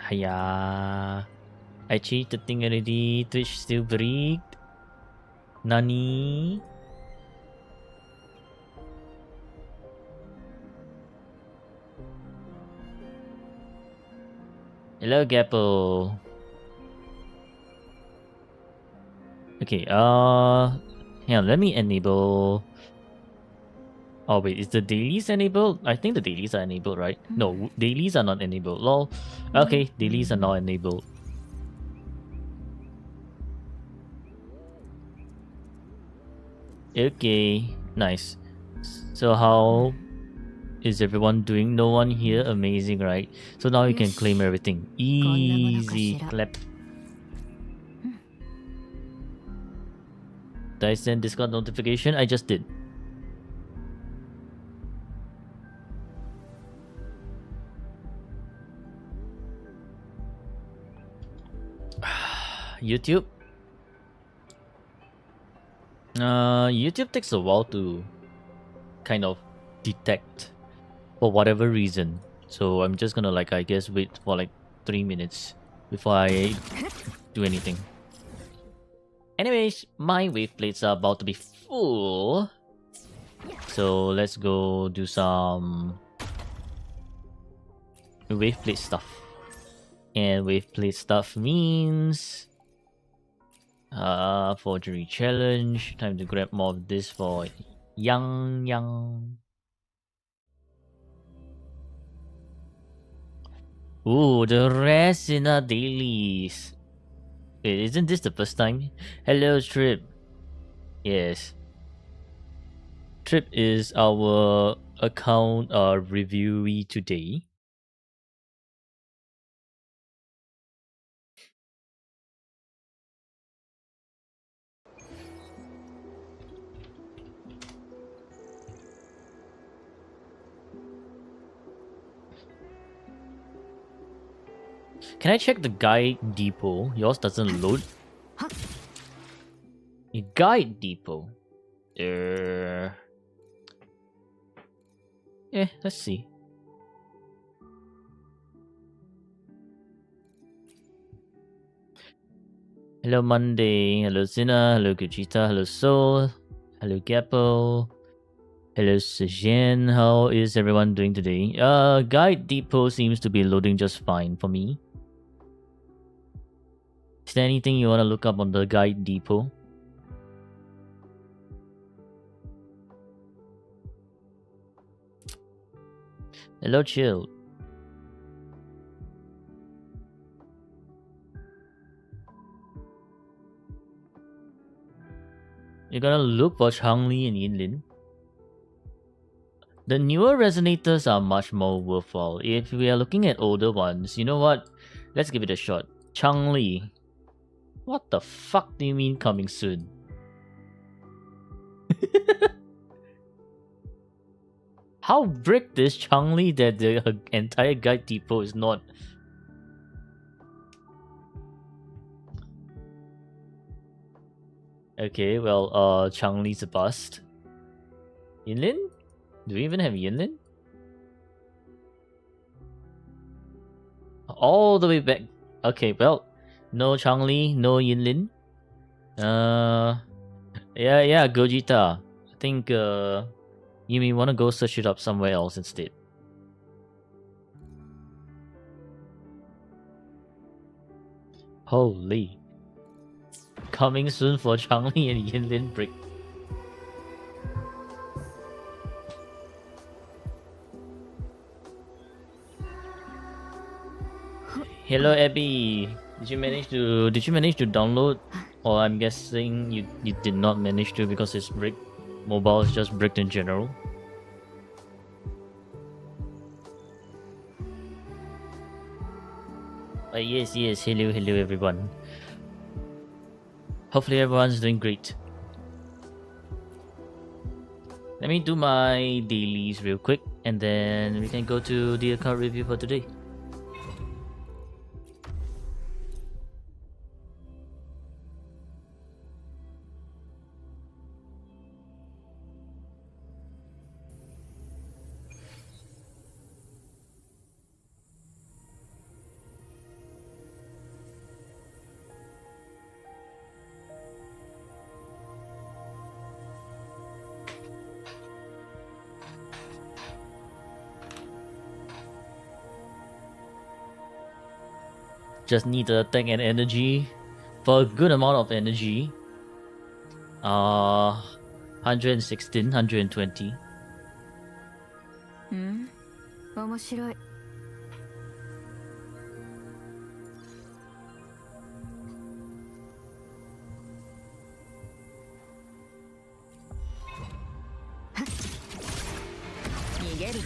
Hiya. I changed the thing already. Twitch still bricked. Nani? Hello, Gapple. Okay, hang on, let me enable. Oh wait, is the dailies enabled? I think the dailies are enabled, right? No, dailies are not enabled. Lol. Okay, dailies are not enabled. Okay, nice. So how is everyone doing? No one here? Amazing, right? So now you can claim everything. Easy clap. Did I send Discord notification? I just did. YouTube? YouTube takes a while to kind of detect for whatever reason. So I'm just gonna I guess wait for 3 minutes before I do anything. Anyways, my wave plates are about to be full. So let's go do some wave plate stuff. And wave plate stuff means forgery challenge. Time to grab more of this for Yang. Ooh, the rest in our dailies. Wait, isn't this the first time? Hello, Tripp. Yes. Tripp is our account reviewee today. Can I check the guide depot? Yours doesn't load. Guide depot. Let's see. Hello Monday, hello Zina, hello Gajita, hello Soul, hello Gappo, hello Sejan. How is everyone doing today? Guide depot seems to be loading just fine for me. Is there anything you want to look up on the guide depot? Hello Chill. You're gonna look for Changli and Yinlin. The newer resonators are much more worthwhile. If we are looking at older ones, you know what? Let's give it a shot. Changli. What the fuck do you mean coming soon? How bricked is Changli that the entire guide depot is not? Okay, well, Changli's a bust. Yinlin? Do we even have Yinlin? All the way back. Okay, well, no Changli, no Yinlin. Yeah, Gojita. I think you may want to go search it up somewhere else instead. Holy. Coming soon for Changli and Yinlin brick. Hello Abby. Did you manage to download? Or I'm guessing you did not manage to because it's bricked. Mobile is just bricked in general. Yes, hello everyone. Hopefully everyone's doing great. Let me do my dailies real quick and then we can go to the account review for today. Just need the attack and energy for a good amount of energy. 116, 120. 面白い。逃げる気？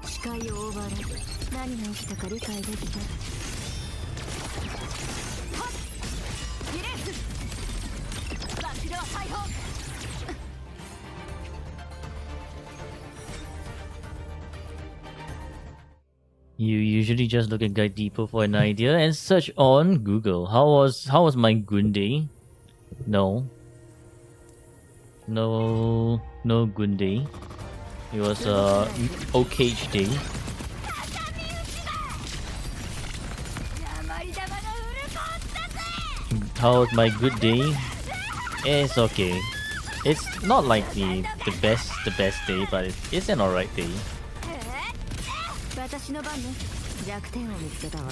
視界をオーバーライド。何が起きたか理解できた。はっ！リレース！バックドア解放！ You usually just look at Guide Depot for an idea and search on Google. How was my Gunday? No Gunday. It was a okay day. How was my good day? It's okay. It's not like the best day, but it's an alright day. 私の番ね。弱点を見つけたわ。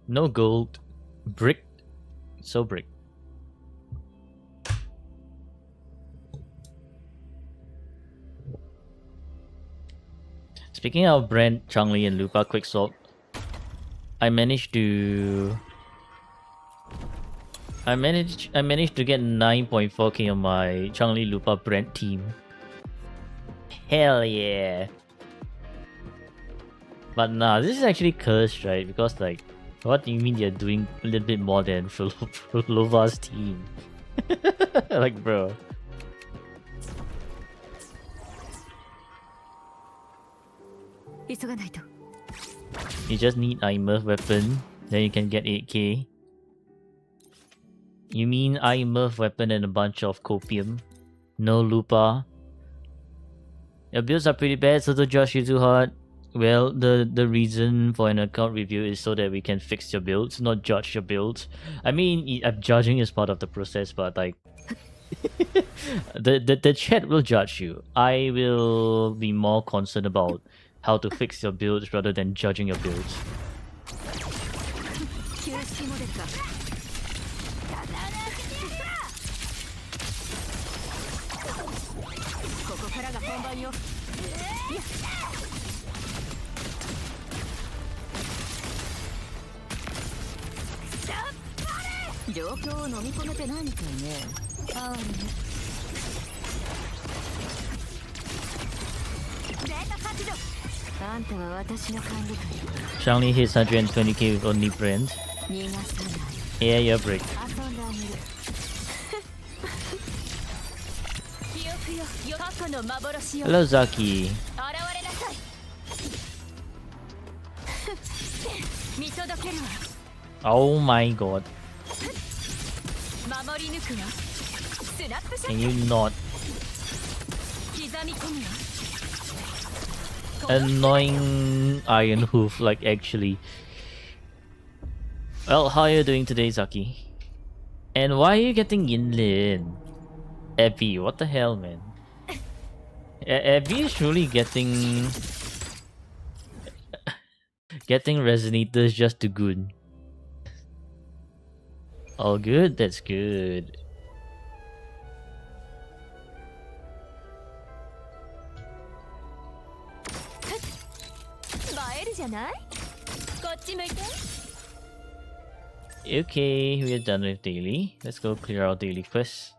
No gold. Brick. So brick. Speaking of Brent, Changli, and Lupa Quickswap, I managed to get 9.4k on my Changli Lupa Brent team. Hell yeah! But nah, this is actually cursed, right? Because like, what do you mean you're doing a little bit more than Lova's team? Like, bro. You just need Immerf weapon, then you can get 8k. You mean Immerf weapon and a bunch of copium? No Lupa. Your builds are pretty bad, so don't judge you too hard. Well, the reason for an account review is so that we can fix your builds, not judge your builds. I mean, judging is part of the process, but like, the chat will judge you. I will be more concerned about how to fix your builds rather than judging your builds. Shangli hits 120k with only Brent. Yeah, you're brick. Hello, Zaki. Oh my god. Can you not? Annoying Iron Hoof, like, actually. Well, how are you doing today, Zaki? And why are you getting Yinlin? Abby, what the hell, man? Abby is truly getting resonators just too good. Oh, good, that's good. Okay, we are done with daily. Let's go clear our daily quest.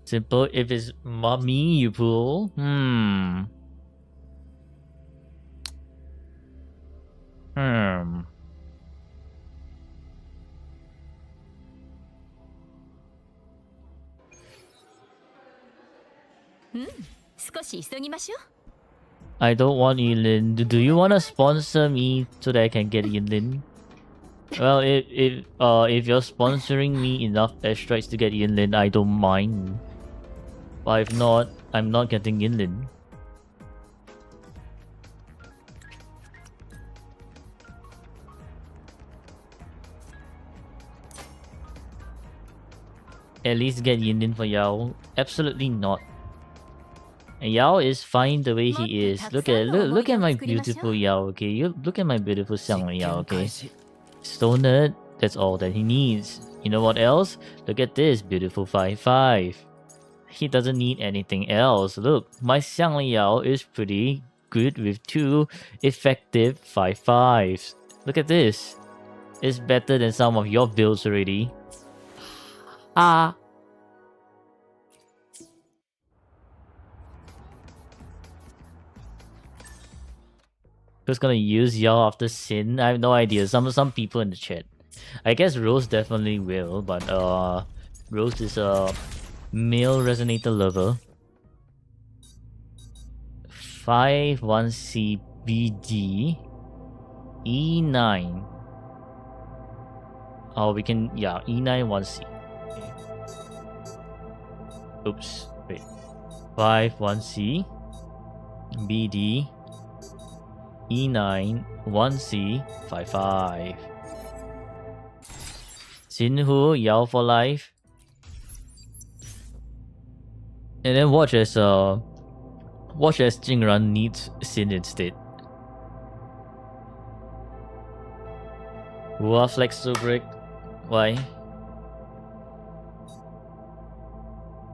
Simple. If it's mommy you pull. I don't want Yinlin. Do you want to sponsor me so that I can get Yinlin? Well, if you're sponsoring me enough airstrikes to get Yinlin, I don't mind. But if not, I'm not getting inland. At least get inland for Yao. Absolutely not. And Yao is fine the way he is. Look at my beautiful Yao, okay? You look at my beautiful Xiangli Yao, okay? Stoner, that's all that he needs. You know what else? Look at this beautiful 5-5. He doesn't need anything else. Look, my Xiangli Yao is pretty good with 2 effective 5-5s. Look at this. It's better than some of your builds already. Ah. Who's gonna use Yao after Sin? I have no idea. Some people in the chat. I guess Rose definitely will, but Rose is a male resonator lover. 5-1C BD E9. Oh, we can, yeah, E9 1C. Okay. Oops, wait. 5-1C BD E9 1C 5-5. Sinhu Yao for life. And then watch as Jingran needs Sin instead. Wow, Flexo Break. Why?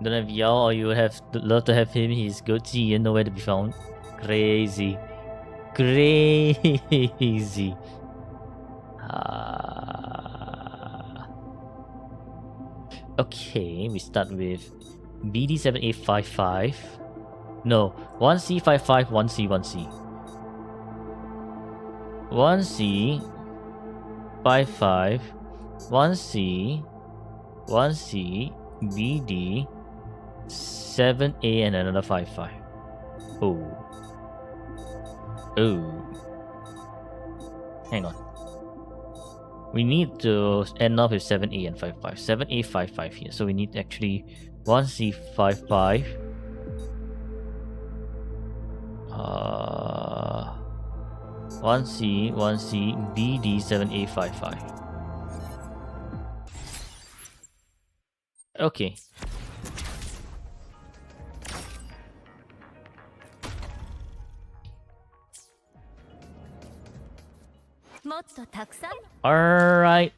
Don't have Yao, or you have love to have him. He's goatee and nowhere to be found. Crazy. Crazy. Okay, we start with BD7855. No, 1C55, 1C, 1C. 1C, 55, 1C, 1C, BD, 7A, and another 55. Oh. Oh. Hang on. We need to end off with 7A and 55. 7A, 55 here. So we need actually 1C, 55. 1C, 1C, BD, 7A, 55. Okay. Alright.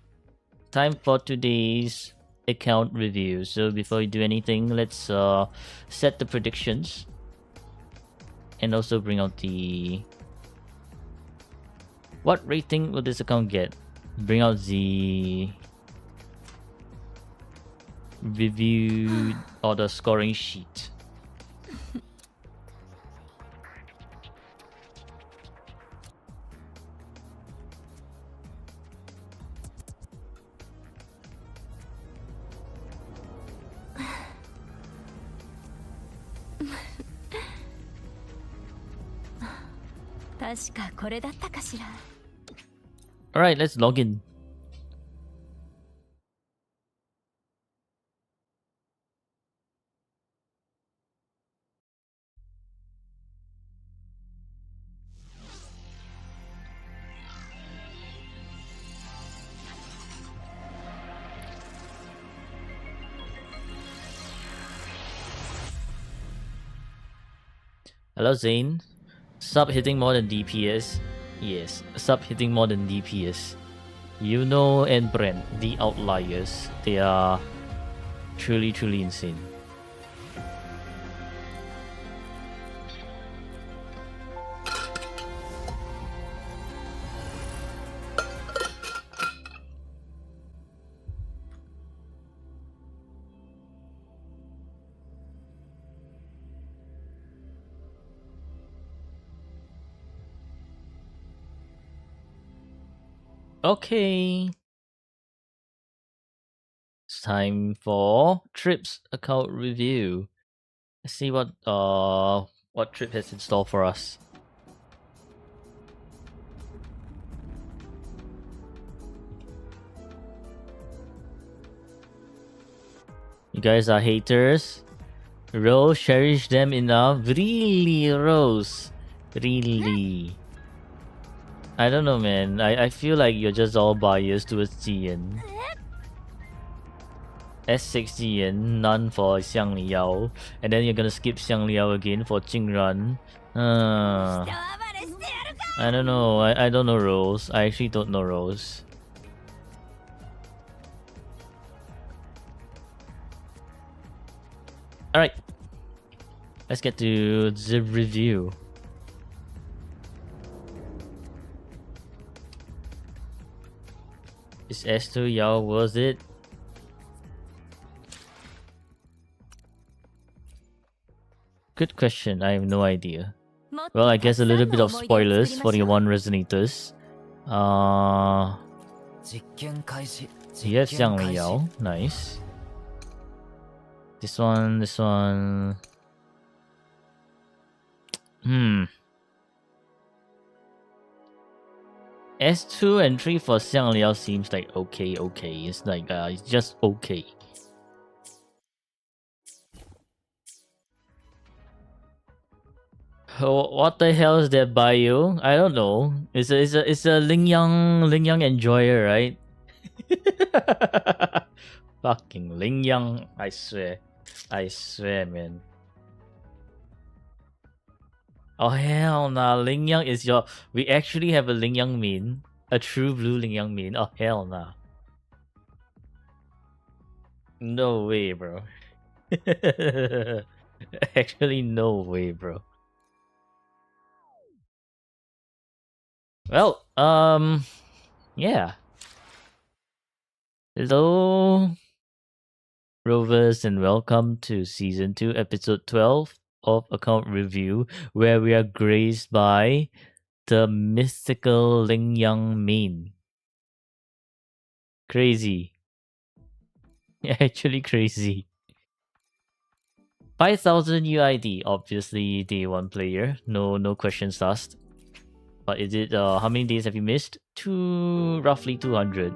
Time for today's account review. So before we do anything, let's set the predictions. And also bring out the... What rating will this account get? Bring out the... review or the scoring sheet. Alright, let's log in. Hello Zane. Sub hitting more than DPS. Yes, sub hitting more than DPS. Yuno and Brent, the outliers. They are truly insane. Okay. It's time for Tripp's account review. Let's see what Tripp has in store for us. You guys are haters. Rose, cherish them enough. Really, Rose? Really? I don't know, man. I feel like you're just all biased towards Jian. S6 Jian, none for Xiang Liao. And then you're gonna skip Xiang Liao again for Jingran. I don't know. I don't know Rose. I actually don't know Rose. Alright. Let's get to the review. Is S2E12 worth it? Good question. I have no idea. Well, I guess a little bit of spoilers for the one resonators. You have Xiang Liao. Nice. This one. S2 and 3 for Xiang Liao seems like okay. It's like it's just okay. What the hell is that bio? I don't know. It's a Ling Yang enjoyer, right? Fucking Ling Yang, I swear, man. Oh hell nah, Ling Yang is your. We actually have a Ling Yang main, a true blue Ling Yang main. Oh hell nah. No way, bro. Actually, no way, bro. Well, yeah. Hello, Rovers, and welcome to Season 2, Episode 12 of Account Review, where we are graced by the mystical Ling Yang main. Crazy. Actually crazy. 5,000 UID, obviously day 1 player. No questions asked. But is it, how many days have you missed? Roughly 200.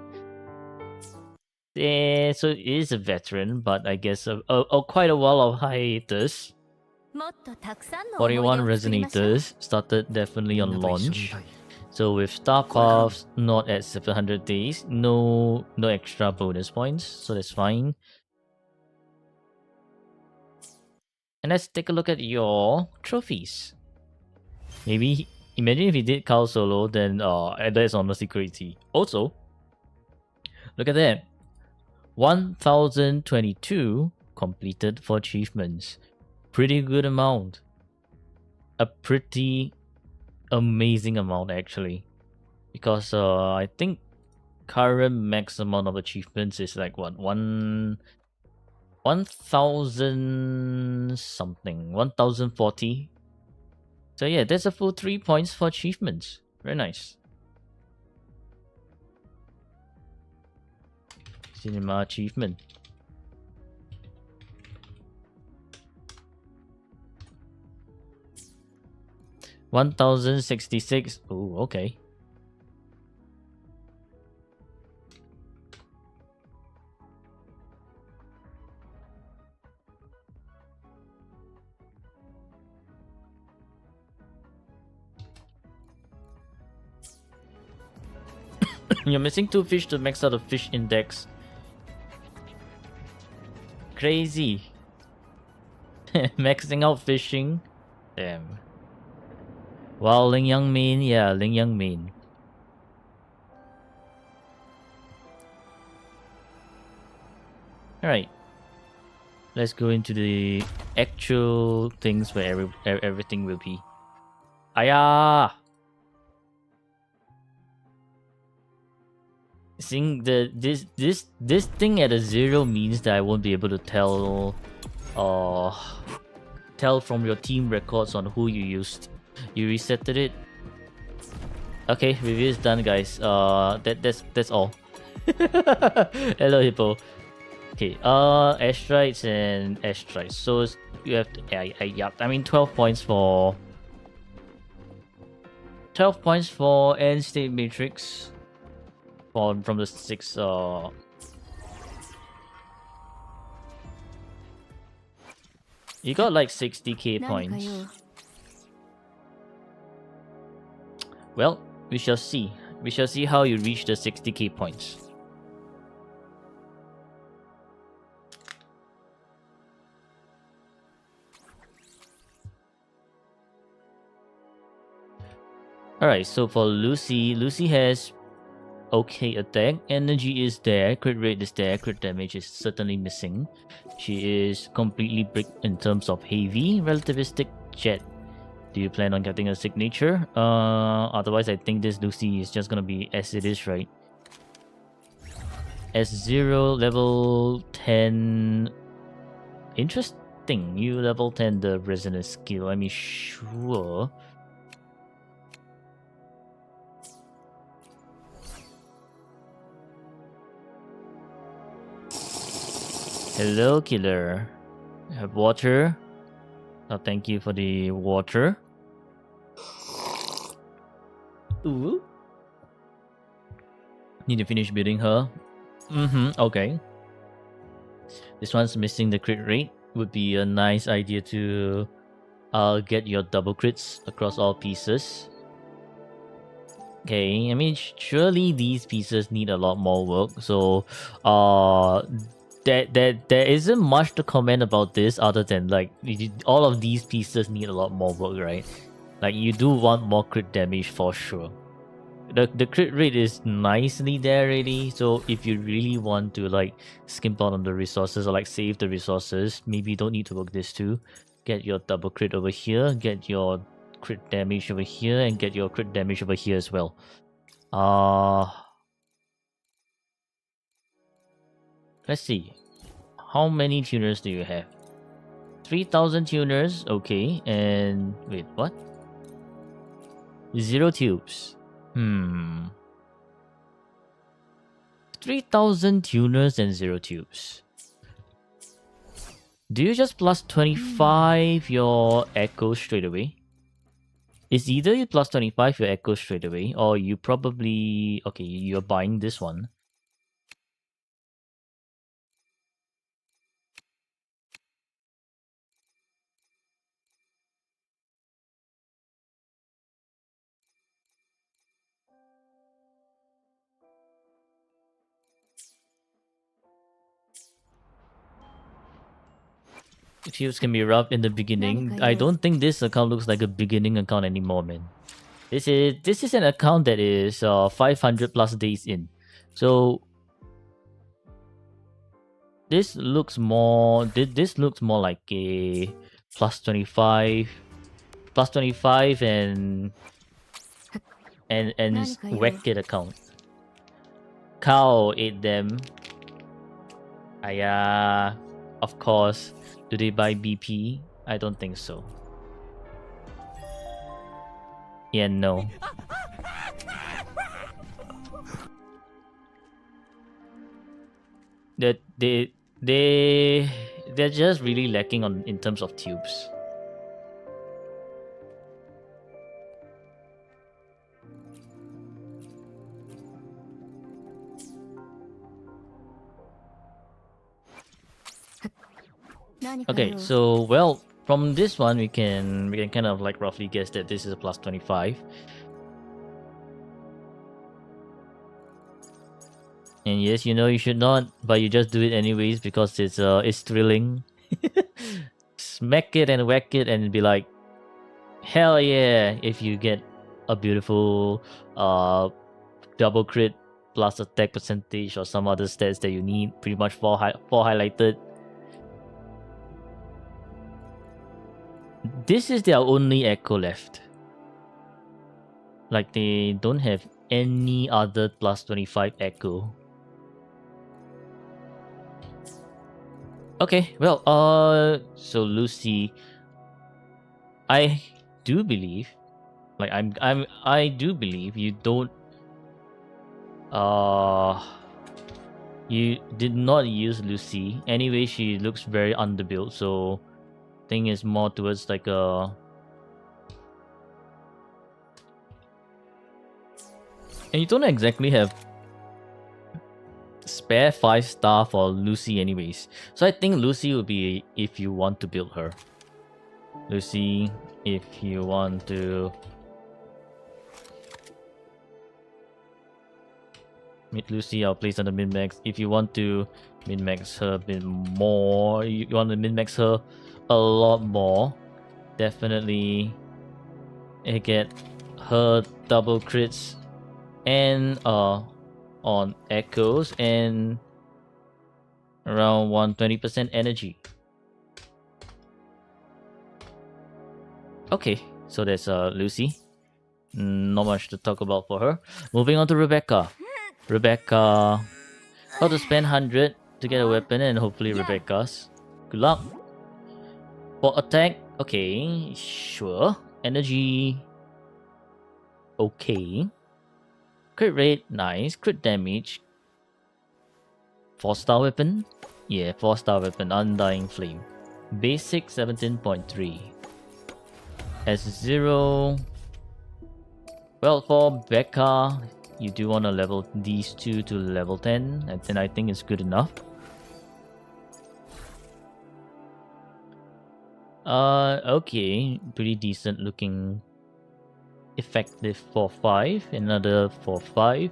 Yeah, so it is a veteran, but I guess quite a while of hiatus. 41 resonators started definitely on launch. So with star paths not at 700 days, no extra bonus points, so that's fine. And let's take a look at your trophies. Maybe imagine if he did Carl solo, then that is honestly crazy. Also, look at that. 1022 completed for achievements. Pretty good amount. A pretty amazing amount actually. Because I think current max amount of achievements is like what, 1000 something, 1040. So yeah, that's a full 3 points for achievements. Very nice. Cinema achievement. $1,066. Oh, okay. You're missing 2 fish to max out the fish index. Crazy. Maxing out fishing. Damn. Wow, Ling Yang main. Yeah, Ling Yang main. Alright. Let's go into the actual things where everything will be. Aya! Seeing this thing at a 0 means that I won't be able to tell from your team records on who you used. You resetted it. Okay, review is done, guys. That's all. Hello, Hippo. Okay, airstrikes and airstrikes. So you have to, yeah. I mean, 12 points for end state matrix. From the 6 You got like 60k 何か points. 用 Well, we shall see. We shall see how you reach the 60k points. Alright, so for Lucy, Lucy has okay attack, energy is there, crit rate is there, crit damage is certainly missing. She is completely brick in terms of heavy, relativistic jet. Do you plan on getting a signature? Otherwise I think this Lucy is just gonna be as it is, right? S0 level 10. Interesting. You level 10 the resonance skill. I mean, sure. Hello, killer. I have water. Oh, thank you for the water. Ooh. Need to finish building her. Okay. This one's missing the crit rate. Would be a nice idea to get your double crits across all pieces. Okay, I mean, surely these pieces need a lot more work. So, there isn't much to comment about this other than like all of these pieces need a lot more work, right? Like you do want more crit damage for sure. The crit rate is nicely there already. So if you really want to like skimp out on the resources or like save the resources, maybe you don't need to work this too. Get your double crit over here. Get your crit damage over here and get your crit damage over here as well. Let's see. How many tuners do you have? 3,000 tuners, okay. And wait, what? 0 tubes. 3,000 tuners and 0 tubes. Do you just plus 25 your echo straight away? It's either you plus 25 your echo straight away, or you probably... Okay, you're buying this one. Tubes can be rough in the beginning. I don't think this account looks like a beginning account anymore, man. This is an account that is 500 plus days in. So this looks more like a plus 25 and Wicked account. Cow ate them. Aya, of course. Do they buy BP? I don't think so. Yeah, no. That they're just really lacking on in terms of tubes. Okay, so well, from this one we can kind of like roughly guess that this is a plus 25. And yes, you know you should not, but you just do it anyways because it's thrilling. Smack it and whack it and be like, hell yeah! If you get a beautiful double crit plus attack percentage or some other stats that you need, pretty much four highlighted. This is their only echo left. Like they don't have any other plus 25 echo. Okay, well, so Lucy, I do believe, like I do believe you don't, you did not use Lucy. Anyway, she looks very underbuilt, so thing is more towards like a. And you don't exactly have spare 5-star for Lucy anyways. So I think Lucy will be if you want to build her. Lucy, if you want to meet Lucy, I'll place on the min-max. If you want to min-max her a bit more, you want to min-max her a lot more, definitely get her double crits and on echoes and around 120% energy. Okay, so that's Lucy. Not much to talk about for her. Moving on to Rebecca. Rebecca, got to spend 100 to get a weapon, and hopefully Rebecca's. Good luck. For attack, okay, sure. Energy, okay. Crit rate, nice. Crit damage. 4-star weapon? Yeah, 4-star weapon, Undying Flame. Basic 17.3. S0. Well, for Becca, you do want to level these two to level 10, and then I think it's good enough. Okay, pretty decent looking effective 4-5, another 4-5,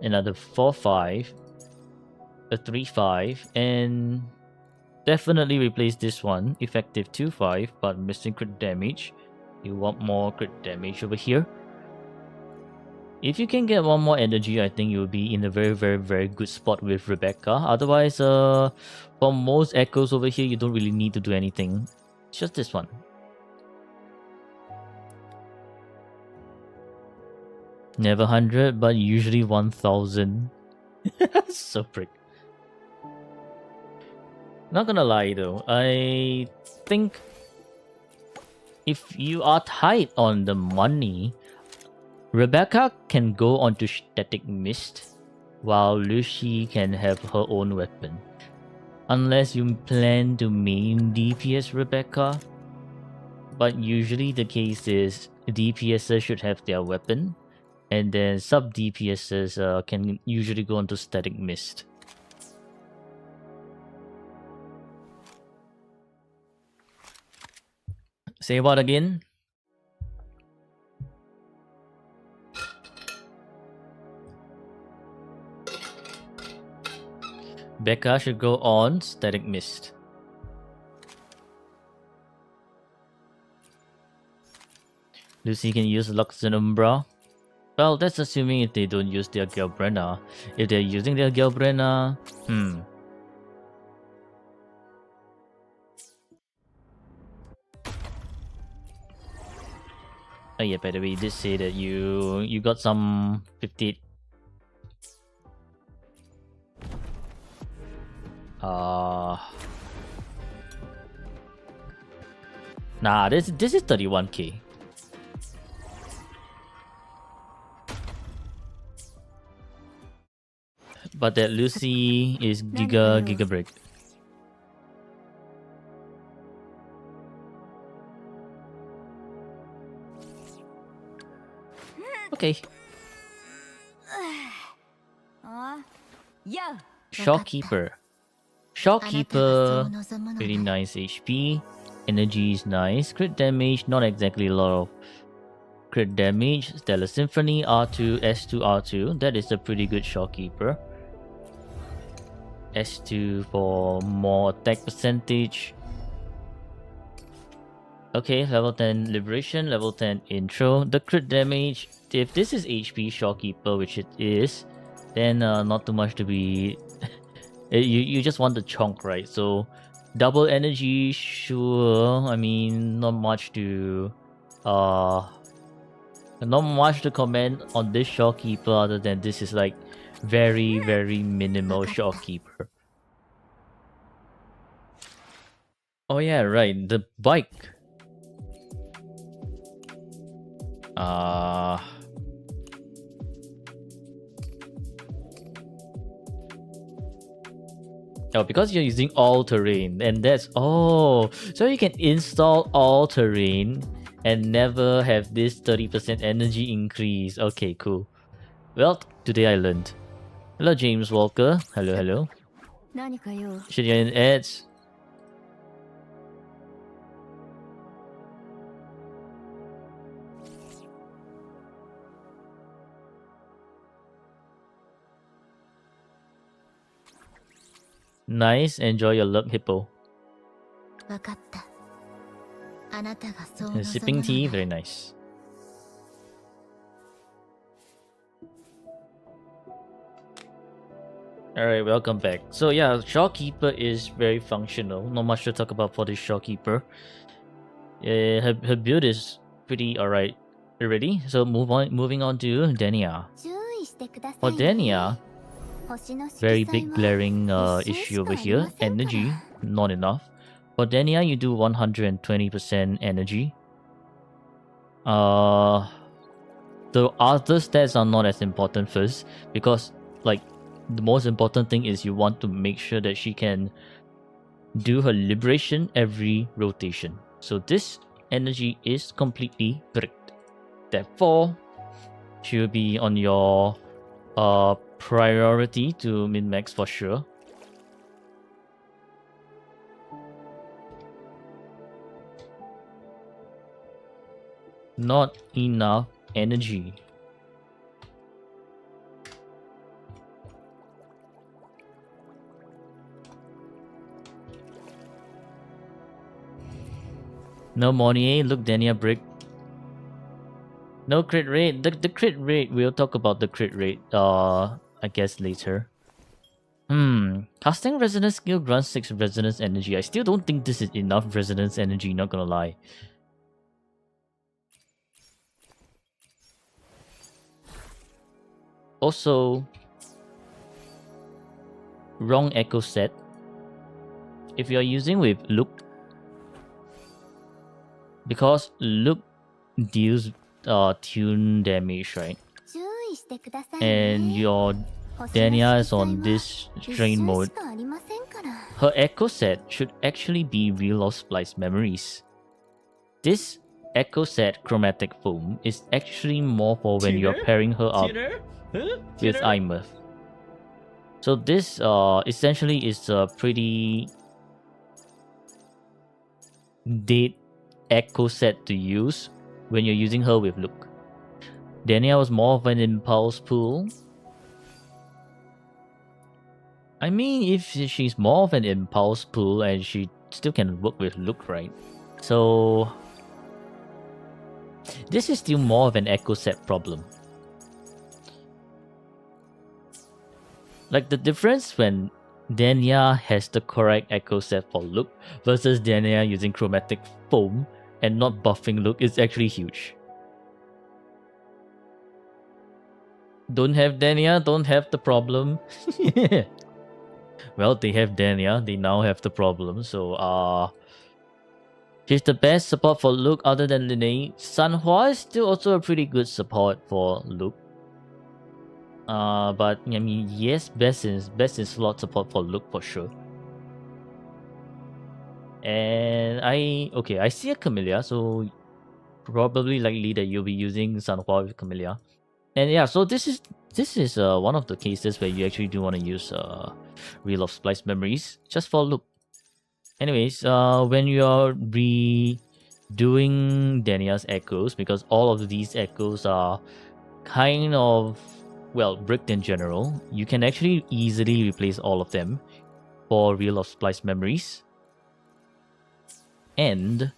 another 4-5, a 3-5, and definitely replace this one, effective 2-5, but missing crit damage. You want more crit damage over here. If you can get one more energy, I think you'll be in a very, very, very good spot with Rebecca. Otherwise, for most echoes over here, you don't really need to do anything. Just this one. Never 100, but usually 1000. So prick. Not gonna lie though, I think if you are tight on the money, Rebecca can go onto Static Mist, while Lucy can have her own weapon. Unless you plan to main DPS Rebecca. But usually the case is DPSs should have their weapon, and then sub DPSs can usually go onto Static Mist. Say what again? Becca should go on Static Mist. Lucy can use Lux and Umbra. Well, that's assuming if they don't use their Gelbrenna. If they're using their Gelbrenna, Oh yeah, by the way, you did say that you got some 50. Nah, this is 31k. But that Lucy is Giga Brick. Okay. Yeah. Shopkeeper. Shopkeeper, pretty nice HP. Energy is nice. Crit damage, not exactly a lot of crit damage. Stellar Symphony, R2, S2, R2. That is a pretty good Shopkeeper. S2 for more attack percentage. Okay, level 10 Liberation, level 10 Intro. The crit damage, if this is HP Shopkeeper, which it is, then not too much to be... you just want the chunk, right? So double energy, sure. I mean, not much to comment on this Shopkeeper other than this is like very, very minimal Shopkeeper. Oh yeah, right. The bike. Oh, because you're using all-terrain, and that's... Oh, so you can install all-terrain and never have this 30% energy increase. Okay, cool. Well, today I learned. Hello, James Walker. Hello, hello. Should you in ads? Nice. Enjoy your luck, hippo. わかった。あなたがそう望むのなら。 Sipping tea, very nice. Alright, welcome back. So yeah, Shopkeeper is very functional. Not much to talk about for this Shopkeeper. Her build is pretty alright already. So moving on to Denia. 注意してくださ For いね。 Denia, 星の色 very 彩 big は glaring 一瞬し issue か over ありま here. せんから。 Energy, not enough. For Denia, you do 120% energy. The other stats are not as important first because, like, the most important thing is you want to make sure that she can do her liberation every rotation. So this energy is completely bricked. Therefore, she will be on your priority to min-max for sure. Not enough energy. No Monier, look Denia brick. No crit rate. The crit rate, we'll talk about the crit rate I guess later. Casting resonance skill grants 6 resonance energy. I still don't think this is enough resonance energy, not gonna lie. Also, wrong echo set. If you're using with look, because look deals tune damage, right? 注意してくださいね。 And your 星の Denia 色 is 彩は on this 一 strain 瞬 mode. しかありませんから。 Her echo set should actually be Reel of Splice Memories. This echo set chromatic foam is actually more for when you're pairing her up with Imurth. So this essentially is a pretty dead echo set to use when you're using her with Look. Dania was more of an impulse pool. I mean, if she's more of an impulse pool and she still can work with Look, right? So this is still more of an echo set problem. Like the difference when Dania has the correct echo set for Look versus Dania using chromatic foam and not buffing Look is actually huge. Don't have Dania, don't have the problem. Well, they have Dania, they now have the problem. So she's the best support for Look other than Linne. Sanhua is still also a pretty good support for Look. But I mean, yes, best in slot support for Look for sure. And I see a Camellia, so probably likely that you'll be using Sanhua with Camellia. And yeah, so this is one of the cases where you actually do want to use Reel of Splice Memories just for Look. Anyways, when you're redoing Dania's echoes, because all of these echoes are kind of, well, bricked in general, you can actually easily replace all of them for Reel of Splice Memories. And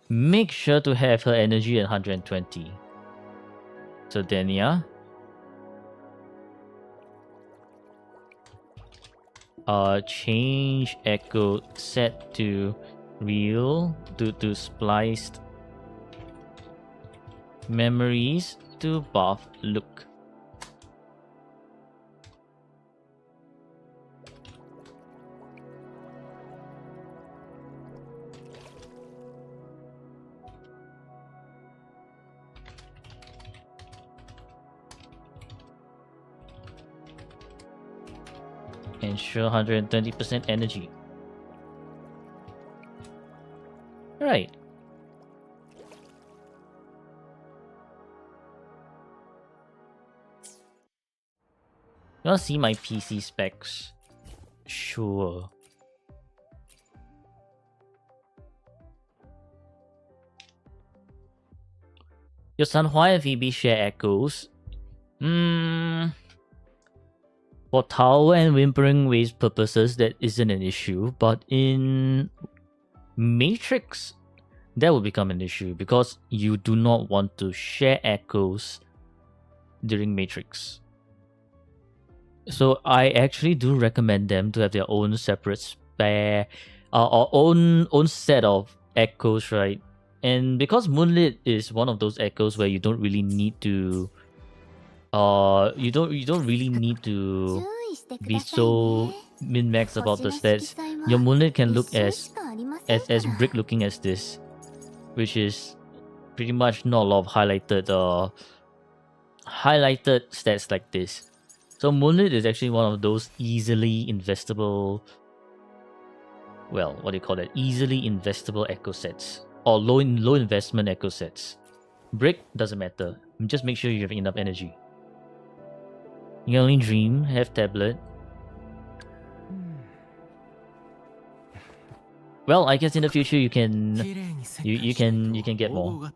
make sure to have her energy at 120. So Dania, change echo set to Reel to spliced memories to buff Look. Ensure 120% energy. Alright. You wanna see my PC specs? Sure. Your Sanhua and VB share echoes. For tower and whimpering waves purposes, that isn't an issue, but in Matrix, that will become an issue because you do not want to share echoes during Matrix. So I actually do recommend them to have their own separate spare or own set of echoes, right? And because Moonlit is one of those echoes where you don't really need to you don't really need to be so min-max about the stats. Your Moonlit can look as brick looking as this, which is pretty much not a lot of highlighted stats like this. So Moonlit is actually one of those easily investable, well, what do you call that? Easily investable echo sets or low investment echo sets. Brick doesn't matter. Just make sure you have enough energy. You can only dream, have tablet. Well, I guess in the future you can get more.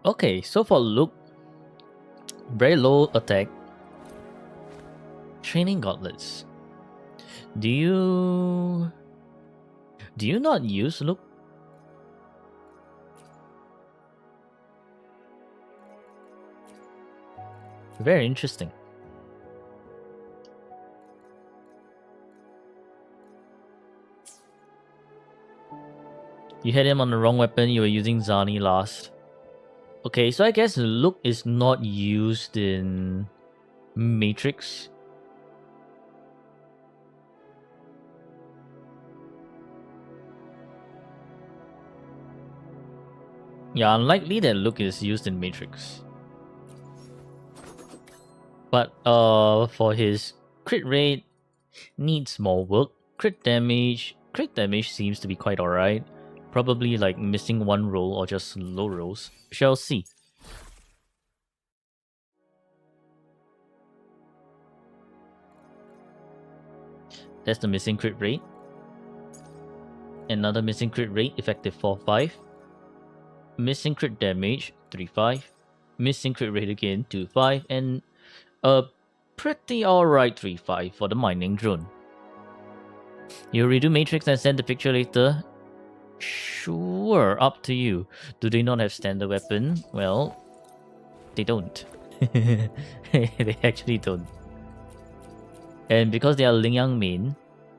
Okay, so for Luke, very low attack. Training gauntlets. Do you not use Luke? Very interesting. You had him on the wrong weapon, you were using Zani last. Okay, so I guess Luke is not used in Matrix. Yeah, unlikely that Luke is used in Matrix. But for his crit rate, needs more work. Crit damage seems to be quite alright. Probably like missing one roll or just low rolls. Shall see. That's the missing crit rate. Another missing crit rate, effective 4-5. Missing crit damage, 3-5. Missing crit rate again, 2-5. And a pretty alright 3-5 for the mining drone. You redo Matrix and send the picture later? Sure, up to you. Do they not have standard weapon? Well, they don't. They actually don't. And because they are Lingyang main,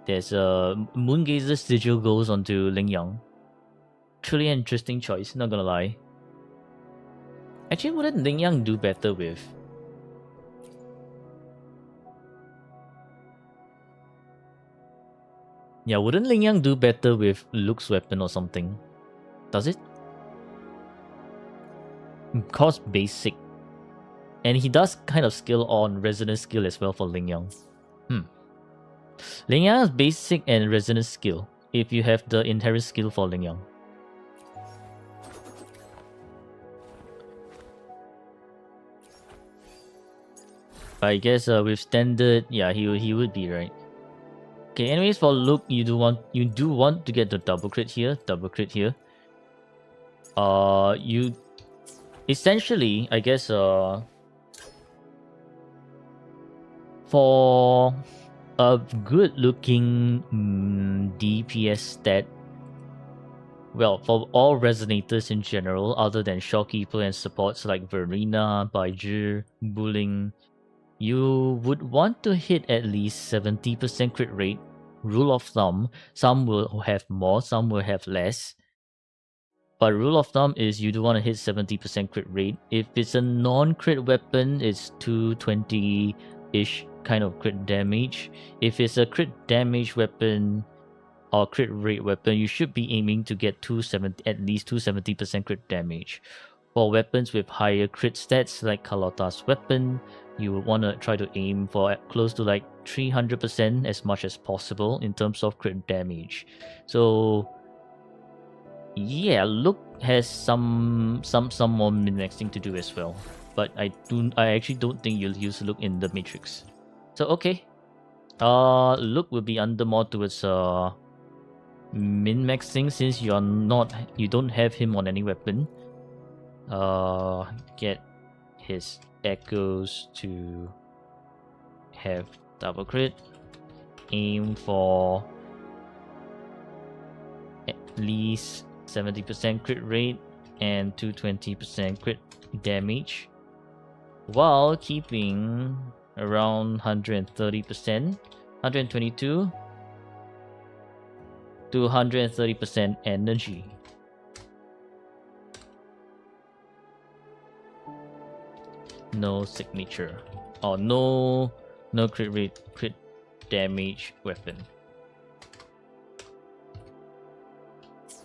there's a Moongazer's sigil goes onto Lingyang. Truly interesting choice, not gonna lie. Actually, wouldn't Lingyang do better with? Yeah, wouldn't Lingyang do better with Luke's weapon or something? Does it? Cause basic. And he does kind of skill on resonance skill as well for Lingyang. Lingyang has basic and resonance skill if you have the inherent skill for Lingyang. I guess with standard, yeah, he would be right. Okay, anyways, for Luke, you do want to get the double crit here. You essentially, I guess, for a good-looking DPS stat, well, for all resonators in general, other than Shopkeeper and supports like Verena, Baizhi, Buling, you would want to hit at least 70% crit rate. Rule of thumb, some will have more, some will have less. But rule of thumb is you do want to hit 70% crit rate. If it's a non-crit weapon, it's 220-ish kind of crit damage. If it's a crit damage weapon or crit rate weapon, you should be aiming to get at least 270% crit damage. For weapons with higher crit stats like Carlotta's weapon, you would want to try to aim for close to like 300% as much as possible in terms of crit damage. So yeah, Luke has some more min-maxing to do as well. But I actually don't think you'll use Luke in the Matrix. So okay. Look will be under more towards min-maxing since you don't have him on any weapon. Get his echoes to have double crit. Aim for at least 70% crit rate and 220% crit damage, while keeping around 130%, 122 to 130% energy. No signature. Oh, no crit rate, crit damage weapon.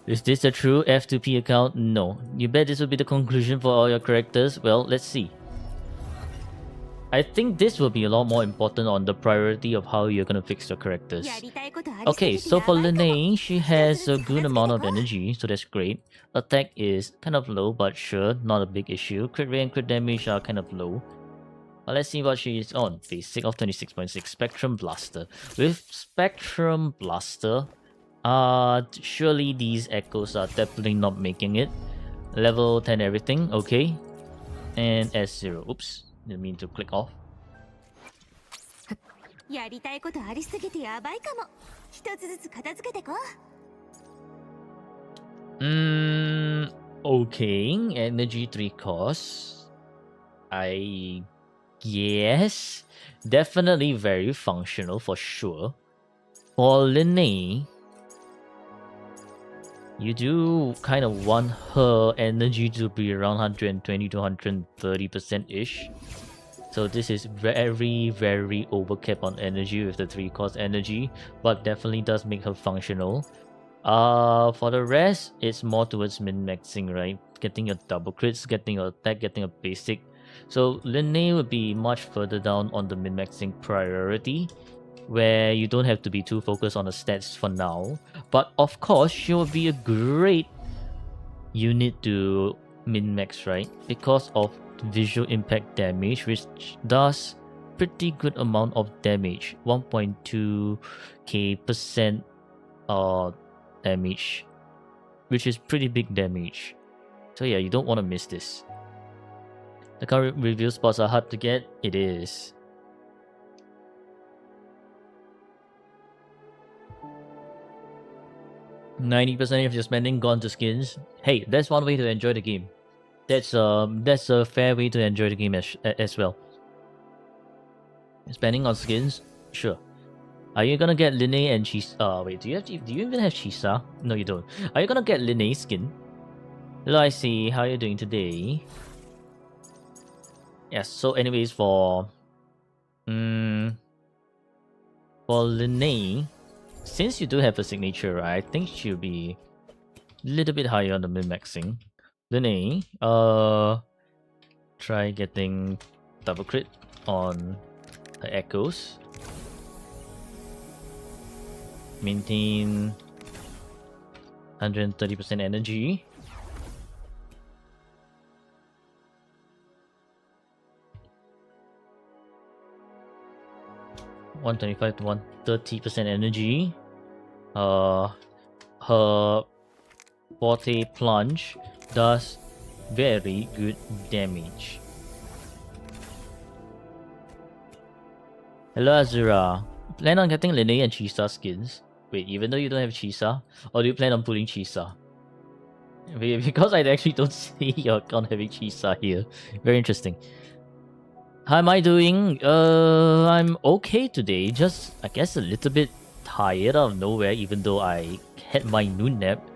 Is this a true F2P account? No. You bet this will be the conclusion for all your characters? Well, let's see. I think this will be a lot more important on the priority of how you're gonna fix your characters. Okay, so for Lene, she has a good amount of energy, so that's great. Attack is kind of low, but sure, not a big issue. Crit rate and crit damage are kind of low. Let's see what she is on. Basic of 26.6. Spectrum Blaster. With Spectrum Blaster, surely these echoes are definitely not making it. Level 10 everything, okay. And S0. Oops, didn't mean to click off. Okay. Energy 3 costs. I guess. Definitely very functional for sure. For Lene, you do kind of want her energy to be around 120 to 130% ish. So this is very, very overcap on energy with the 3 cost energy, but definitely does make her functional. For the rest, it's more towards min-maxing, right? Getting your double crits, getting your attack, getting a basic. So Lene would be much further down on the min-maxing priority, where you don't have to be too focused on the stats for now. But of course, she will be a great unit to min-max, right? Because of visual impact damage, which does pretty good amount of damage, 1.2k% damage, which is pretty big damage. So yeah, you don't want to miss this. The current review spots are hard to get. It is. %90 of your spending gone to skins. Hey, that's one way to enjoy the game. That's a fair way to enjoy the game as well. Spending on skins, sure. Are you gonna get Lene and Chisa? Wait, do you even have Chisa? No, you don't. Are you gonna get Line's skin? Hello, I see. How are you doing today? Yes. So, anyways, for Lene, since you do have a signature, right, I think she'll be a little bit higher on the min-maxing. Lene, try getting double crit on her echoes. Maintain 130% energy. $125 to 130% energy. Her Forte Plunge does very good damage. Hello Azura. Plan on getting Lene and Chisa skins? Wait, even though you don't have Chisa? Or do you plan on pulling Chisa? Because I actually don't see your account having Chisa here. Very interesting. How am I doing? I'm okay today. Just, I guess, a little bit tired out of nowhere, even though I had my noon nap.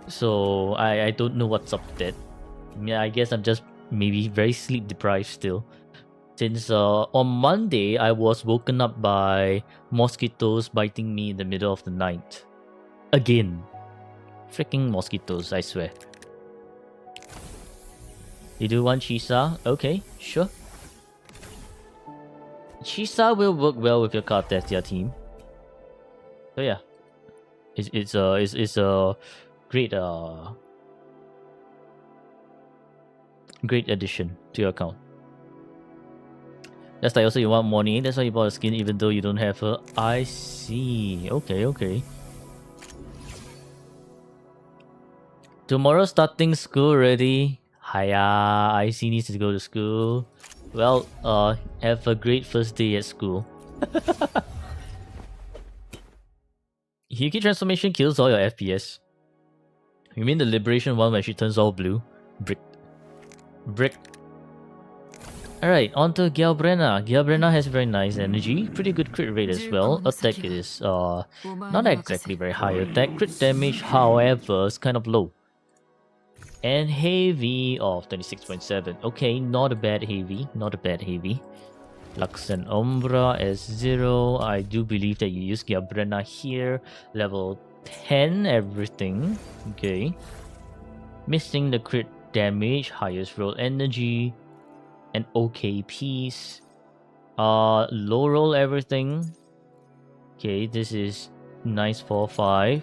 So, I don't know what's up with that. Yeah, I guess I'm just maybe very sleep deprived still. Since on Monday, I was woken up by mosquitoes biting me in the middle of the night. Again. Freaking mosquitoes, I swear. You do want Chisa? Okay, sure. Chisa will work well with your Cartesia team. So yeah. It's a great great addition to your account. That's like also you want money. That's why you bought a skin even though you don't have her. I see. Okay, okay. Tomorrow starting school already. Hiya, I see needs to go to school. Well, have a great first day at school. Hyuki transformation kills all your FPS. You mean the liberation one when she turns all blue? Brick. Brick. Alright, on to Galbrena. Galbrena has very nice energy, pretty good crit rate as well. Attack is not exactly very high attack. Crit damage, however, is kind of low. And heavy of 26.7. Okay, not a bad heavy. Not a bad heavy. Lux and Umbra S0. I do believe that you use Galbrena here. Level 10, everything. Okay. Missing the crit damage, highest roll energy, and okay piece. Low roll everything. Okay, this is nice 4-5.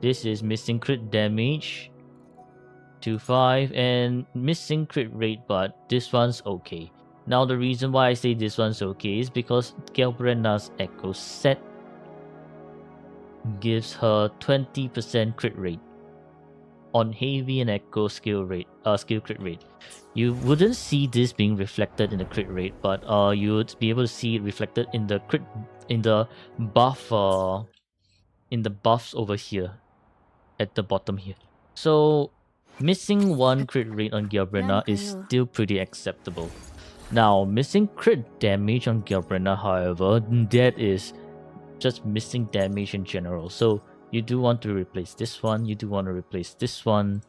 This is missing crit damage. 2-5 and missing crit rate, but this one's okay. Now the reason why I say this one's okay is because Galbrena's Echo set gives her 20% crit rate on heavy and echo skill crit rate. You wouldn't see this being reflected in the crit rate, but you would be able to see it reflected in the buff in the buffs over here at the bottom here. So missing 1 crit rate on Galbrena is still pretty acceptable. Now missing crit damage on Galbrena, however, that is just missing damage in general. So you do want to replace this one, you do want to replace this one.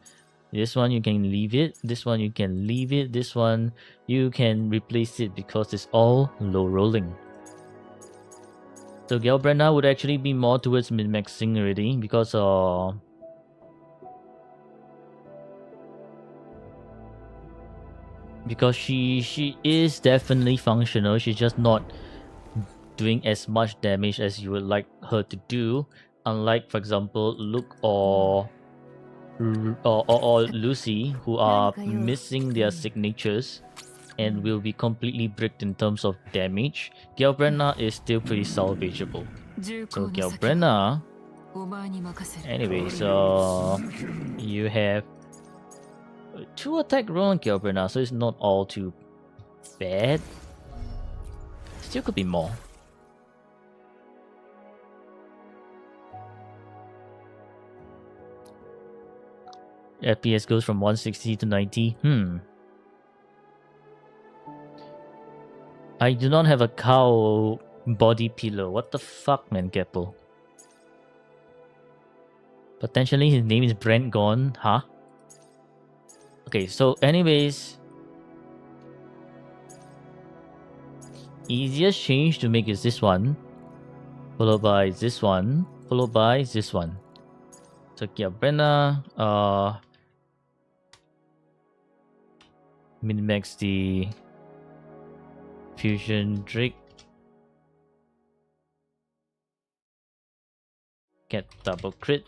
This one you can leave it, this one you can leave it, this one you can replace it because it's all low rolling. So Galbrena would actually be more towards min-maxing already because she is definitely functional. She's just not doing as much damage as you would like her to do. Unlike, for example, Luke or Lucy, who are missing their signatures and will be completely bricked in terms of damage. Galbrena is still pretty salvageable. So Galbrena, anyways, you have 2 attack roll on Galbrena, so it's not all too bad. Still could be more. FPS goes from 160 to 90. I do not have a cow body pillow. What the fuck, man, Geppo? Potentially his name is Brent Gone, huh? Okay, so anyways, easiest change to make is this one, followed by this one, followed by this one. So Galbrena, min-max the Fusion Drake, get double crit,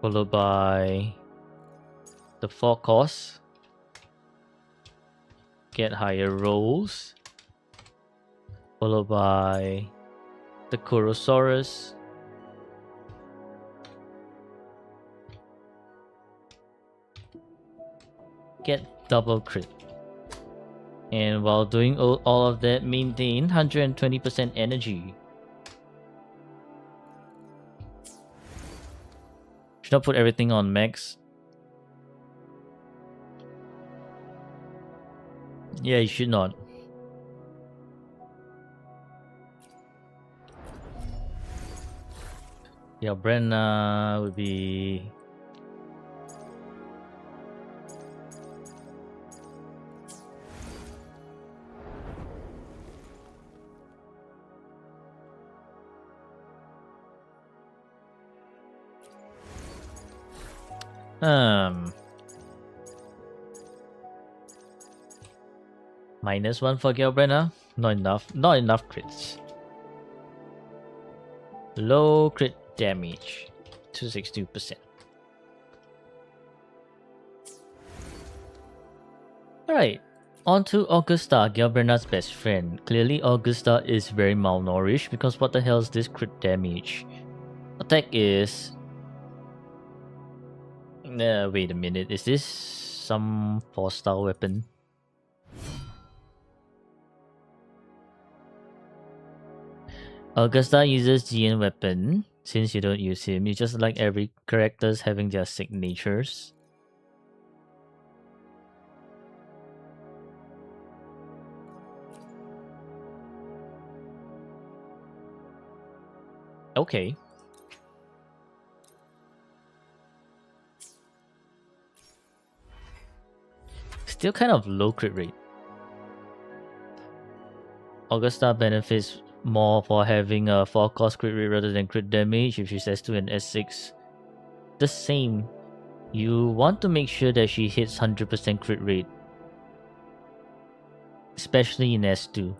followed by the 4 cost, get higher rolls, followed by the Kurosaurus, get double crit. And while doing all of that, maintain 120% energy. Should not put everything on max. Yeah, you should not. Yeah, Brenna would be... -1 for Galbrena. Not enough crits. Low crit damage, 262%. Alright, on to Augusta, Galbrena's best friend. Clearly Augusta is very malnourished because what the hell is this crit damage? Attack is... wait a minute, is this some 4-star weapon? Augusta uses GN weapon. Since you don't use him, you just like every characters having their signatures. Okay. Still kind of low crit rate. Augusta benefits more for having a 4-cost crit rate rather than crit damage if she's S2 and S6. The same. You want to make sure that she hits 100% crit rate. Especially in S2.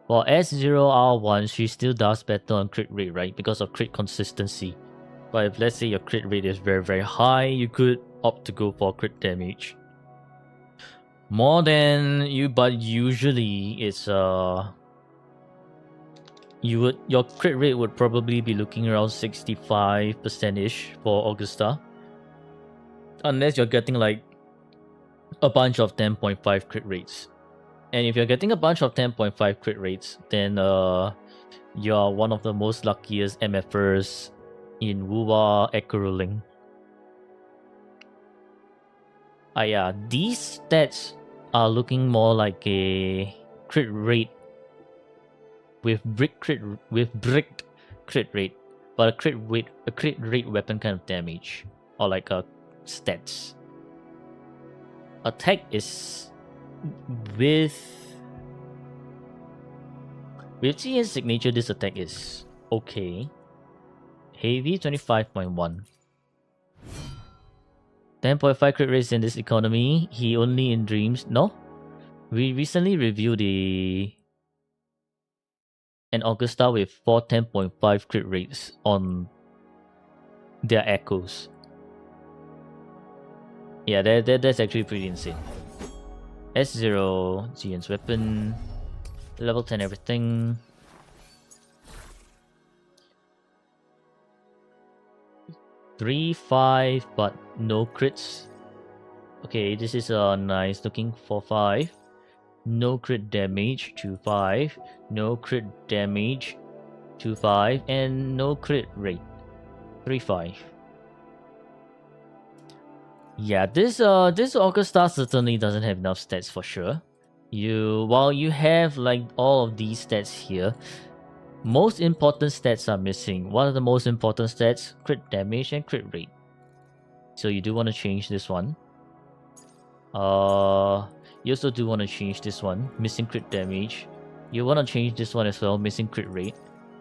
For S0R1, she still does better on crit rate, right? Because of crit consistency. But if let's say your crit rate is very high, you could opt to go for crit damage. More than you, but usually it's your crit rate would probably be looking around 65%ish for Augusta. Unless you're getting like a bunch of 10.5 crit rates. And if you're getting a bunch of 10.5 crit rates, then you're one of the most luckiest MFers in Wuwa Echo Ruling. Yeah, these stats are looking more like a crit rate with brick crit rate, but a crit rate weapon kind of damage, or like a stats. Attack is with GN's signature. This attack is okay. Heavy 25.1. 10.5 crit rates in this economy. He only in dreams. No, we recently reviewed an Augusta with 4 10.5 crit rates on their echoes. Yeah, that's actually pretty insane. S0, GN's weapon, level 10 everything. 3-5, but no crits. Okay, this is a nice looking 4-5. No crit damage, 2-5. No crit damage, 2-5. And no crit rate, 3-5. Yeah, this Augusta certainly doesn't have enough stats for sure. While you have like all of these stats here, most important stats are missing. What are the most important stats? Crit damage and crit rate. So you do want to change this one. You also do want to change this one, missing crit damage. You want to change this one as well, missing crit rate.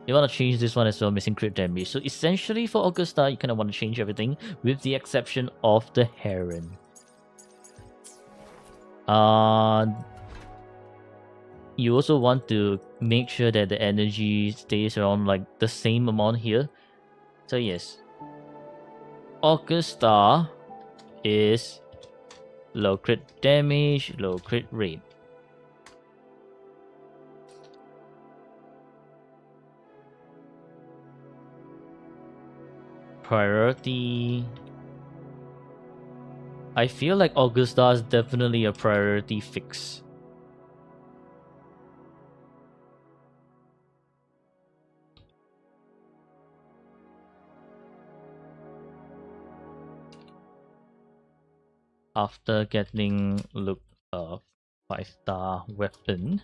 You want to change this one as well, missing crit damage. So essentially for Augusta, you kind of want to change everything with the exception of the Heron. You also want to make sure that the energy stays around like the same amount here. So yes, Augusta is low crit damage, low crit rate. Priority. I feel like Augusta is definitely a priority fix. After getting look 5-star weapon.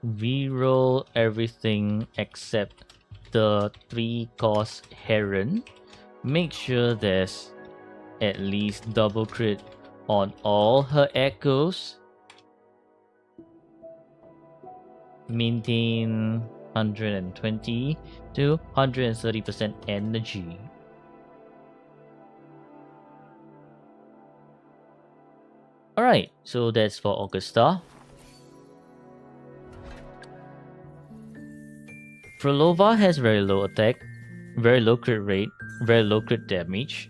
Reroll everything except the 3-cost Heron. Make sure there's at least double crit on all her echoes. Maintain 120 to 130% energy. Alright, so that's for Augusta. Frolova has very low attack, very low crit rate, very low crit damage.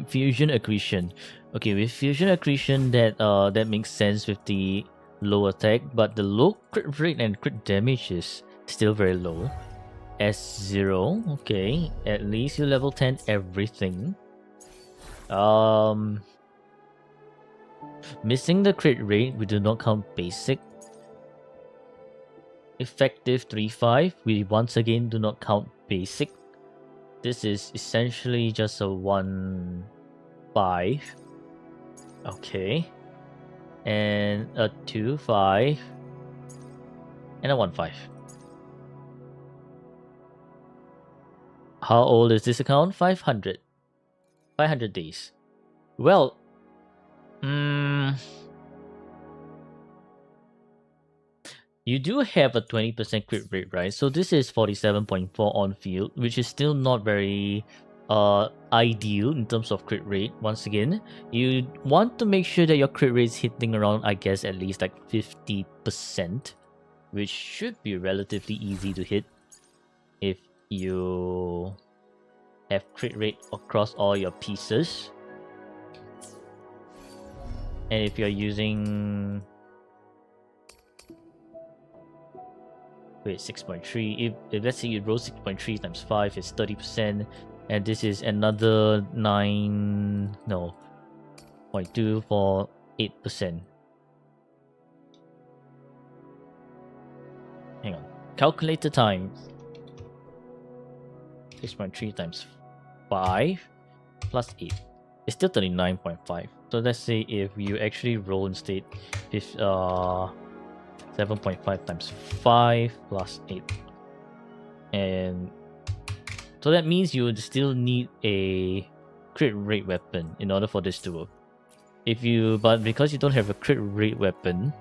Fusion accretion. Okay, with fusion accretion, that makes sense with the low attack, but the low crit rate and crit damage is still very low. S0, okay, at least you level 10 everything. Missing the crit rate, we do not count basic. Effective 3-5, we once again do not count basic. This is essentially just a 1-5. Okay. And a 2-5. And a 1-5. How old is this account? 500. 500 days. Well, you do have a 20% crit rate, right? So this is 47.4 on field, which is still not very ideal in terms of crit rate. Once again, you want to make sure that your crit rate is hitting around, I guess, at least like 50%, which should be relatively easy to hit if you have crit rate across all your pieces. And if you're using... Wait, 6.3. If let's say you roll 6.3 times 5 is 30%, and this is another 0.2 for 8%. Hang on. Calculator time. 6.3 times 5 plus 8. It's still 39.5. So let's say if you actually roll instead, if 7.5 times 5 plus 8. And so that means you would still need a crit rate weapon in order for this to work. But because you don't have a crit rate weapon,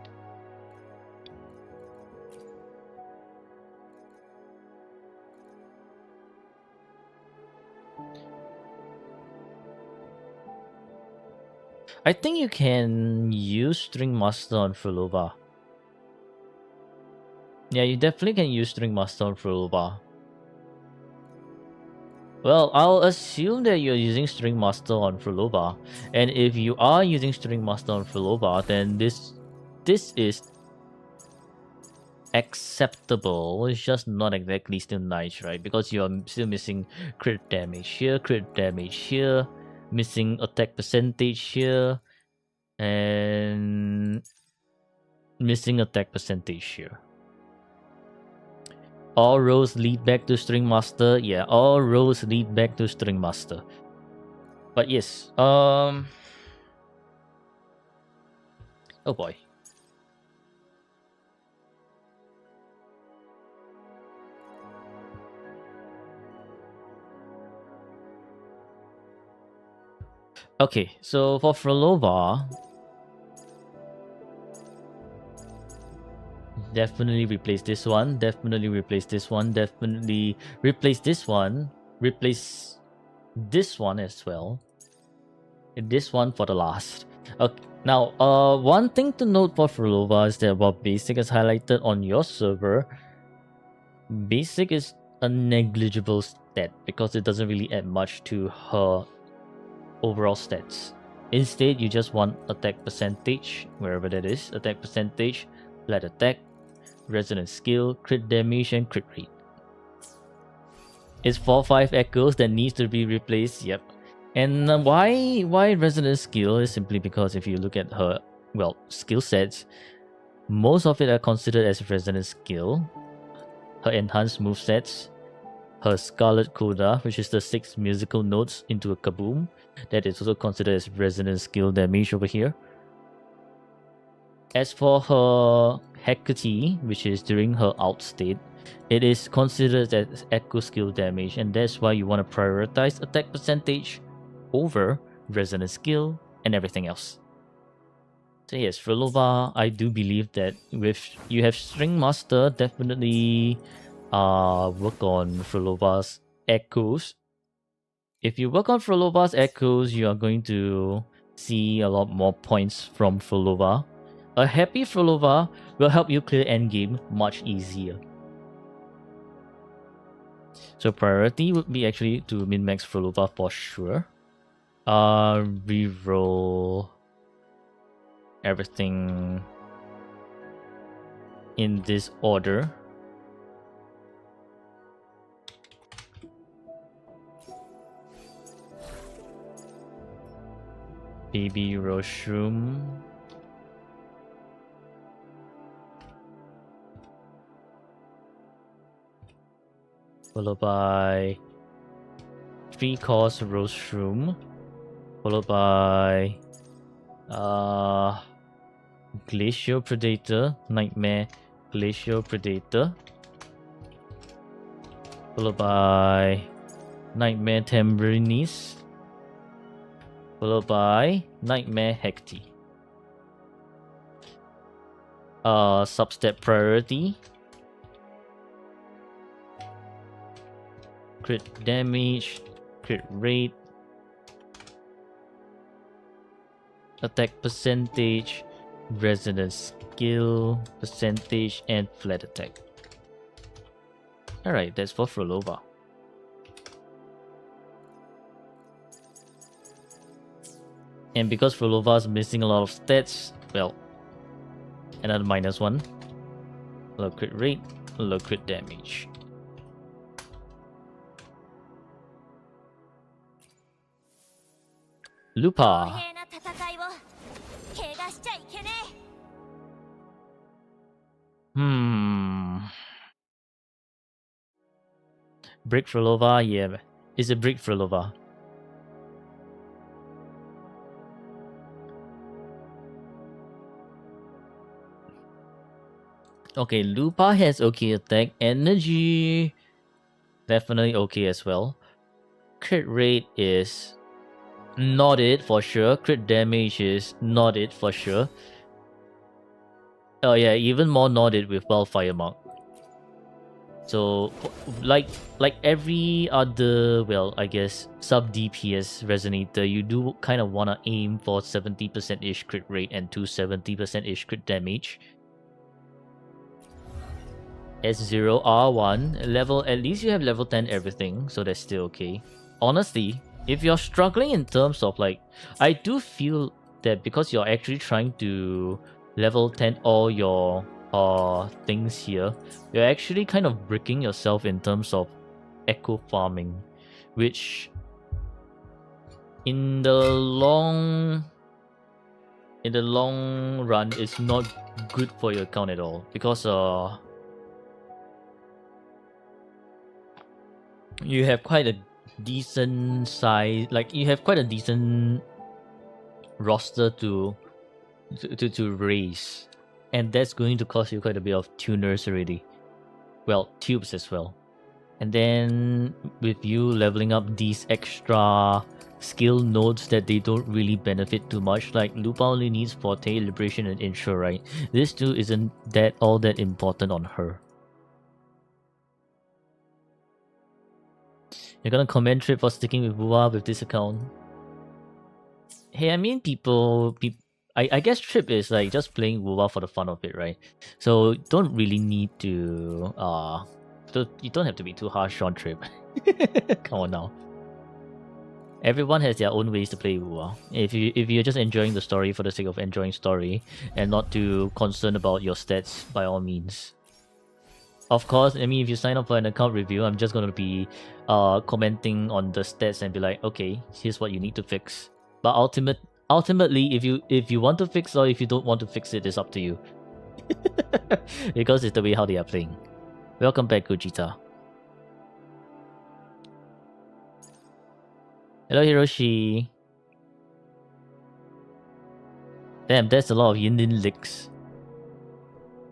I think you can use String Master on Frolova. Yeah, you definitely can use String Master on Frolova. Well, I'll assume that you're using String Master on Frolova, and if you are using String Master on Frolova, then this is acceptable. It's just not exactly still nice, right? Because you're still missing crit damage here, missing attack percentage here, and missing attack percentage here. All roads lead back to String Master. Yeah, all roads lead back to String Master. But yes, oh boy. Okay, so for Frolova, definitely replace this one, definitely replace this one, definitely replace this one, replace this one as well, and this one for the last. Okay, now, one thing to note for Frolova is that while basic is highlighted on your server, basic is a negligible stat because it doesn't really add much to her overall stats. Instead, you just want attack percentage, wherever that is, attack percentage, flat attack, resonant skill, crit damage, and crit rate. It's 4-5 echoes that needs to be replaced, yep. And why resonant skill is simply because if you look at her, well, skill sets, most of it are considered as resonant skill. Her enhanced movesets, her Scarlet Coda, which is the 6 musical notes into a kaboom, that is also considered as resonant skill damage over here. As for her Hecate, which is during her out state, it is considered as echo skill damage, and that's why you want to prioritize attack percentage over resonant skill and everything else. So yes, Frolova, I do believe that with you have String Master, definitely work on Frolova's echoes If you work on Frolova's echoes, you are going to see a lot more points from Frolova. A happy Frolova will help you clear endgame much easier. So priority would be actually to min-max Frolova for sure. Reroll everything in this order. Baby Roshroom. Followed by 3-cost Roshroom. Followed by Glacial Predator, Nightmare Glacial Predator. Followed by Nightmare Tambrinese. Followed by Nightmare Hecti. Substep priority. Crit damage, crit rate, attack percentage, resonance skill percentage, and flat attack. Alright, that's for Frolova. And because Frolova's missing a lot of stats, well, another -1. Low crit rate, low crit damage. Lupa. Brick Frolova, yeah. It's a Brick Frolova. Okay, Lupa has okay attack. Energy, definitely okay as well. Crit rate is not it for sure. Crit damage is not it for sure. Oh yeah, even more not it with Wildfire Mark. So, like every other, well, I guess, sub DPS resonator, you do kind of want to aim for 70%-ish crit rate and 270%-ish crit damage. S0, R1, level, at least you have level 10 everything, so that's still okay. Honestly, if you're struggling in terms of like, I do feel that because you're actually trying to level 10 all your things here, you're actually kind of bricking yourself in terms of echo farming, which in the long run is not good for your account at all, because you have quite a decent size, like you have quite a decent roster to raise, and that's going to cost you quite a bit of tuners already. Well, tubes as well. And then with you leveling up these extra skill nodes that they don't really benefit too much, like Lupa only needs Forte, Liberation, and Intro, right? This too isn't all that important on her. You're gonna comment Tripp for sticking with Bua with this account? Hey, I mean, I guess Tripp is like just playing WoWa for the fun of it, right? So don't really need to you don't have to be too harsh on Tripp. Come on now. Everyone has their own ways to play WoWa. If you're just enjoying the story for the sake of enjoying story and not too concerned about your stats, by all means. Of course, I mean, if you sign up for an account review, I'm just gonna be commenting on the stats and be like, okay, here's what you need to fix. But ultimately, if you want to fix or if you don't want to fix it, it's up to you. Because it's the way how they are playing. Welcome back, Gogeta. Hello, Hiroshi. Damn, that's a lot of Yin licks.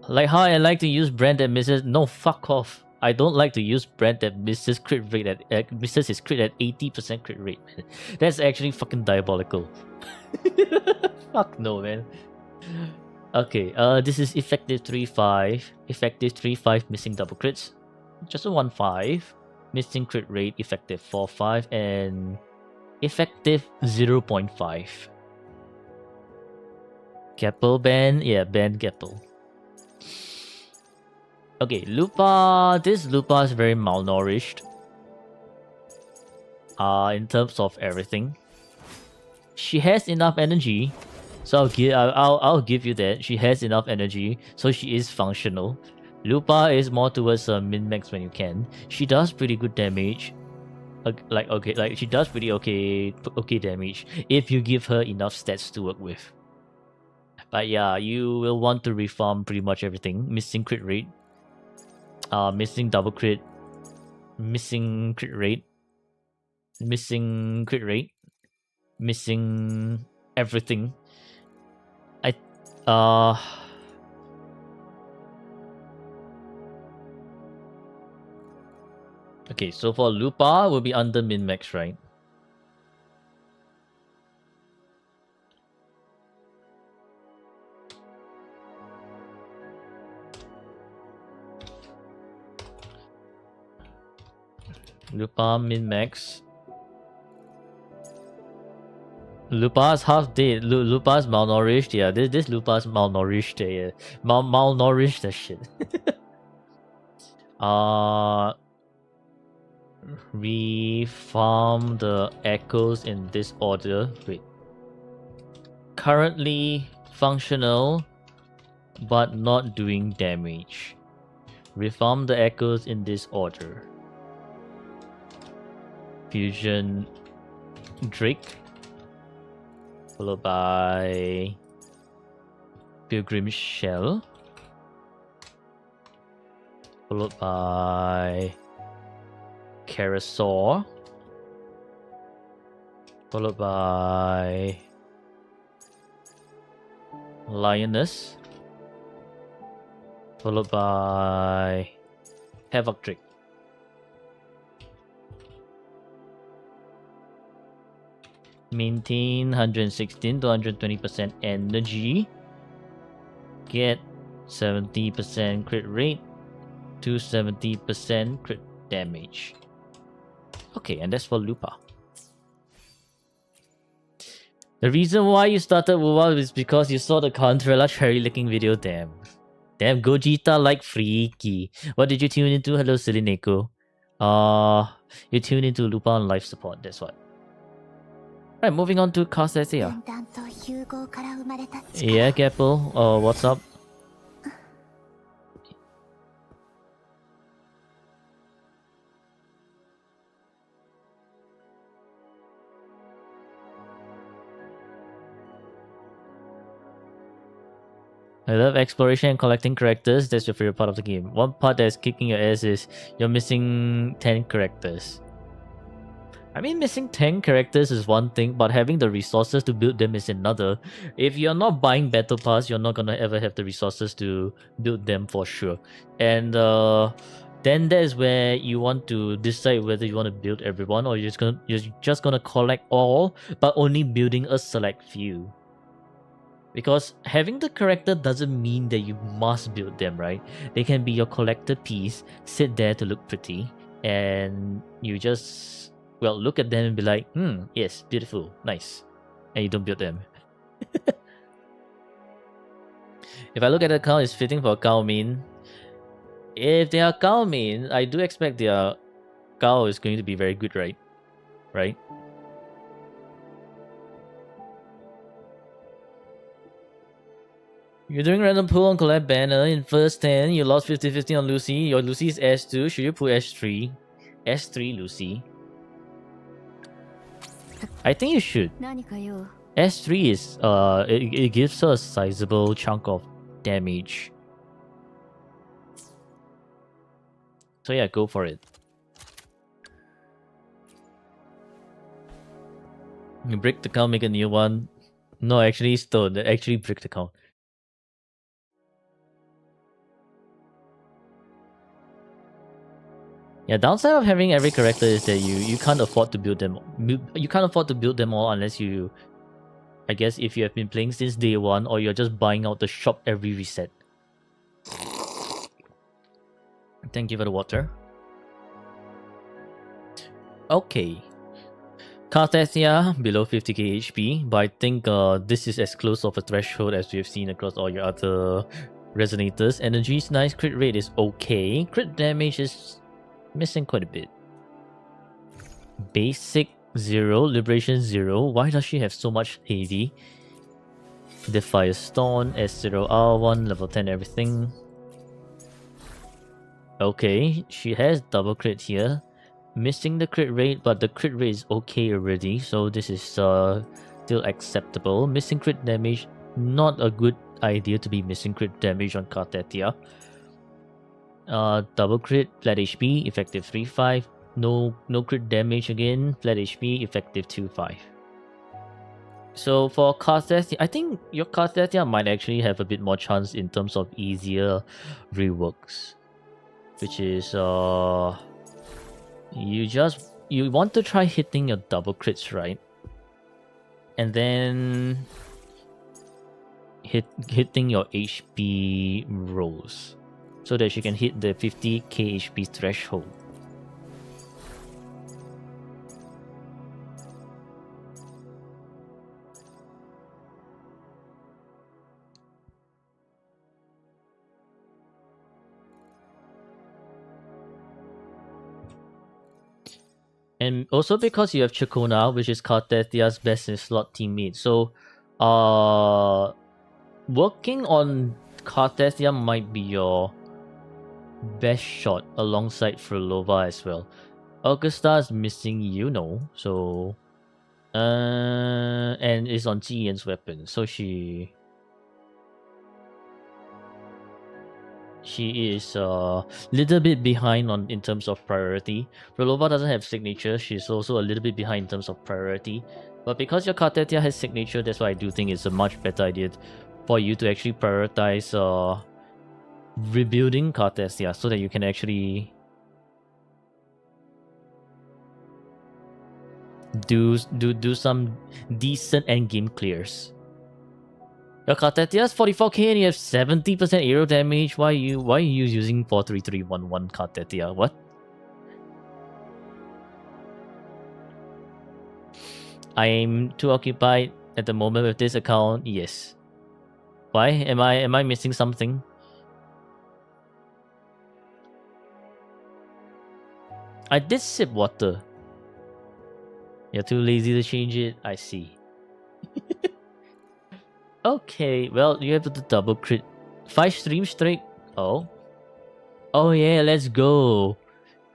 Like how I like to use brand that misses. No, fuck off. I don't like to use brand that misses crit rate at misses his crit at 80% crit rate, man. That's actually fucking diabolical. Fuck no, man. Okay, this is effective 3-5. Effective 3-5 missing double crits. Just a 1-5. Missing crit rate, effective 4.5, and effective 0.5. Keppel ban, yeah, ban Keppel. Okay, Lupa. This Lupa is very malnourished. In terms of everything, she has enough energy, so I'll give you that. She has enough energy, so she is functional. Lupa is more towards min max when you can. She does pretty good damage. Like she does pretty okay damage if you give her enough stats to work with. But yeah, you will want to reform pretty much everything. Missing crit rate, missing double crit, missing crit rate, missing crit rate, missing everything. Okay, so for Lupa will be under min max, right? Lupa min max. Lupa's half dead. Lupa's malnourished. Yeah, this Lupa's malnourished. Yeah, malnourished as shit. Reform the echoes in this order. Wait. Currently functional, but not doing damage. Reform the echoes in this order. Fusion Drake, followed by Pilgrim Shell, followed by Carasaur, followed by Lioness, followed by Havoc Drake. Maintain 116 to 120% energy. Get 70% crit rate to 70% crit damage. Okay, and that's for Lupa. The reason why you started WoW is because you saw the Contrala cherry licking video. Damn, Gogeta like freaky. What did you tune into? Hello, silly Neko. You tuned into Lupa on life support. That's what. Right, moving on to Cast SAR. Yeah, Keppel. What's up? I love exploration and collecting characters. That's your favorite part of the game. One part that's kicking your ass is you're missing 10 characters. I mean, missing 10 characters is one thing, but having the resources to build them is another. If you're not buying Battle Pass, you're not gonna ever have the resources to build them for sure. And then that is where you want to decide whether you want to build everyone or you're just gonna collect all, but only building a select few. Because having the character doesn't mean that you must build them, right? They can be your collector piece, sit there to look pretty, and you just, well, look at them and be like, yes, beautiful, nice. And you don't build them. If I look at the account, it's fitting for Cao Min. If they are Cao Min, I do expect their Cao is going to be very good, right? Right? You're doing random pull on collect banner in first 10. You lost 50-50 on Lucy. Your Lucy is S2. Should you pull S3? S3 Lucy. I think you should. S3 is it gives her a sizable chunk of damage. So yeah, go for it. You break the count, make a new one. No, actually, still, actually break the count. Yeah, downside of having every character is that you can't afford to build them. You can't afford to build them all unless you, I guess, if you have been playing since day one or you're just buying out the shop every reset. Thank you for the water. Okay. Cartesia below 50k HP, but I think this is as close of a threshold as we have seen across all your other resonators. Energy is nice, crit rate is okay, crit damage is missing quite a bit. Basic 0, Liberation 0. Why does she have so much heavy? Defy Stone, S0, R1, level 10 everything. Okay, she has double crit here. Missing the crit rate, but the crit rate is okay already, so this is still acceptable. Missing crit damage, not a good idea to be missing crit damage on Cartetia. Double crit, flat HP, effective 3-5. No crit damage again, flat HP, effective 2-5. So for Cartetia, I think your Cartetia might actually have a bit more chance in terms of easier reworks. Which is you want to try hitting your double crits, right? And then hitting your HP rolls so that you can hit the 50k HP threshold. And also because you have Chakona, which is Cartetia's best in slot teammate. So working on Cartesia might be your best shot alongside Frolova as well. Augusta is missing so and is on Jiyan's weapon, so she is a little bit behind in terms of priority. Frolova doesn't have signature, she's also a little bit behind in terms of priority. But because your Cartetia has signature, that's why I do think it's a much better idea for you to actually prioritize rebuilding Cartesia so that you can actually do some decent endgame clears. Your Cartetia is 44k and you have 70% aero damage. Why are you using 43311 Cartetia? What? I'm too occupied at the moment with this account. Yes. Why? Am I missing something? I did sip water. You're too lazy to change it? I see. Okay, well, you have the double crit. 5 streams straight. Oh. Oh yeah, let's go.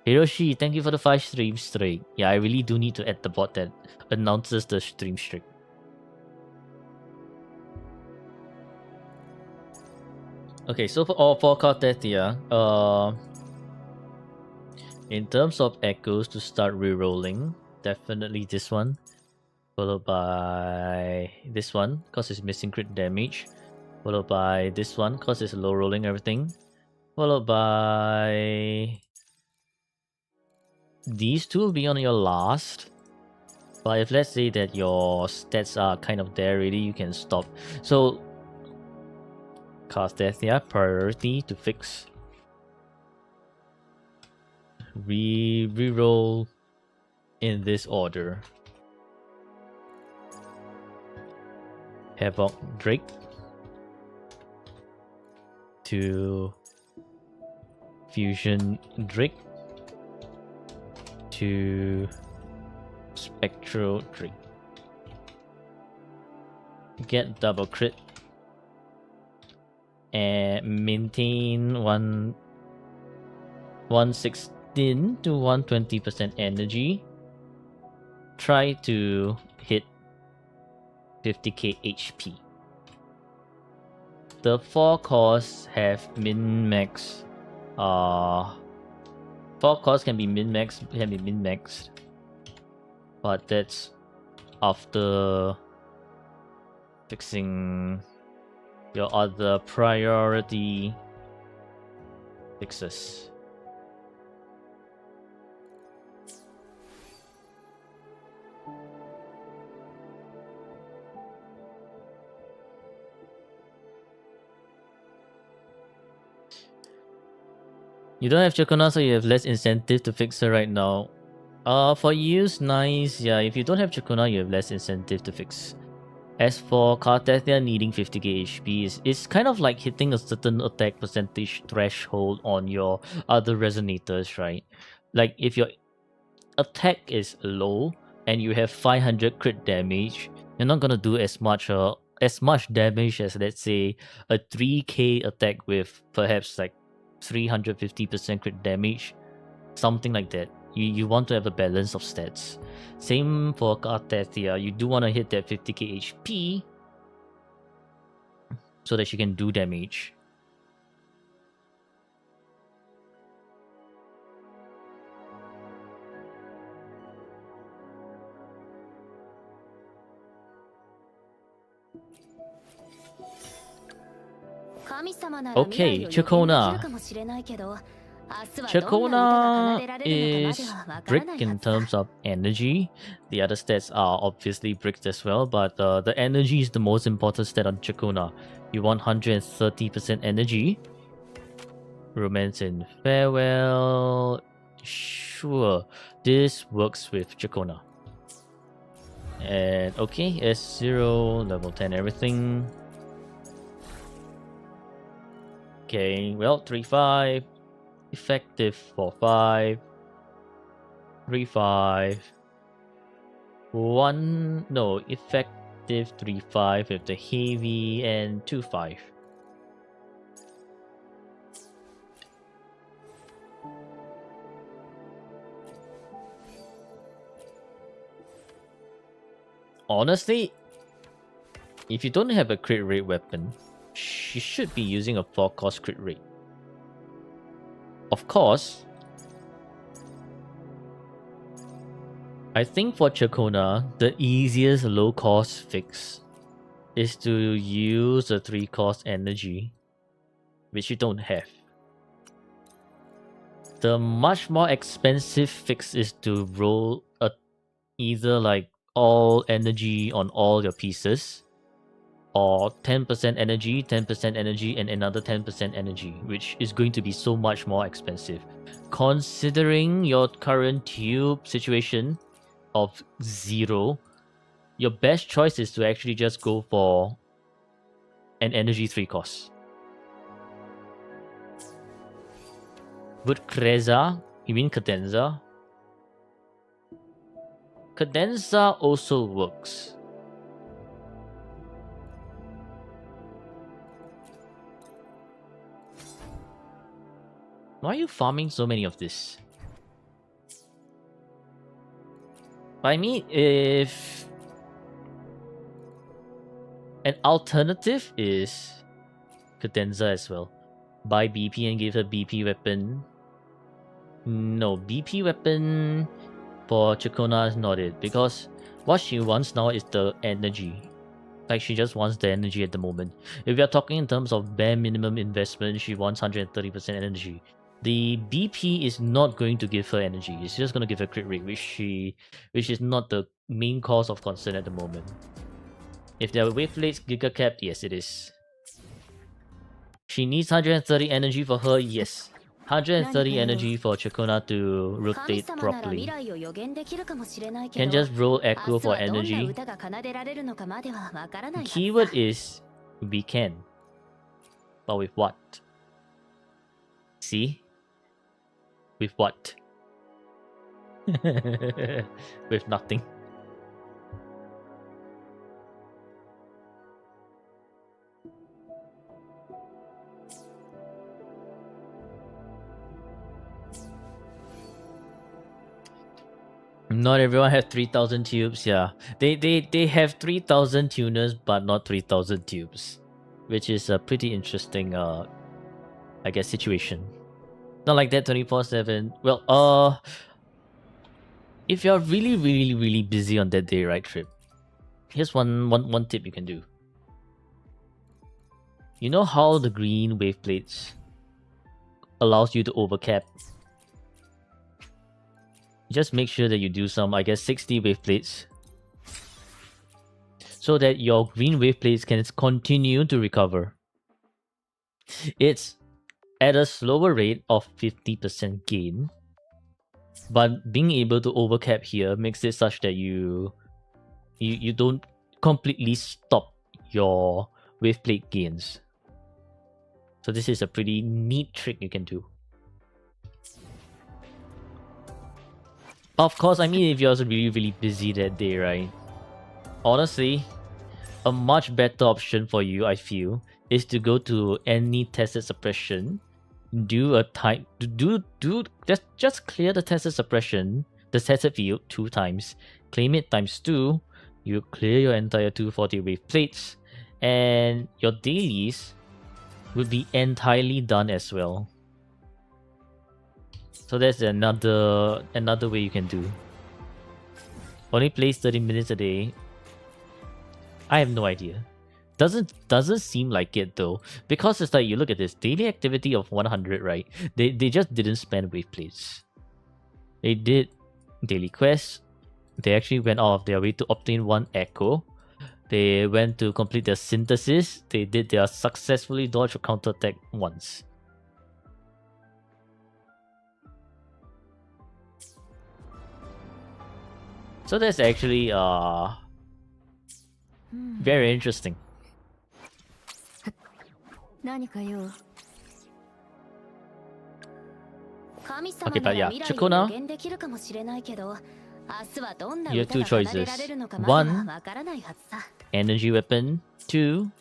Hiroshi, thank you for the 5 streams straight. Yeah, I really do need to add the bot that announces the stream streak. Okay, so for Cartetia, in terms of echoes to start rerolling, definitely this one. Followed by this one, because it's missing crit damage. Followed by this one, because it's low rolling everything. Followed by these two will be on your last. But if let's say that your stats are kind of there already, you can stop. So Cartesia, priority to fix. Reroll in this order. Havoc Drake to Fusion Drake to Spectral Drake. Get double crit and maintain 116 to 120% energy. Try to hit 50k HP. The 4 cores have min-max. 4 cores can be min-maxed. But that's after fixing your other priority fixes. You don't have Chakona, so you have less incentive to fix her right now. For use, nice. Yeah, if you don't have Chakuna, you have less incentive to fix. As for Cartethia needing 50k HP, it's kind of like hitting a certain attack percentage threshold on your other resonators, right? Like if your attack is low and you have 500 crit damage, you're not gonna do as much damage as, let's say, a 3k attack with perhaps like 350% crit damage, something like that. You want to have a balance of stats. Same for Cartethia. You do want to hit that 50k HP so that she can do damage. Okay, Chakona. Chakona is brick in terms of energy. The other stats are obviously bricks as well, but the energy is the most important stat on Chakona. You want 130% energy. Romance and Farewell. Sure, this works with Chakona. And okay, S0, level 10, everything. Okay, well, 3-5. Effective for 5. 3-5. Effective 3-5 with the heavy and 2-5. Honestly, if you don't have a crit rate weapon, she should be using a 4-cost crit rate. Of course, I think for Chakona, the easiest low-cost fix is to use a 3-cost energy, which you don't have. The much more expensive fix is to roll either like all energy on all your pieces, or 10% energy, 10% energy, and another 10% energy, which is going to be so much more expensive. Considering your current tube situation of 0, your best choice is to actually just go for an energy 3-cost. Would Kreza, you mean Cadenza? Cadenza also works. Why are you farming so many of this? I mean, if an alternative is Cadenza as well. Buy BP and give her BP weapon. No, BP weapon for Chakona is not it, because what she wants now is the energy. Like, she just wants the energy at the moment. If we are talking in terms of bare minimum investment, she wants 130% energy. The BP is not going to give her energy. It's just going to give her crit rate, which is not the main cause of concern at the moment. If there are waveplates giga capped, yes, it is. She needs 130 energy for her, yes. 130 energy for Chakona to rotate properly. Can just roll echo for energy. Keyword is we can. But with what? See? With what? With nothing. Not everyone has 3,000 tubes, yeah. They have 3,000 tuners, but not 3,000 tubes. Which is a pretty interesting, I guess, situation. Not like that 24/7. Well, if you're really busy on that day, right, Tripp? Here's one tip you can do. You know how the green wave plates allows you to overcap? Just make sure that you do some, I guess, 60 wave plates, so that your green wave plates can continue to recover. It's at a slower rate of 50% gain, But being able to overcap here makes it such that you don't completely stop your wave plate gains. So this is a pretty neat trick you can do. Of course, I mean, if you're really busy that day, right? Honestly, a much better option for you, I feel, is to go to any tested suppression, do a type, just clear the tested suppression, the tested field 2 times, claim it times 2, you clear your entire 240 wave plates, and your dailies would be entirely done as well. So that's another way you can do. Only plays 30 minutes a day. I have no idea. Doesn't seem like it though, because it's like you look at this daily activity of 100, right? They just didn't spend wave plates. They did daily quests. They actually went out of their way to obtain 1 echo. They went to complete their synthesis. They did their successfully dodge or counterattack once. So that's actually very interesting. Okay, but yeah, Chikona, you have 2 choices. 1, energy weapon. 2,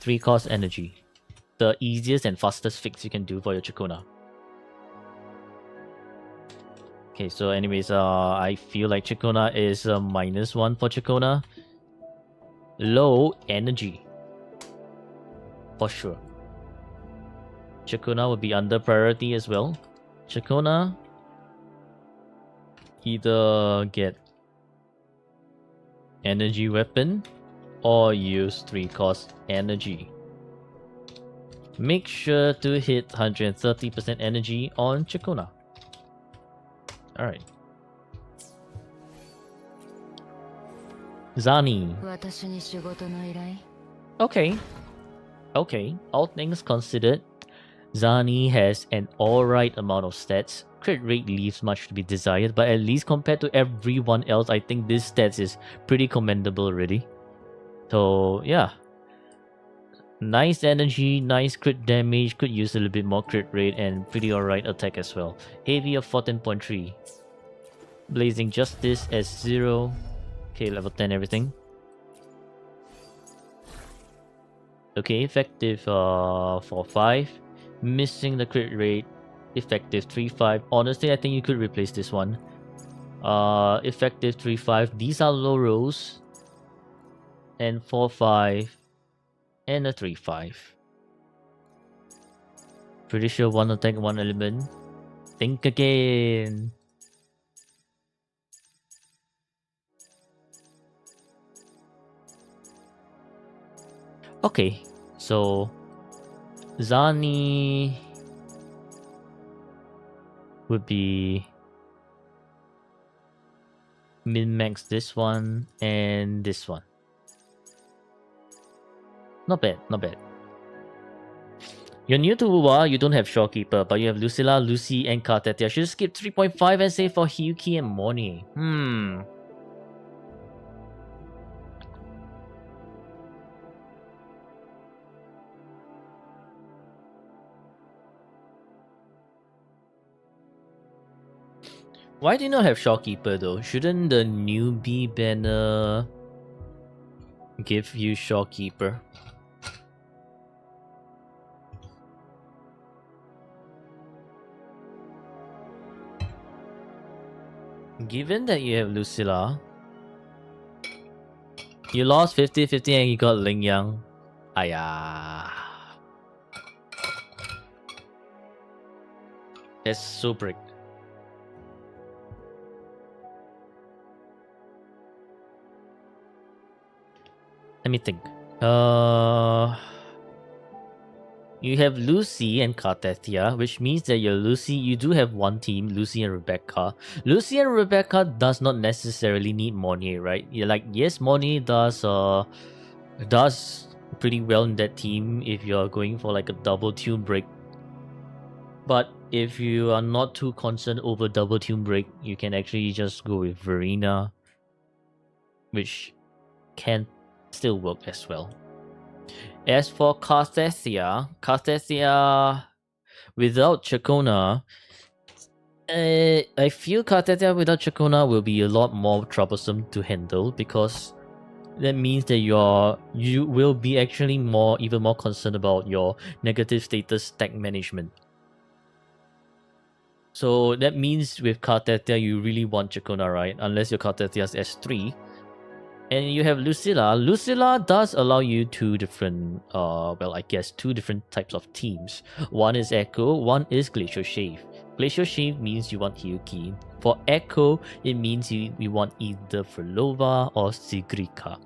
3 cost energy. The easiest and fastest fix you can do for your Chikona. Okay, so anyways, I feel like Chikona is a -1 for Chikona. Low energy. For sure. Chikona would be under priority as well. Chikona, either get energy weapon or use 3 cost energy. Make sure to hit 130% energy on Chikona. Alright. Zani. Okay. Okay, all things considered, Zani has an alright amount of stats. Crit rate leaves much to be desired, but at least compared to everyone else, I think this stats is pretty commendable already. So yeah. Nice energy, nice crit damage, could use a little bit more crit rate, and pretty alright attack as well. Heavy of 14.3. Blazing Justice as 0. Okay, level 10 everything. Okay, effective for 5. Missing the crit rate. Effective 3-5. Honestly, I think you could replace this one. Effective 3-5. These are low rolls. And 4-5. And a 3-5. Pretty sure 1 attack, 1 element. Think again. Okay, so Zani would be min-max this one and this one. Not bad, not bad. You're new to Wuwa, you don't have Shorekeeper, but you have Lucilla, Lucy, and Kartetia. Should skip 3.5 and save for Hyuki and Moni. Why do you not have Shorekeeper though? Shouldn't the newbie banner give you Shorekeeper? Given that you have Lucilla, you lost 50-50 and you got Ling Yang. Ayah. That's so brick. Let me think. You have Lucy and Kartetia, which means that you're Lucy. You do have one team, Lucy and Rebecca. Lucy and Rebecca does not necessarily need Monier, right? You're like, yes, Monier does pretty well in that team if you're going for like a double tune break. But if you are not too concerned over double tune break, you can actually just go with Verena, which can still work as well. As for Carthethia without Chacona, I feel Carthethia without Chacona will be a lot more troublesome to handle, because that means that you will be actually even more concerned about your negative status stack management. So that means with Carthethia you really want Chacona, right? Unless your Carthethia's S3. And you have Lucilla. Lucilla does allow you two different two different types of teams. One is Echo, one is Glacial Shave. Glacial Shave means you want Hyuki. For Echo, it means you want either Frolova or Sigrika.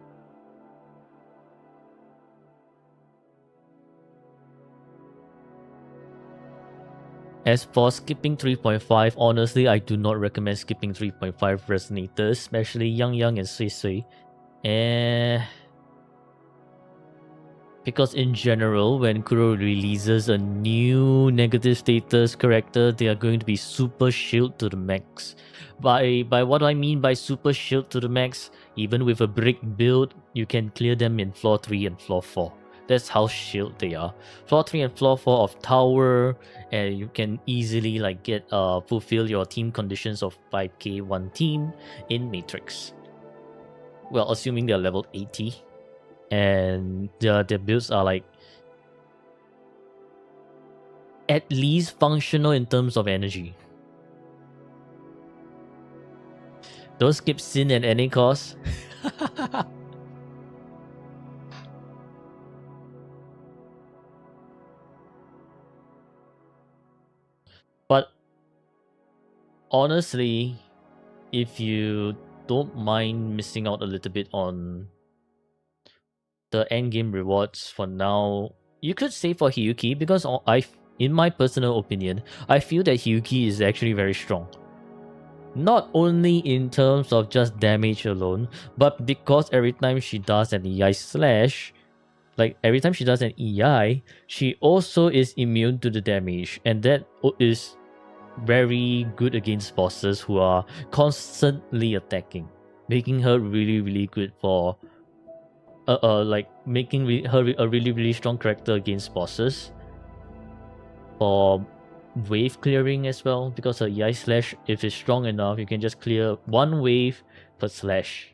As for skipping 3.5, honestly, I do not recommend skipping 3.5 resonators, especially Yang and Sui Sui. Because in general, when Kuro releases a new negative status character, they are going to be super shield to the max. By what I mean by super shield to the max, even with a brick build, you can clear them in floor 3 and floor 4. That's how shield they are. Floor 3 and floor 4 of tower, and you can easily get fulfill your team conditions of 5k one team in Matrix. Well, assuming they're level 80. And their builds are at least functional in terms of energy. Don't skip Sin at any cost. But honestly, if you don't mind missing out a little bit on the endgame rewards for now, you could save for Hyuki, because in my personal opinion, I feel that Hyuki is actually very strong. Not only in terms of just damage alone, but because every time she does an EI slash, every time she does an EI, she also is immune to the damage, and that is very good against bosses who are constantly attacking, making her really, really good for making her a really, really strong character against bosses. For wave clearing as well, because her EI slash, if it's strong enough, you can just clear one wave per slash.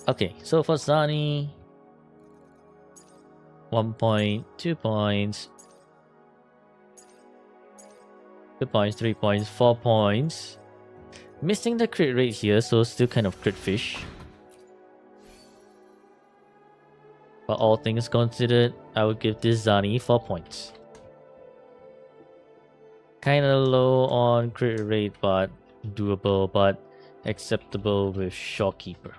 Okay, so for Zani, 1 point, 2 points, 2 points, 3 points, 4 points. Missing the crit rate here, so still kind of crit fish. But all things considered, I would give this Zani 4 points. Kinda low on crit rate, but doable, but acceptable with Shopkeeper.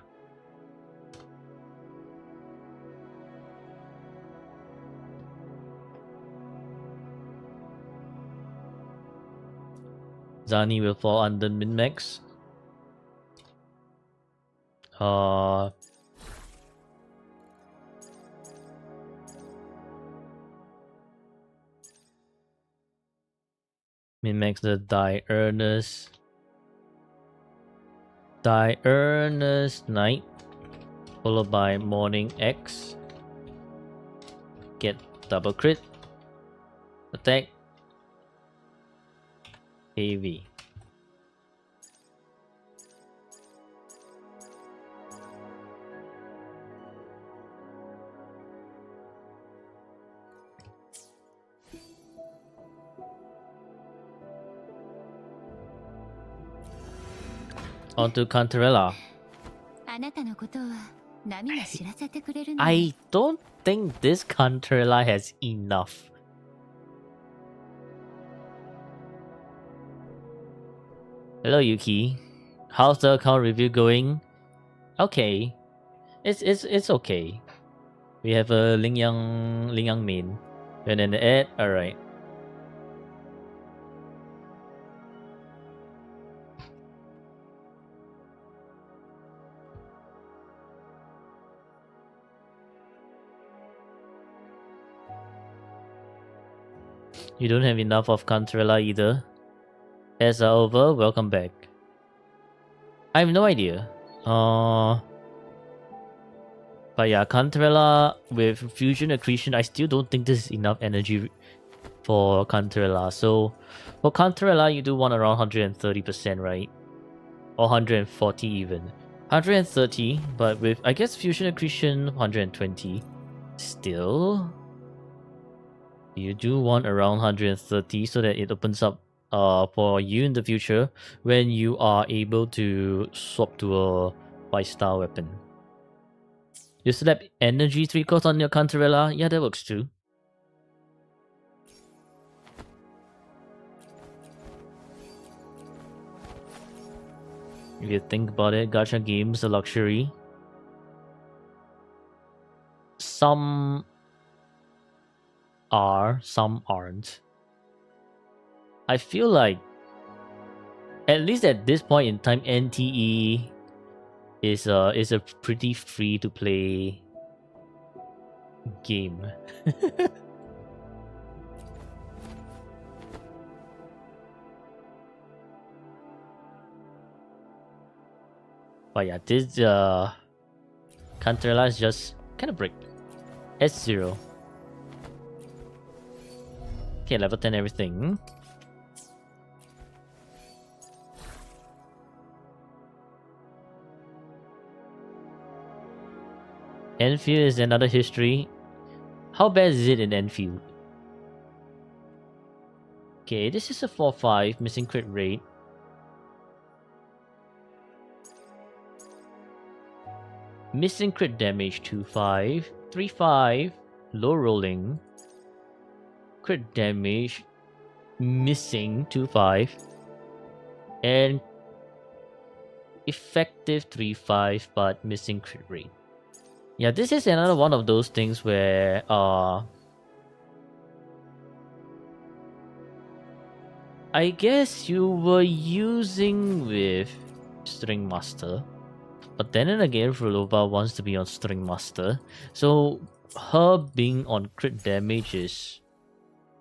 Zani will fall under min-max. Min-max the Diurnus Night, followed by Morning X. Get double crit. Attack. AV. On to Cantarella. I don't think this Cantarella has enough. Hello Yuki. How's the account review going? Okay. It's okay. We have a Lingyang main. And then the Ed, alright. You don't have enough of Cantarella either. As are over, welcome back. I have no idea. But yeah, Cantarella with Fusion Accretion, I still don't think this is enough energy for Cantarella. So for Cantarella, you do want around 130%, right? Or 140 even. 130, but with, I guess, Fusion Accretion, 120. Still, you do want around 130 so that it opens up for you in the future when you are able to swap to a 5-star weapon. You slap energy 3 cost on your Cantarella? Yeah, that works too. If you think about it, gacha games are luxury. Some are, some aren't. I feel like, at least at this point in time, NTE is a pretty free to play game. But yeah, this Cantarella is just kind of break. S0. Okay, level 10 everything. Enfield is another history. How bad is it in Enfield? Okay, this is a 4-5, missing crit rate. Missing crit damage 2-5, 3-5, low rolling. Crit damage missing 2-5. And effective 3-5 but missing crit rate. Yeah, this is another one of those things where I guess you were using with String Master. But then and again, Frolova wants to be on String Master. So her being on crit damage is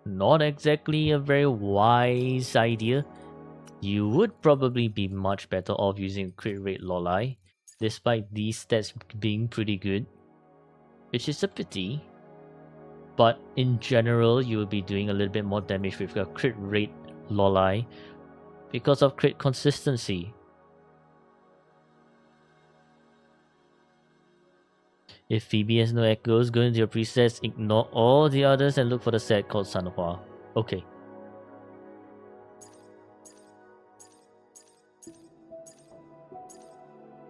not exactly a very wise idea. You would probably be much better off using crit rate Lolai, despite these stats being pretty good. Which is a pity. But in general, you will be doing a little bit more damage with your crit rate Lolai because of crit consistency. If Phoebe has no echoes, go into your presets, ignore all the others, and look for the set called Sanhua. Okay.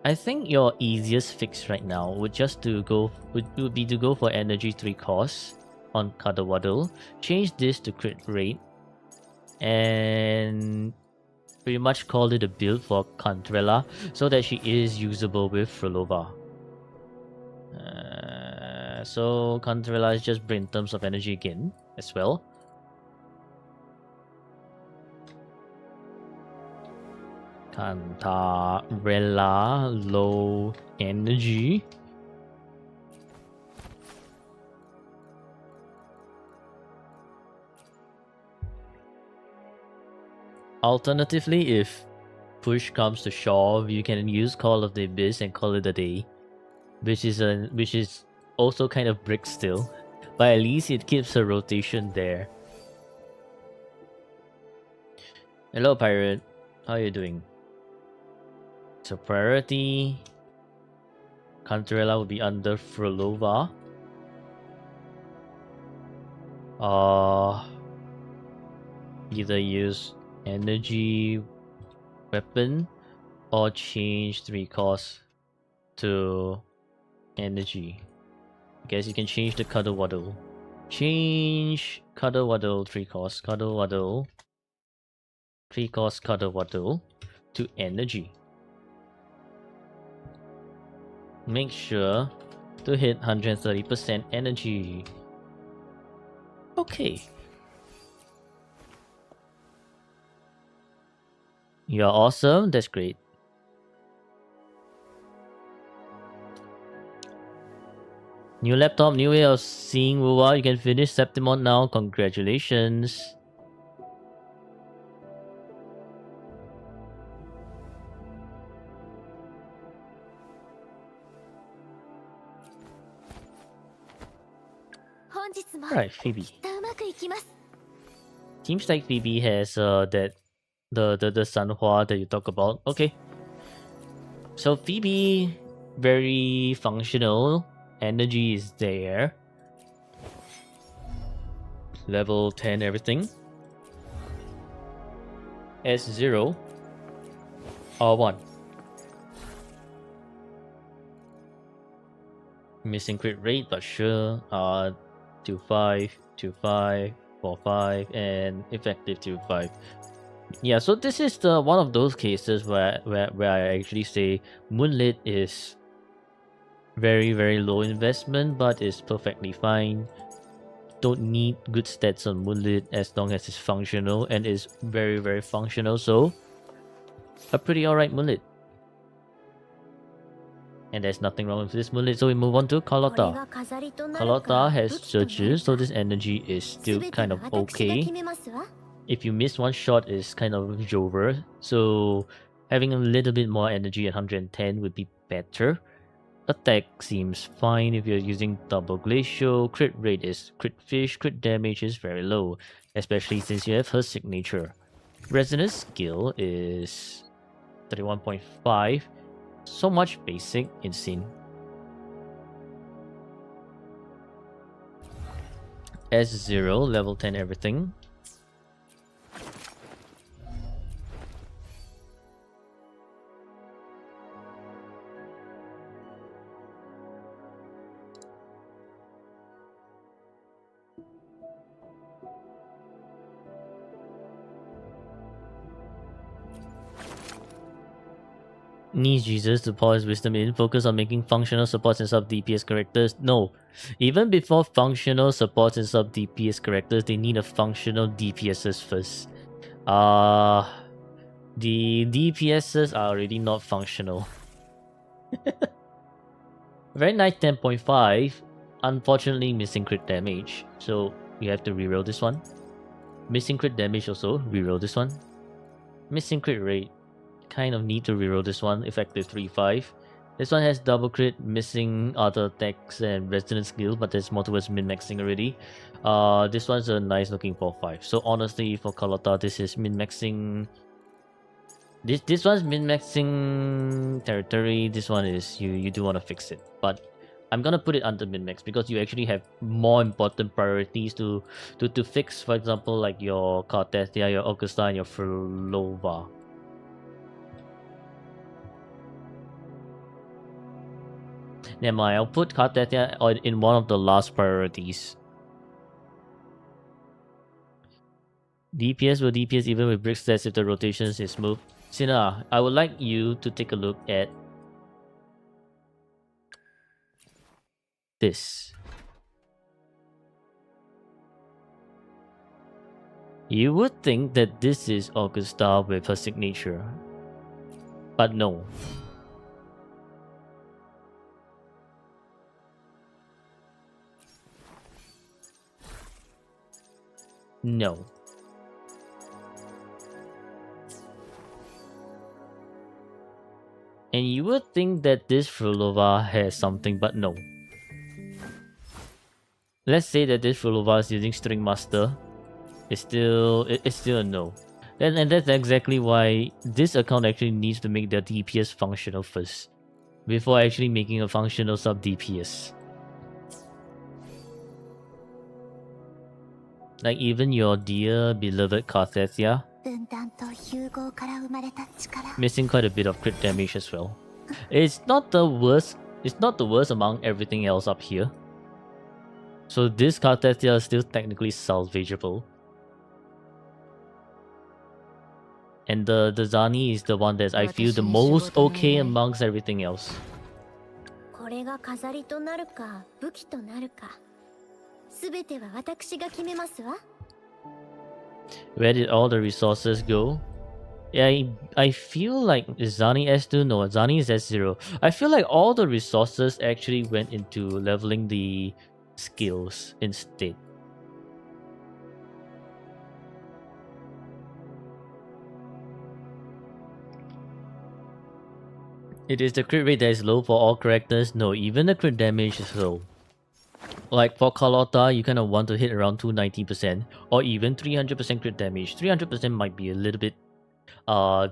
I think your easiest fix right now would be to go for energy 3 cost on Cuddlewaddle, change this to crit rate, and pretty much call it a build for Cantarella so that she is usable with Frolova. So Cantarella is just brain in terms of energy again as well. Cantarella low energy. Alternatively, if push comes to shove, you can use Call of the Abyss and call it a day, which is also kind of brick still, but at least it keeps a rotation there. Hello, pirate. How are you doing? So priority, Cantarella will be under Frolova. Either use energy weapon or change 3 cost to energy. I guess you can change the Cuddlewaddle. Change Cuddlewaddle 3 cost. Cuddlewaddle 3 cost Cuddlewaddle to energy. Make sure to hit 130% energy. Okay. You're awesome, that's great. New laptop, new way of seeing Wuwa. You can finish Septimon now. Congratulations. Right, Phoebe. Seems like Phoebe has the Sanhua that you talk about. Okay. So Phoebe, very functional. Energy is there. Level 10 everything. S0 R1. Missing crit rate, but sure. 2-5, 2-5, 4-5, and effective 2-5. Yeah, so this is the one of those cases where I actually say Moonlit is very low investment, but is perfectly fine. Don't need good stats on Moonlit as long as it's functional, and is very functional, so a pretty alright Moonlit. And there's nothing wrong with this Moonlit, so we move on to Carlotta. Carlotta has surges, so this energy is still kind of okay. If you miss one shot, is kind of over, so having a little bit more energy at 110 would be better. Attack seems fine if you're using double glacial. Crit rate is crit fish. Crit damage is very low, especially since you have her signature. Resonance skill is 31.5. So much basic, insane. S0, level 10 everything. Needs Jesus to pour his wisdom in, focus on making functional supports and sub DPS characters. No. Even before functional supports and sub DPS characters, they need a functional DPSs first. The DPSs are already not functional. Very nice 10.5. Unfortunately missing crit damage. So you have to reroll this one. Missing crit damage also, reroll this one. Missing crit rate. Kind of need to reroll this one, effective 3-5. This one has double crit, missing other attacks and resonance skill, but there's more towards min-maxing already. This one's a nice looking 4-5. So honestly, for Carlotta, this is min-maxing. This one's min-maxing territory. This one is you do want to fix it, but I'm gonna put it under min-max because you actually have more important priorities to fix. For example, like your Cartethia, your Augusta, and your Frolova. Never mind, I'll put Cartethia in one of the last priorities. DPS will DPS even with brick stats if the rotations is smooth. Sina, I would like you to take a look at this. You would think that this is Augusta with her signature, but no. No. And you would think that this Frolova has something, but no. Let's say that this Frolova is using String Master. It's still a no. And that's exactly why this account actually needs to make their DPS functional first, before actually making a functional sub DPS. Like even your dear beloved Cartethia, missing quite a bit of crit damage as well. It's not the worst. It's not the worst among everything else up here. So this Cartethia is still technically salvageable. And the Zani is the one that I feel the most okay amongst everything else. れが飾りとなるか武器となるか、すべては私が決めますわ。Where did all the resources go? Yeah, I feel like is Zani S2? No, Zani is S0. I feel like all the resources actually went into leveling the skills instead. It is the crit rate that is low for all characters. No, even the crit damage is low. Like for Carlotta, you kind of want to hit around 290% or even 300% crit damage. 300% might be a little bit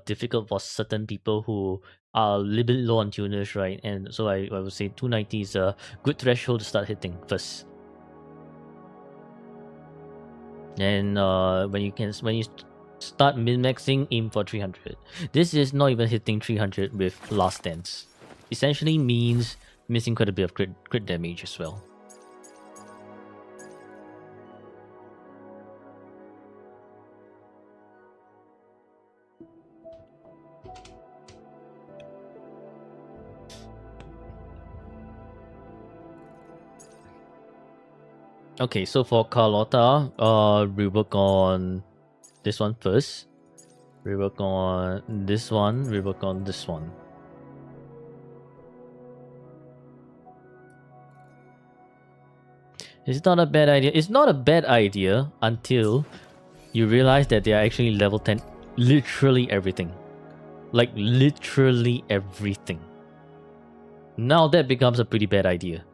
difficult for certain people who are a little bit low on tuners, right? And so I would say 290 is a good threshold to start hitting first. And when you start min-maxing, aim for 300. This is not even hitting 300 with last dance. Essentially means missing quite a bit of crit damage as well. Okay, so for Carlotta, rework on this one first. Rework on this one. Rework on this one. It's not a bad idea. It's not a bad idea until you realize that they are actually level 10. Literally everything. Like, literally everything. Now that becomes a pretty bad idea.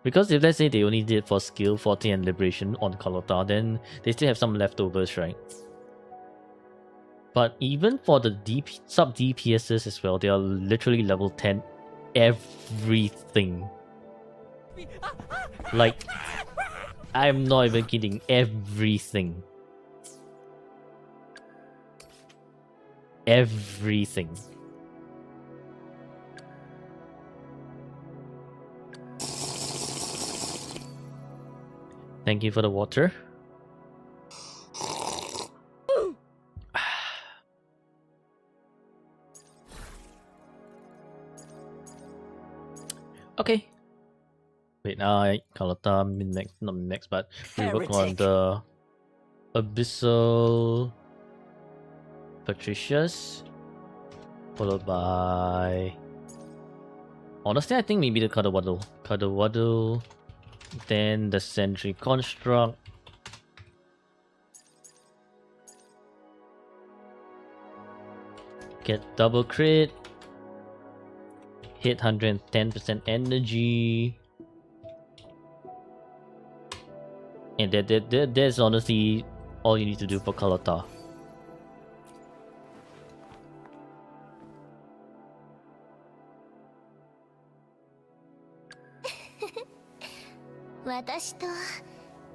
Because if let's say they only did for skill 40 and liberation on Carlotta, then they still have some leftovers, right? But even for the sub DPSs as well, they are literally level 10 everything. Like, I'm not even kidding, everything. Everything. Thank you for the water. Okay. Wait, now Carlotta min-max, not min-max, but we work on the Abyssal Patricius, followed by... Honestly, I think maybe the Cuddlewaddle, then the Sentry Construct, get double crit, hit 110% energy, and that's honestly all you need to do for Carlotta.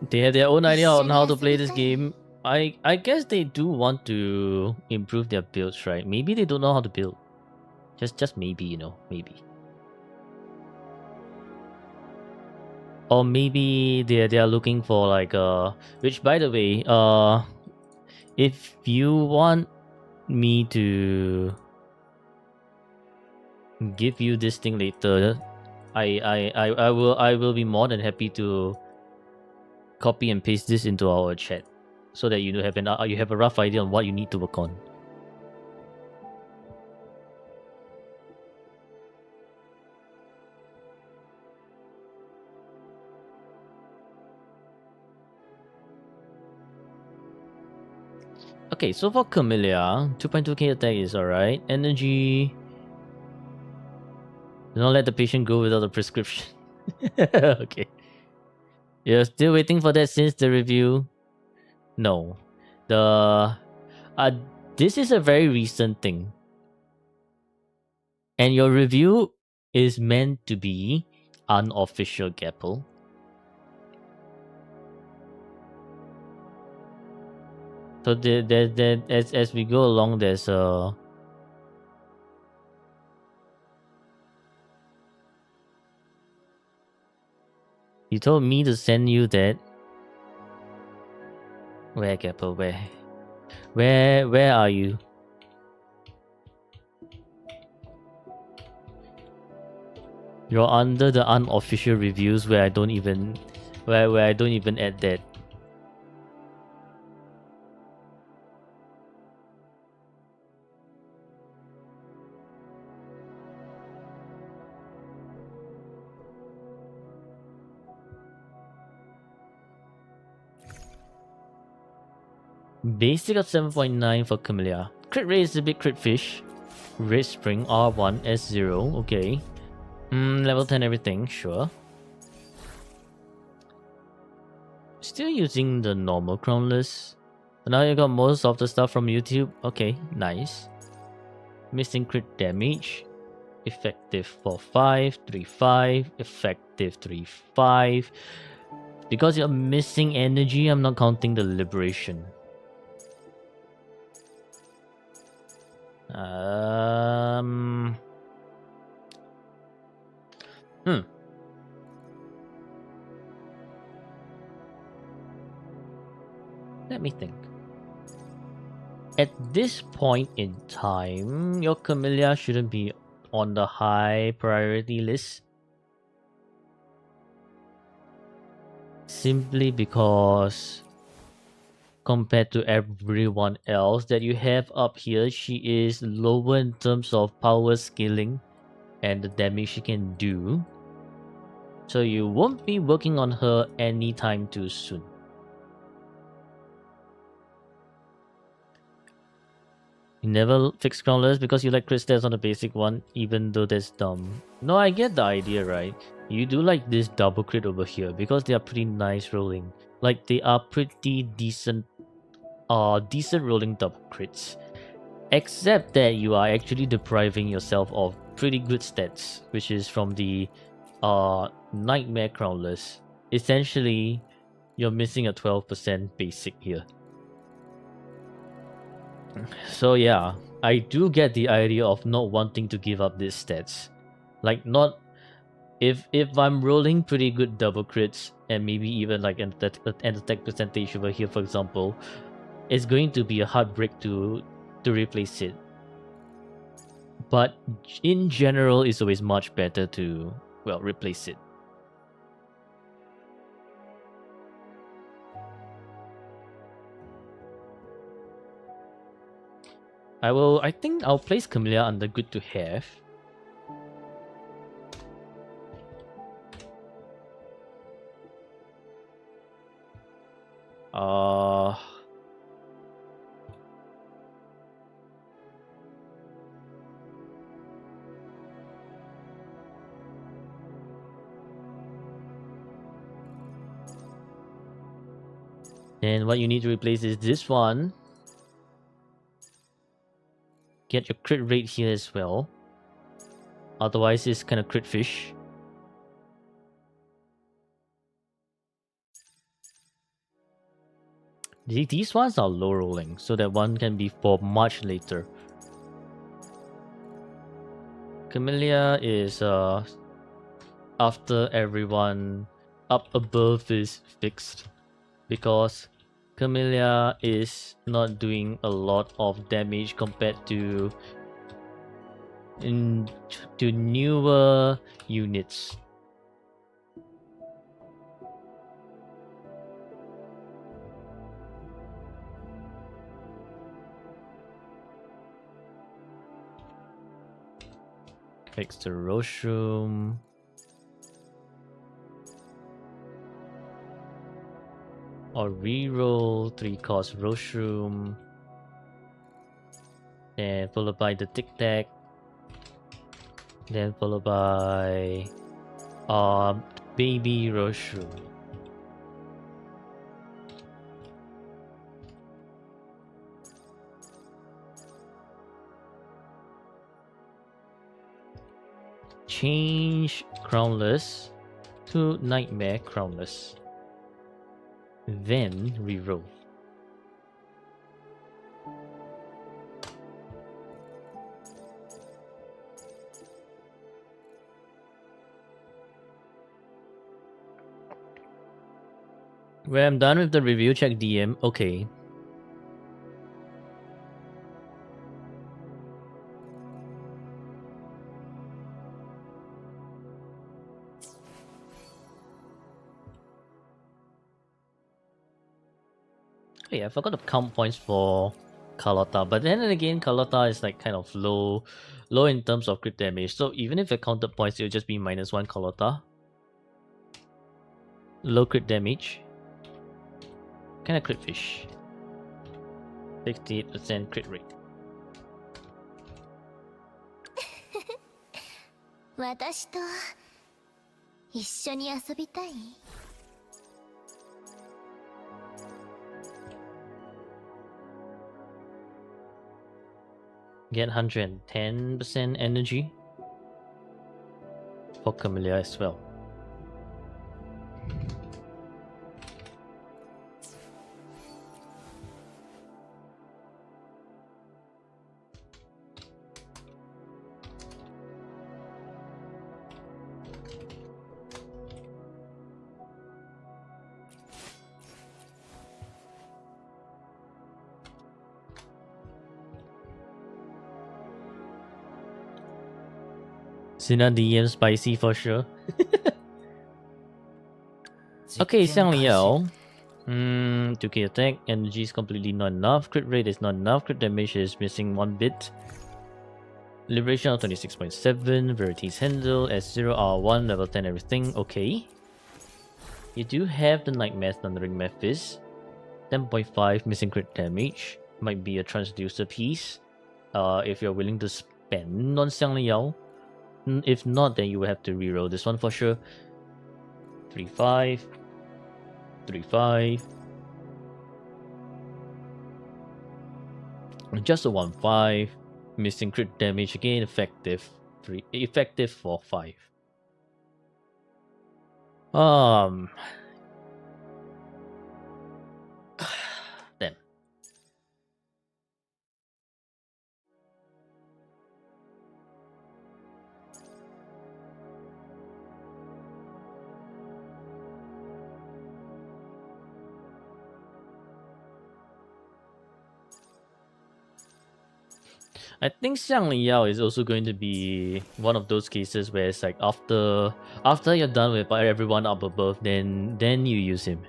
They have their own idea on how to play this game. I guess they do want to improve their builds, right? Maybe they don't know how to build. Just maybe, you know, maybe. Or maybe they are looking for like which by the way, if you want me to give you this thing later, I will be more than happy to copy and paste this into our chat so that you have a rough idea on what you need to work on. Okay, so for Camellia, 2.2k attack is alright. Energy. Do not let the patient go without a prescription. Okay. You're still waiting for that since the review? No. This is a very recent thing. And your review is meant to be unofficial, Gapple. So as we go along, there's a... You told me to send you that. Where, Gapple? Where? Where are you? You're under the unofficial reviews where I don't even where I don't even add that. Basic of 7.9 for Camellia. Crit rate is a bit crit fish. Red Spring R1 S0. Okay. Level 10 everything. Sure. Still using the normal crownless. Now you got most of the stuff from YouTube. Okay, nice. Missing crit damage. Effective 4-5, 3-5, effective 3-5. Because you're missing energy, I'm not counting the liberation. Let me think. At this point in time, your Camellia shouldn't be on the high priority list. Simply because compared to everyone else that you have up here, she is lower in terms of power scaling and the damage she can do. So you won't be working on her anytime too soon. You never fix crownless because you like crit stats on the basic one, even though that's dumb. No, I get the idea, right? You do like this double crit over here because they are pretty nice rolling. Like they are pretty decent rolling double crits. Except that you are actually depriving yourself of pretty good stats, which is from the Nightmare Crownless. Essentially, you're missing a 12% basic here. So yeah, I do get the idea of not wanting to give up these stats. Like not if I'm rolling pretty good double crits and maybe even like an attack percentage over here, for example, it's going to be a heartbreak to replace it. But in general, it's always much better to replace it. I think I'll place Camellia under good to have. And what you need to replace is this one. Get your crit rate here as well. Otherwise, it's kind of crit fish. These ones are low rolling, so that one can be for much later. Camellia is after everyone up above is fixed, because Camellia is not doing a lot of damage compared to newer units. Fix the Roshroom. Or reroll 3-cost Roshroom. Then followed by the Tic Tac. Then followed by baby Roshroom. Change Crownless to Nightmare Crownless. Then reroll. When I'm done with the review, check DM. Okay. Oh yeah, I forgot to count points for Carlotta, but then again, Carlotta is like kind of low in terms of crit damage. So even if I counted points, it would just be -1 Carlotta. Low crit damage. Kind of crit fish. 68% crit rate. 私と一緒に遊びたい？ Get 110% energy for Camellia as well. Sina DM spicy for sure. Okay, Xiang Liao. 2k attack, energy is completely not enough, crit rate is not enough, crit damage is missing 1 bit. Liberation of 26.7, Verity's Handle, S0, R1, level 10 everything, okay. You do have the Nightmare Thundering Mephis. 10.5 missing crit damage. Might be a transducer piece. If you're willing to spend on Xiang Liao. If not, then you will have to reroll this one for sure. 3-5. 3-5. Just a 1-5. Missing crit damage again, effective. Effective for 5. Damn. I think Xiang Liao is also going to be one of those cases where it's like after you're done with everyone up above, then you use him.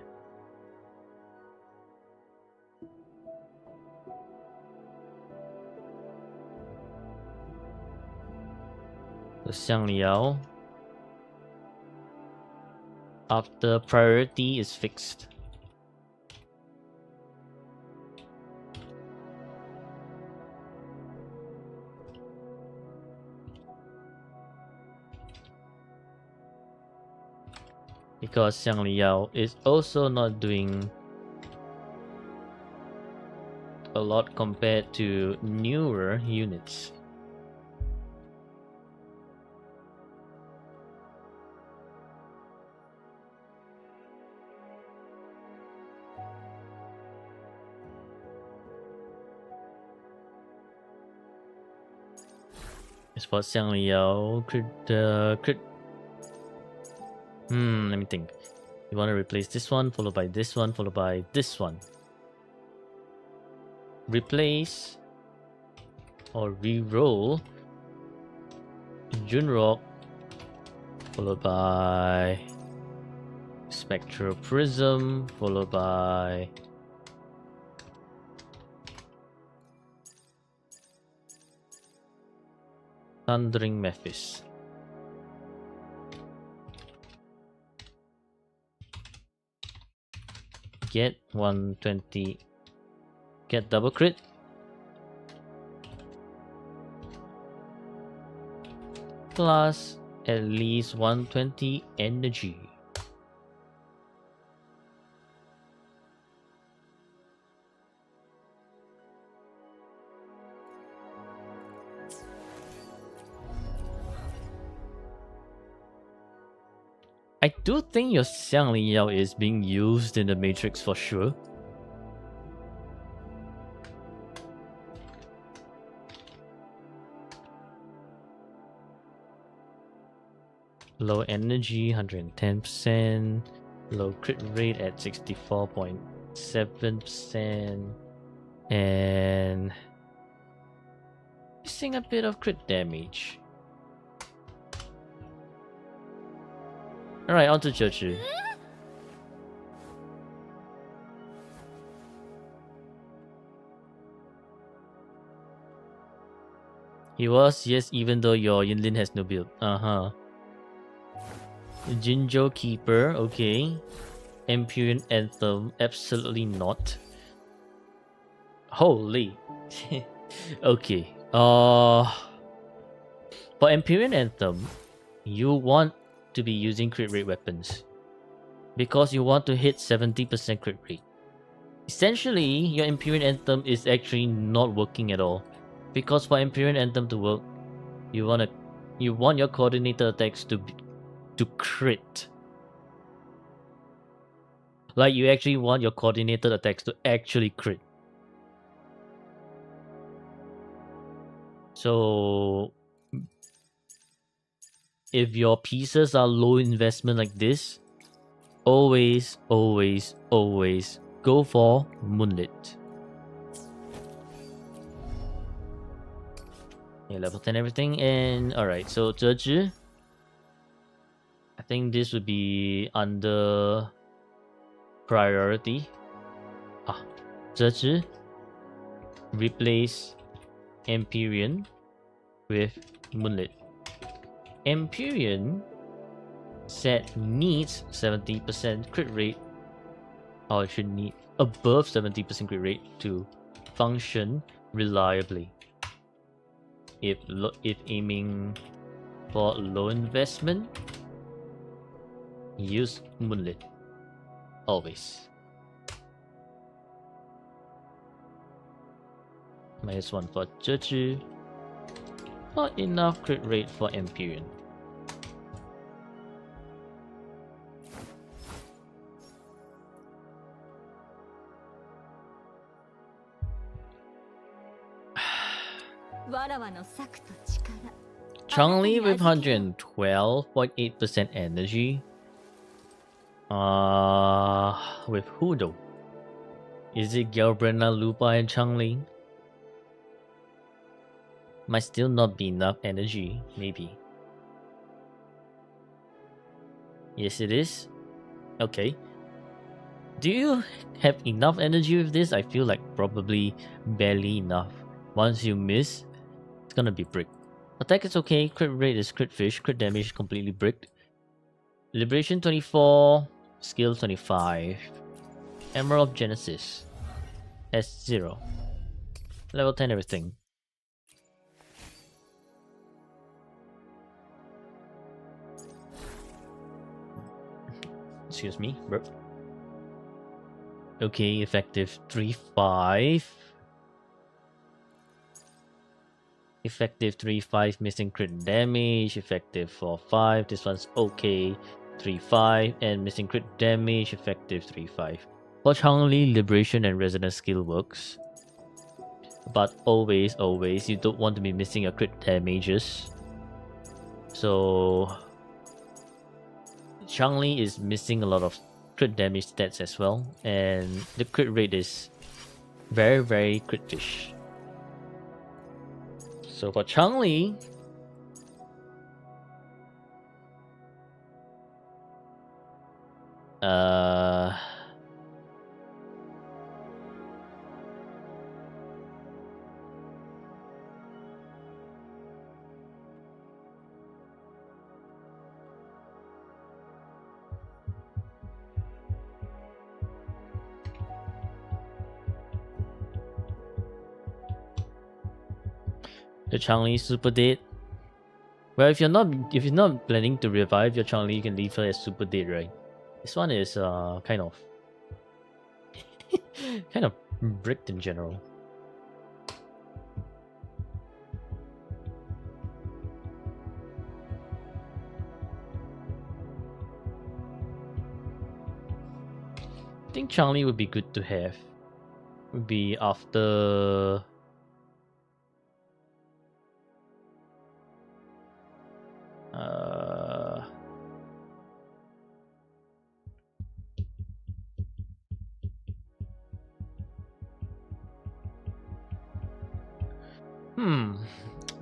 So Xiang Liao, after priority is fixed. Because Xiang Liao is also not doing a lot compared to newer units. As for Xiang Liao, crit. Let me think. You want to replace this one, followed by this one, followed by this one. Replace or re-roll Junrock, followed by Spectral Prism, followed by Thundering Mephis. Get 120. Get double crit. Plus at least 120 energy. I do think your Xiang Liao is being used in the Matrix for sure. Low energy, 110%. Low crit rate at 64.7%. And missing a bit of crit damage. Alright, on to Churchill. He was, yes, even though your Yinlin has no build. Jinjo Keeper, okay. Empyrean Anthem, absolutely not. Holy. Okay. For Empyrean Anthem, you want to be using crit rate weapons because you want to hit 70% crit rate. Essentially, your Empyrean Anthem is actually not working at all because for Empyrean Anthem to work, you want your coordinator attacks to crit. Like you actually want your coordinated attacks to actually crit. So if your pieces are low investment like this, always go for Moonlit. Yeah, level 10 everything, and alright, so 折纸, I think this would be under priority. 折纸, replace Empyrean with Moonlit. Empyrean set needs 70% crit rate, or it should need above 70% crit rate to function reliably. If aiming for low investment, use Moonlit always. -1 for 折纸, not enough crit rate for Empyrean. Changli with 112.8% energy. With who though? Is it Galbrena, Lupa, and Changli? Might still not be enough energy, maybe. Yes, it is. Okay. Do you have enough energy with this? I feel like probably barely enough. Once you miss, it's gonna be brick. Attack is okay, crit rate is crit fish, crit damage is completely bricked. Liberation 24, skill 25. Emerald Genesis. S0. Level 10 everything. Excuse me, burp. Okay, effective 3-5. Effective 3-5, missing crit damage. Effective 4-5. This one's okay. 3-5 and missing crit damage. Effective 3-5. For Changli, Liberation and Resonance skill works. But always, you don't want to be missing your crit damages. So Changli is missing a lot of crit damage stats as well, and the crit rate is very, very crit-fish. So for Changli, the Changli super dead. Well, if you're not planning to revive your Changli, you can leave her as super dead, right? This one is kind of bricked in general. I think Changli would be good to have. Would be after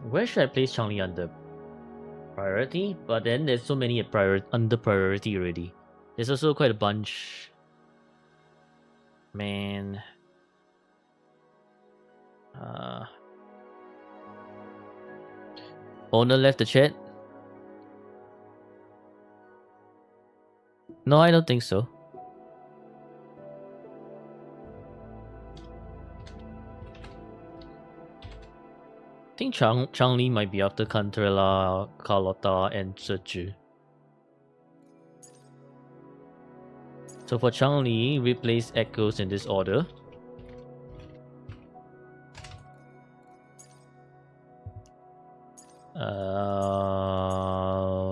where should I place Changli under priority? But then there's so many under priority already. There's also quite a bunch. Man. Owner left the chat? No, I don't think so. I think Changli might be after Cantrella, Carlotta, and Zezhi. So for Changli, we place echoes in this order.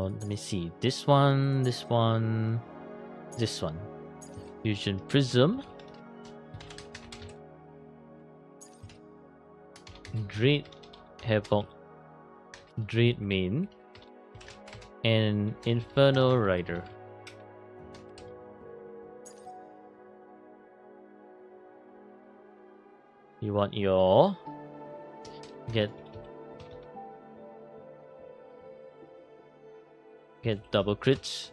Let me see. This one, this one, this one. Fusion Prism. Dread Havoc. Dread Main. And Inferno Rider. You want your... Get double crits.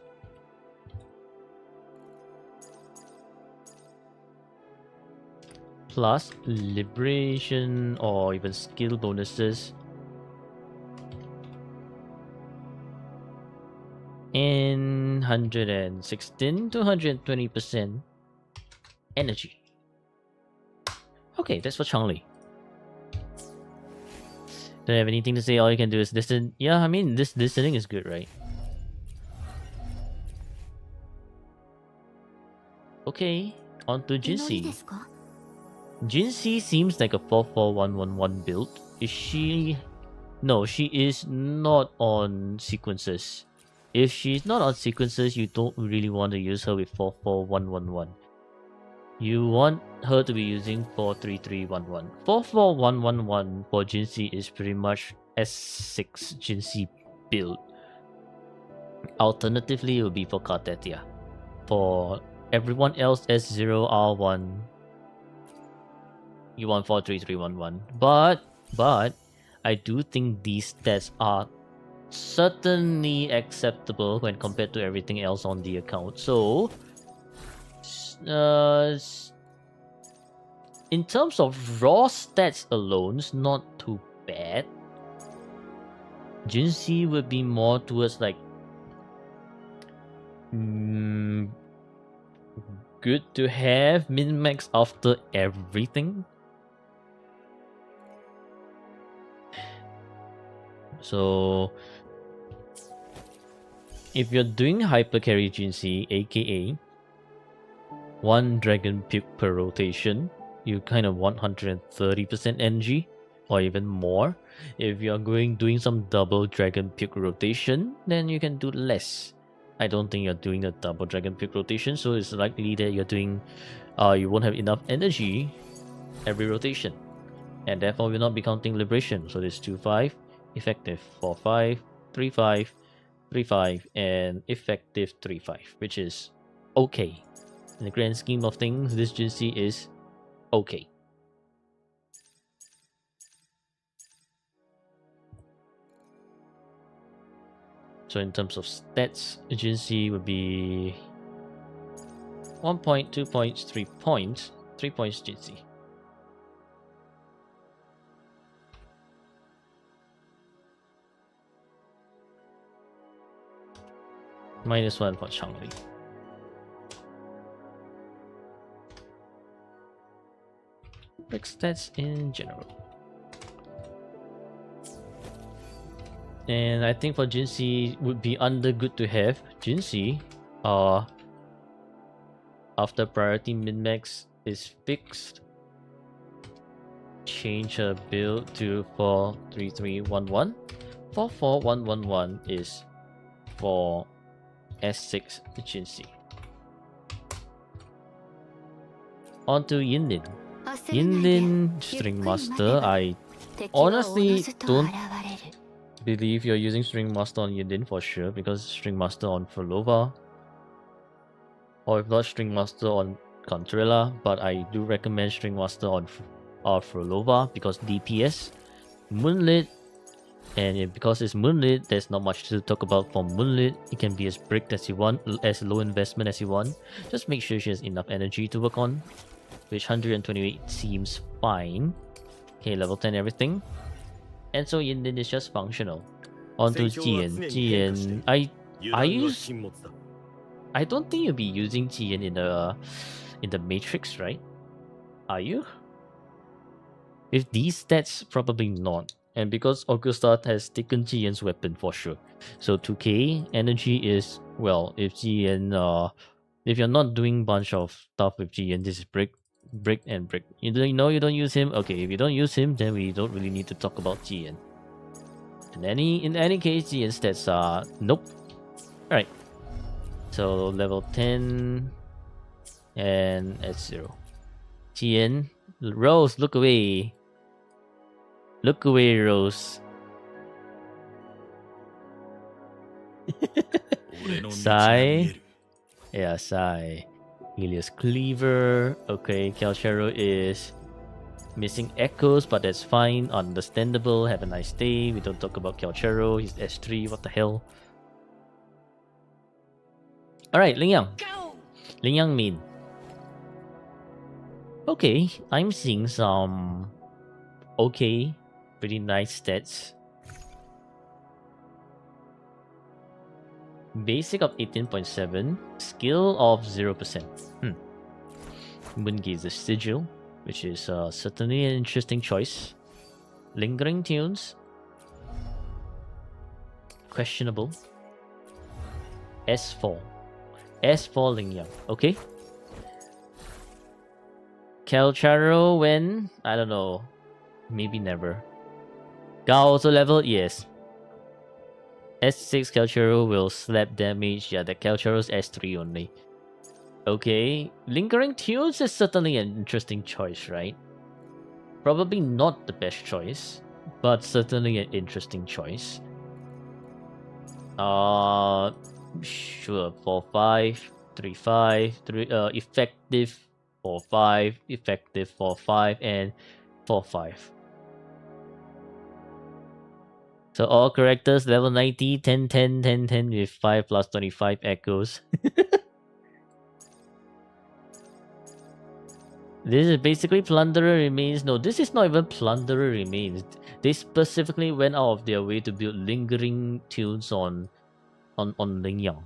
Plus liberation or even skill bonuses. And 116 to 120% energy. Okay, that's for Changli. Don't have anything to say. All you can do is listen. Yeah, I mean, this listening is good, right? Okay, on to Jinxie. Jinxie seems like a 44111 build. Is she? No, she is not on sequences. If she's not on sequences, you don't really want to use her with 44111. You want her to be using 43311. 44111 for Jinxie is pretty much S6 Jinxie build. Alternatively, it would be for Kartetia. For everyone else, S0R1, you want 43311. But I do think these stats are certainly acceptable when compared to everything else on the account. So, in terms of raw stats alone, it's not too bad. Jinxie would be more towards like good to have min-max after everything. So if you're doing hyper carry Jinxie, aka 1 dragon puke per rotation, you kind of want 130% energy or even more. If you're doing some double dragon puke rotation, then you can do less. I don't think you're doing a double dragon puke rotation, so it's likely that you're doing you won't have enough energy every rotation, and therefore will not be counting liberation. So this 2-5 effective 4-5 3-5 3-5 and effective 3-5, which is okay. In the grand scheme of things, this Jinxie is okay. So in terms of stats, Jinxie would be 1 point, 2 points, 3 points. 3 points Jinxie. -1 for Changli. Quick stats in general. And I think for Jinxie would be under good to have. Jinxie, after priority min-max is fixed, change her build to 43311. 44111 is for S6 Jinxie. On to Yinlin. Yinlin String Master, I honestly don't believe you're using String Master on Yinlin for sure, because String Master on Frolova, or if not String Master on Contrella, but I do recommend String Master on Frolova because DPS, Moonlit, and because it's Moonlit, there's not much to talk about for Moonlit. It can be as bricked as you want, as low investment as you want. Just make sure she has enough energy to work on, which 128 seems fine. Okay, level 10 everything. And so Yinlin is just functional. On to Jian. Jian, I don't think you'll be using Jian in the Matrix, right? Are you? With these stats, probably not. And because Augusta has taken Jian's weapon for sure. So 2k energy is, well, if Jian if you're not doing bunch of stuff with Jian, this is brick, and brick. You don't use him. Okay, if you don't use him, then we don't really need to talk about Jian. In any case, Jian stats are nope. Alright. So level 10 and S0. Jian, Rose, look away. Look away, Rose. Sai. Yeah, Sai. Helios Cleaver. Okay, Calchero is missing echoes, but that's fine. Understandable. Have a nice day. We don't talk about Calchero. He's S3. What the hell? Alright, Lingyang. Lingyang main. Okay, I'm seeing some okay, pretty nice stats. Basic of 18.7, skill of 0%. Moongazer's Sigil, which is certainly an interesting choice. Lingering Tunes, questionable. S4 Lingyang, okay. Calcharo when? I don't know. Maybe never. Gao also level? Yes. S6 Calcharo will slap damage. Yeah, the Calcharo's S3 only. Okay. Lingering Tunes is certainly an interesting choice, right? Probably not the best choice, but certainly an interesting choice. Sure. 4-5, 3-5, 3 effective 4-5, effective 4-5, and 4-5. So all characters level 90, 10, 10, 10, 10 with 5 plus 25 echoes. This is basically Plunderer Remains. No, this is not even Plunderer Remains. They specifically went out of their way to build lingering tunes on Lingyang.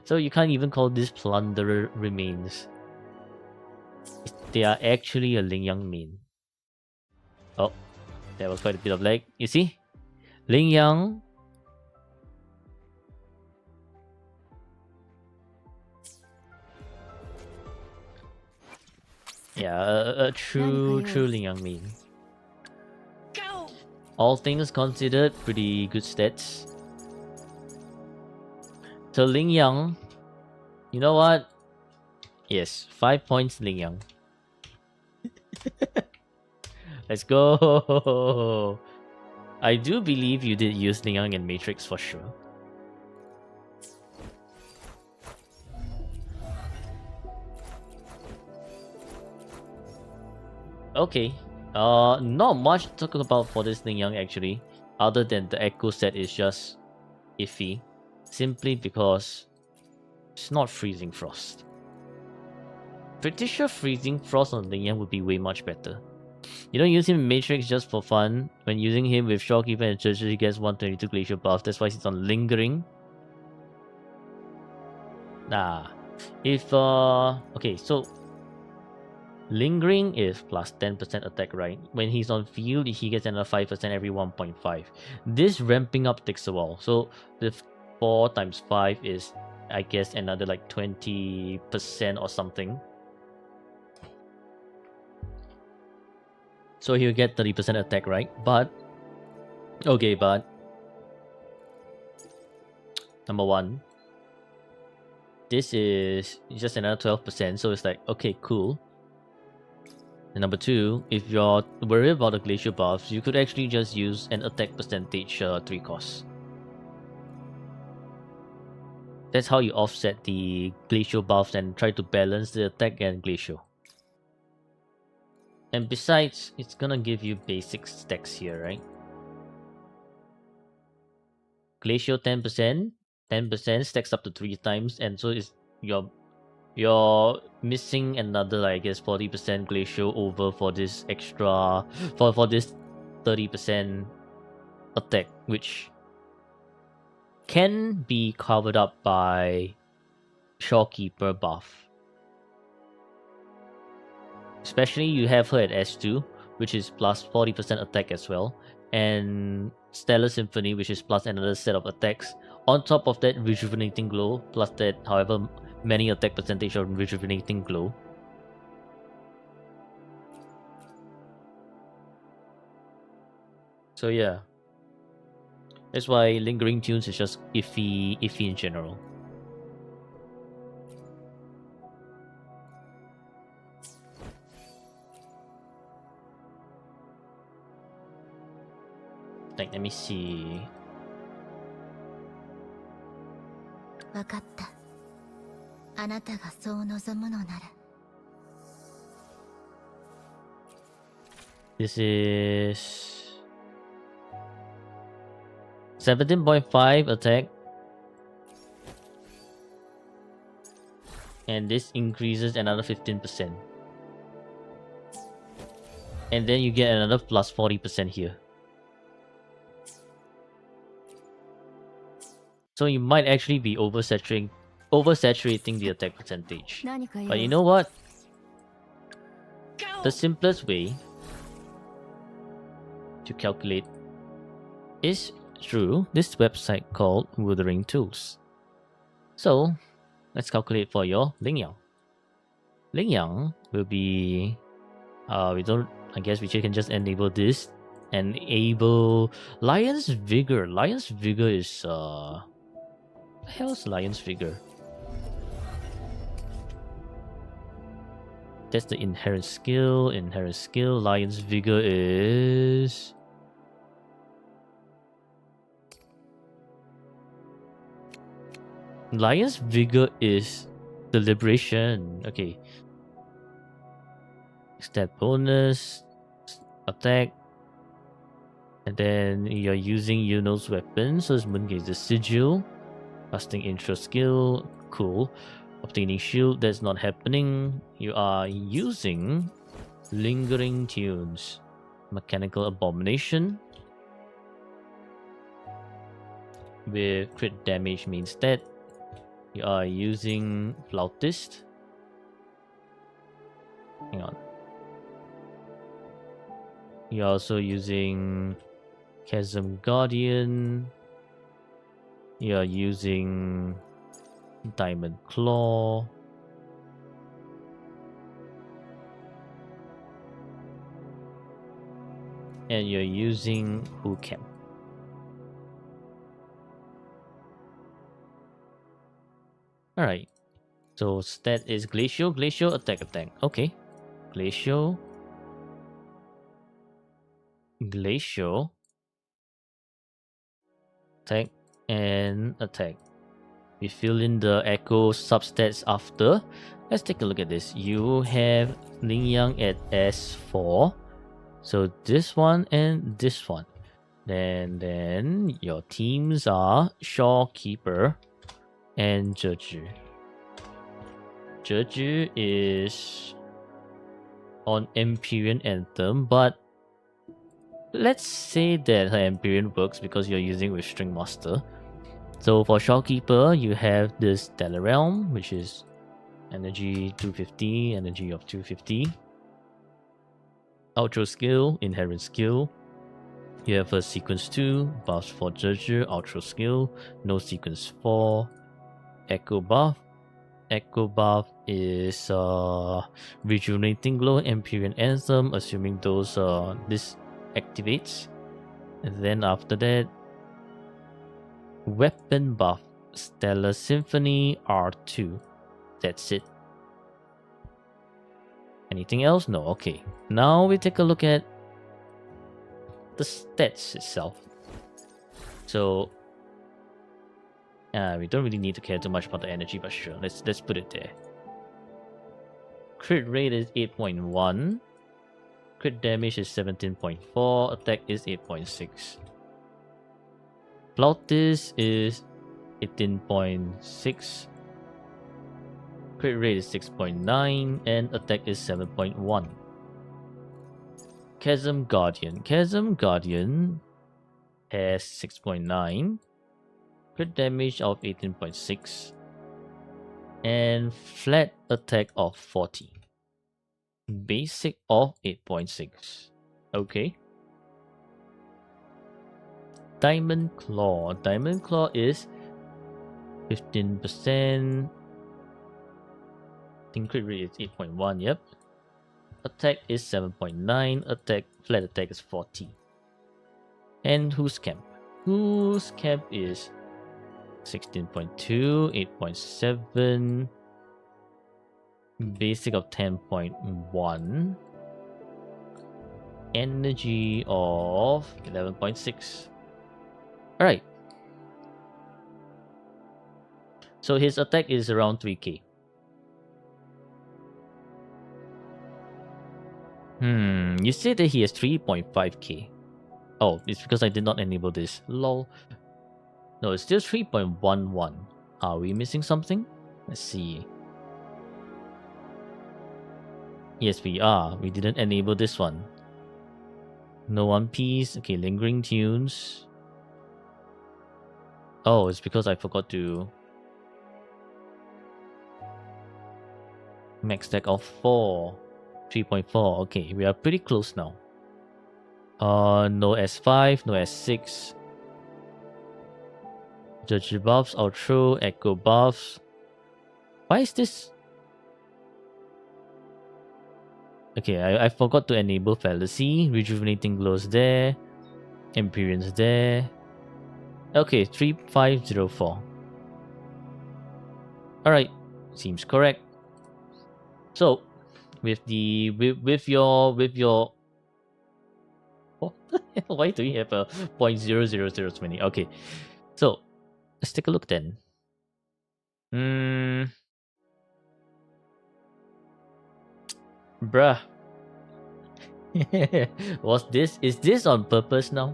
So you can't even call this Plunderer Remains. They are actually a Lingyang main. Oh, there was quite a bit of lag. You see? Lingyang. Yeah, a true Lingyang main. All things considered, pretty good stats. So Lingyang, you know what? Yes, 5 points Lingyang. Let's go. I do believe you did use Lingyang in Matrix for sure. Okay. Not much to talk about for this Lingyang actually, other than the echo set is just iffy, simply because it's not Freezing Frost. Pretty sure Freezing Frost on Lingyang would be way much better. You don't use him in Matrix just for fun. When using him with Shockkeeper and Churches, he gets 122 Glacial buff. That's why he's on Lingering. Nah. If okay, so Lingering is plus 10% attack, right? When he's on field, he gets another 5% every 1.5. This ramping up takes a while. So the 4 times 5 is, I guess, another like 20% or something. So he'll get 30% attack, right? But okay, but number one, this is just another 12%, so it's like, okay, cool. And number two, if you're worried about the glacial buffs, you could actually just use an attack percentage 3 cost. That's how you offset the glacial buffs and try to balance the attack and glacial. And besides, it's gonna give you basic stacks here, right? Glacial 10%, 10% stacks up to 3 times, and so it's you're missing another, I guess, 40% glacial over for this extra for this 30% attack, which can be covered up by Shorekeeper buff. Especially you have her at S2, which is plus 40% attack as well, and Stellar Symphony, which is plus another set of attacks. On top of that, Rejuvenating Glow, plus that however many attack percentage of Rejuvenating Glow. So yeah, that's why Lingering Tunes is just iffy in general. Like, let me see. わかった。あなたがそう望むのなら。This is 17.5 attack. And this increases another 15%. And then you get another plus 40% here. So you might actually be oversaturating the attack percentage. But you know what? The simplest way to calculate is through this website called Wuthering Tools. So let's calculate for your Lingyang. Lingyang will be I guess we can just enable this. Enable Lion's Vigor. Lion's Vigor is what the hell is Lion's Vigor? That's the inherent skill. Lion's Vigor is Deliberation. Okay. Stat bonus, attack, and then you're using Yuno's weapon, so it's Moon Gaze the Sigil. Casting intro skill, cool. Obtaining shield, that's not happening. You are using Lingering Tunes. Mechanical Abomination. With crit damage means that you are using Flautist. Hang on. You're also using Chasm Guardian. You're using Diamond Claw. And you're using Hukem. Alright. So stat is Glacial, attack. Okay. Glacial, attack, and attack. We fill in the echo substats after. Let's take a look at this. You have Lingyang at S4. So this one and this one. Then your teams are Shorekeeper and Jeju. Jeju is on Empyrean Anthem, but let's say that her Empyrean works because you're using with String Master. So for Shorekeeper, you have this Stellar Realm, which is energy 250, energy of 250. Outro skill, inherent skill. You have a sequence 2, buffs for Jeju, outro skill, no sequence 4. Echo buff. Echo buff is Rejuvenating Glow, Empyrean Anthem, assuming those this activates. And then after that, weapon buff, Stellar Symphony R2. That's it. Anything else? No. Okay. Now we take a look at the stats itself. So we don't really need to care too much about the energy, but sure, let's put it there. Crit rate is 8.1. Crit damage is 17.4. Attack is 8.6. Flautist is 18.6. Crit rate is 6.9 and attack is 7.1. Chasm Guardian. Chasm Guardian has 6.9, crit damage of 18.6, and flat attack of 40. Basic of 8.6. Okay. Diamond Claw. Diamond Claw is 15%. Crit rate is 8.1, yep. Attack is 7.9. Flat attack is 40. And whose camp? Whose camp is 16.2, 8.7, basic of 10.1, energy of 11.6. Alright. So his attack is around 3k. You said that he has 3.5k. Oh, it's because I did not enable this. Lol. No, it's still 3.11. Are we missing something? Let's see. Yes, we are. We didn't enable this one. No One Piece. Okay, Lingering Tunes. Oh, it's because I forgot to... Max stack of 4. 3.4. Okay, we are pretty close now. No S5, no S6. Judge buffs, outro, echo buffs. Why is this? Okay, I forgot to enable fallacy. Rejuvenating glows there. Empyrean's there. Okay, 3504. Alright, seems correct. So, with your what the hell? Why do we have a 0.00020? Okay, so let's take a look then. Bruh. Is this on purpose now?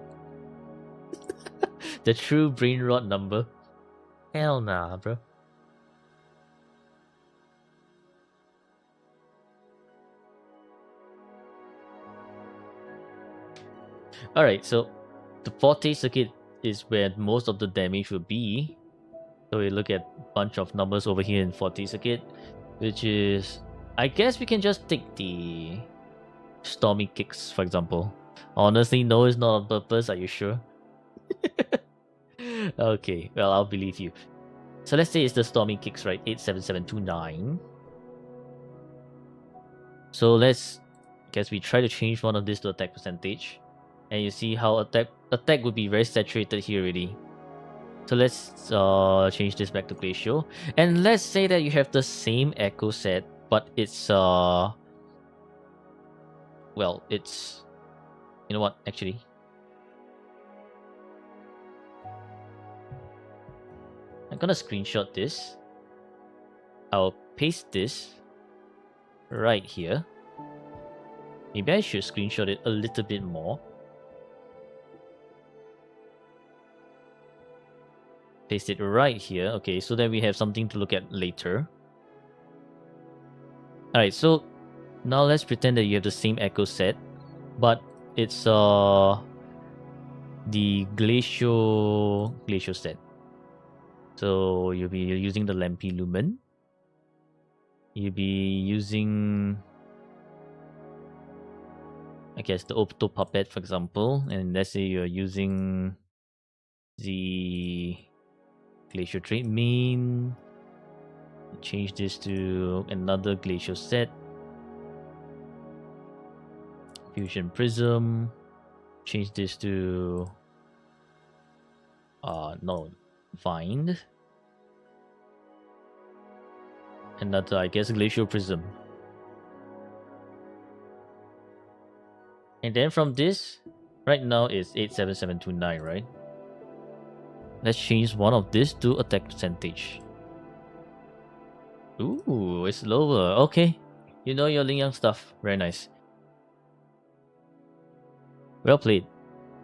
The true brain rot number? Hell nah, bro. Alright, so the forte circuit is where most of the damage will be. So we look at a bunch of numbers over here in forte circuit, which is... I guess we can just take the Stormy Kicks, for example. Honestly, no, it's not on purpose. Are you sure? Okay, well, I'll believe you. So let's say it's the Stormy Kicks, right? 87729. So let's... guess we try to change one of these to attack percentage. And you see how attack would be very saturated here already. So let's change this back to Glacial. And let's say that you have the same Echo set, but it's... well, it's... You know what, actually? I'm gonna screenshot this. I'll paste this right here. Maybe I should screenshot it a little bit more. Paste it right here. Okay, so that we have something to look at later. Alright, so now let's pretend that you have the same Echo set, but it's the Glacial set. So you'll be using the Lampy Lumen. You'll be using, I guess, the Opto Puppet, for example. And let's say you're using the Glacial Trade Main. Change this to another Glacial set. Fusion Prism. Change this to... no. Find. Another, I guess, Glacial Prism. And then from this, right now it's 87729, right? Let's change one of this to attack percentage. Ooh, it's lower. Okay. You know your Ling Yang stuff. Very nice. Well played.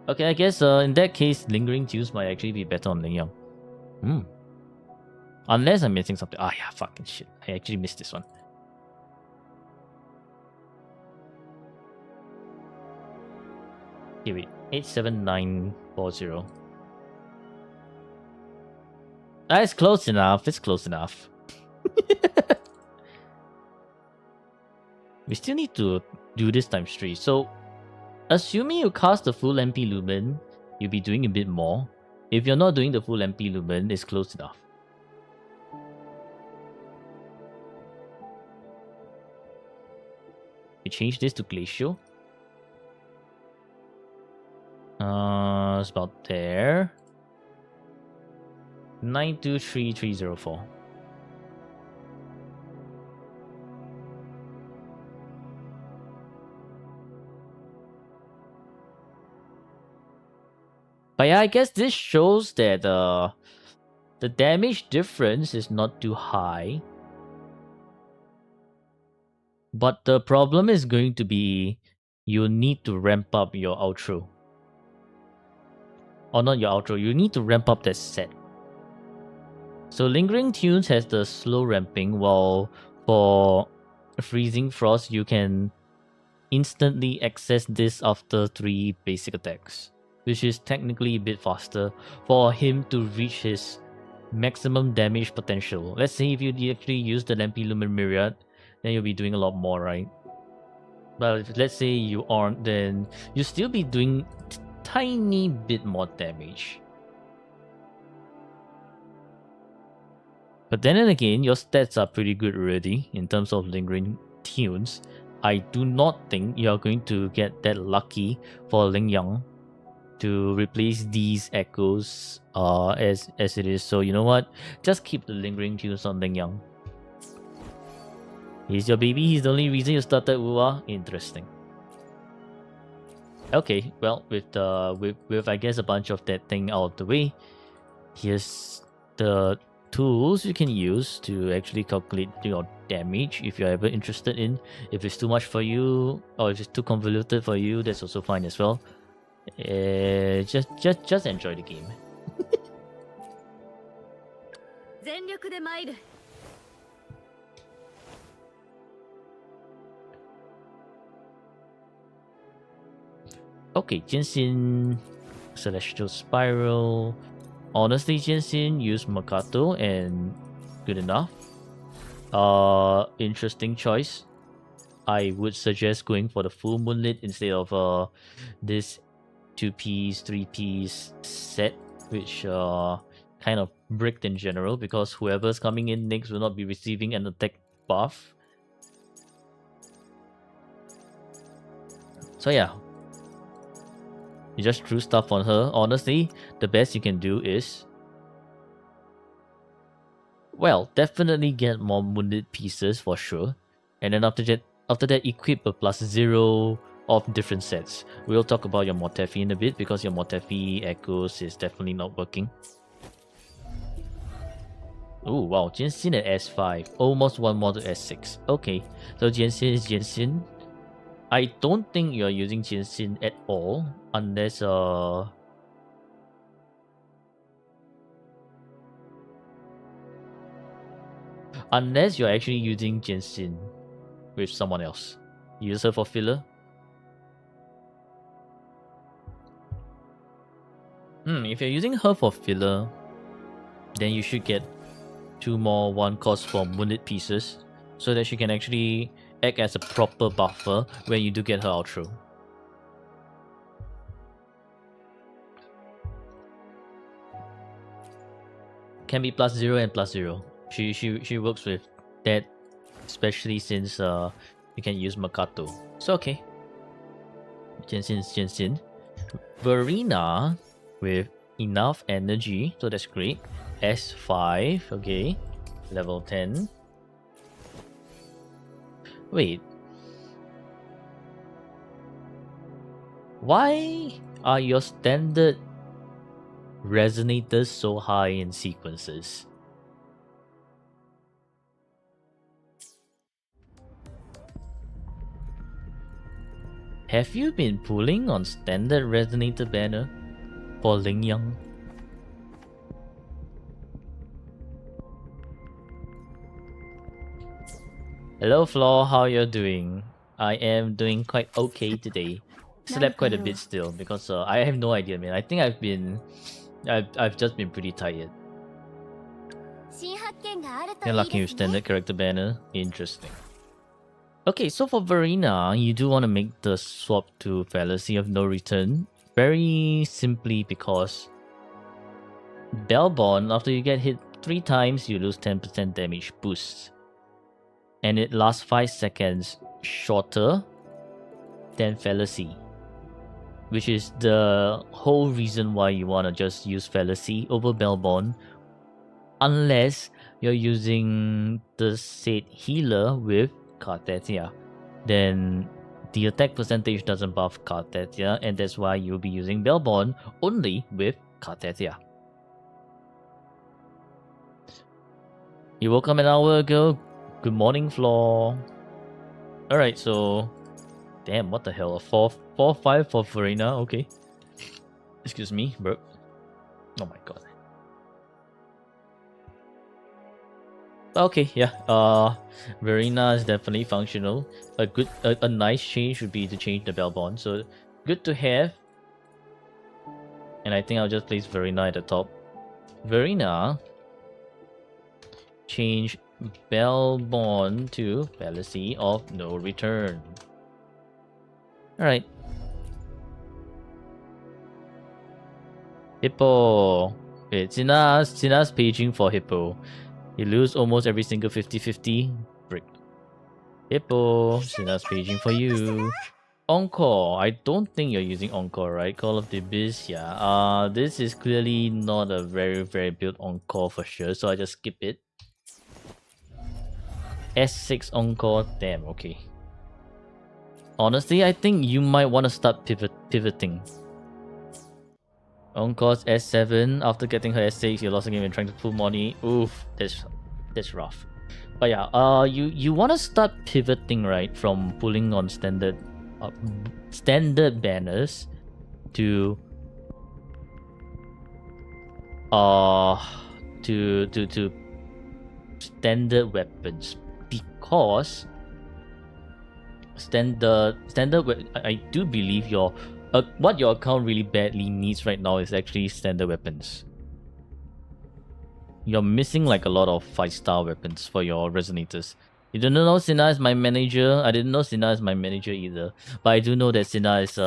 Okay, I guess in that case, Lingering Tunes might actually be better on Ling Yang. Unless I'm missing something. Ah, yeah, fucking shit. I actually missed this one. Okay, wait. 87940. It's close enough. It's close enough. We still need to do this times 3. So, assuming you cast the full MP Lumen, you'll be doing a bit more. If you're not doing the full MP Lumen, it's close enough. We change this to Glacial. It's about there. 923304. But yeah, I guess this shows that the damage difference is not too high. But the problem is going to be you need to ramp up your outro. Or not your outro, you need to ramp up that set. So Lingering Tunes has the slow ramping, while for Freezing Frost you can instantly access this after 3 basic attacks, which is technically a bit faster for him to reach his maximum damage potential. Let's say if you actually use the Lampi Lumen Myriad, then you'll be doing a lot more, right? But if, let's say you aren't, then you'll still be doing tiny bit more damage. But then again, your stats are pretty good already in terms of Lingering Tunes. I do not think you are going to get that lucky for Ling Yang to replace these echoes as it is. So you know what? Just keep the Lingering Tunes on Ling Yang. He's your baby. He's the only reason you started Wuwa. Interesting. Okay, well, with I guess a bunch of that thing out of the way, here's the tools you can use to actually calculate your damage if you're ever interested in. If it's too much for you, or if it's too convoluted for you, that's also fine as well. Just enjoy the game. Okay, Jinxin, Celestial Spiral. Honestly, Jinxin, use Makato and good enough. Interesting choice. I would suggest going for the full Moonlit instead of this 2-piece, 3-piece set, which kind of bricked in general, because whoever's coming in next will not be receiving an attack buff. So yeah, you just threw stuff on her. Honestly, the best you can do is, well, definitely get more Moonlit pieces for sure, and then after that equip a +0 of different sets. We'll talk about your Motefi in a bit, because your Motefi Echoes is definitely not working. Oh wow, Jinxin at S5, almost one more to S6. Okay, so Jinxin is Jinxin. I don't think you're using Jinxin at all, unless unless you're actually using Jinxin with someone else. Use her for filler. If you're using her for filler, then you should get 2 more 1 cost for Moonlit pieces, so that she can actually act as a proper buffer when you do get her outro. Can be +0 and +0. She works with that, especially since you can use Makato. So okay. Jinxin is Jinxin. Verena with enough energy, so that's great. S5, okay. Level 10. Wait. Why are your standard resonators so high in sequences? Have you been pulling on standard resonator banner for Ling Yang? Hello Flaw, how you doing? I am doing quite okay today. slept quite a bit still because I have no idea, man. I think I've just been pretty tired. 新発見があると You're いい locking で your すね standard character banner. Interesting. Okay, so for Verena, you do want to make the swap to Fallacy of No Return. Very simply because Bellbond, after you get hit 3 times, you lose 10% damage boost. And it lasts 5 seconds shorter than Fallacy. Which is the whole reason why you want to just use Fallacy over Bellbond. Unless you're using the said healer with Cartesia. Then the attack percentage doesn't buff Cartesia, and that's why you'll be using Bellbond only with Cartesia. You woke up an hour ago. Good morning, Flaw. Alright, so... Damn, what the hell? A 4-5 for Verena? Okay. Excuse me, bro. Oh my god. Okay, yeah. Verena is definitely functional. A nice change would be to change the Bellbond. So, good to have. And I think I'll just place Verena at the top. Verena... Change Bellbond to Fallacy of No Return. Alright. Hippo. Wait, Sina's paging for Hippo. You lose almost every single 50-50. Brick. Hippo. Sina's paging for you. Encore. I don't think you're using Encore, right? Call of the Abyss, yeah. This is clearly not a very built Encore for sure, so I just skip it. S6 Encore. Damn, okay. Honestly, I think you might want to start pivoting. Encore's S7. After getting her S6, you lost the game and trying to pull money. Oof, that's rough. But yeah, you want to start pivoting, right, from pulling on standard banners to standard weapons, because I do believe what your account really badly needs right now is actually standard weapons. You're missing like a lot of 5-star weapons for your resonators. You didn't know Sina is my manager. I didn't know Sina is my manager either. But I do know that Sina is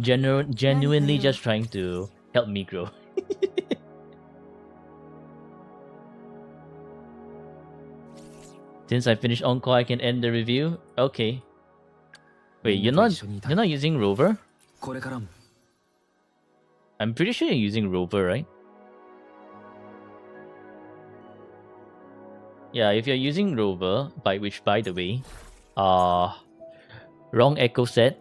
genuinely just trying to help me grow. Since I finished Encore, I can end the review. Okay. Wait, you're not using Rover? I'm pretty sure you're using Rover, right? Yeah, if you're using Rover, by the way, wrong echo set.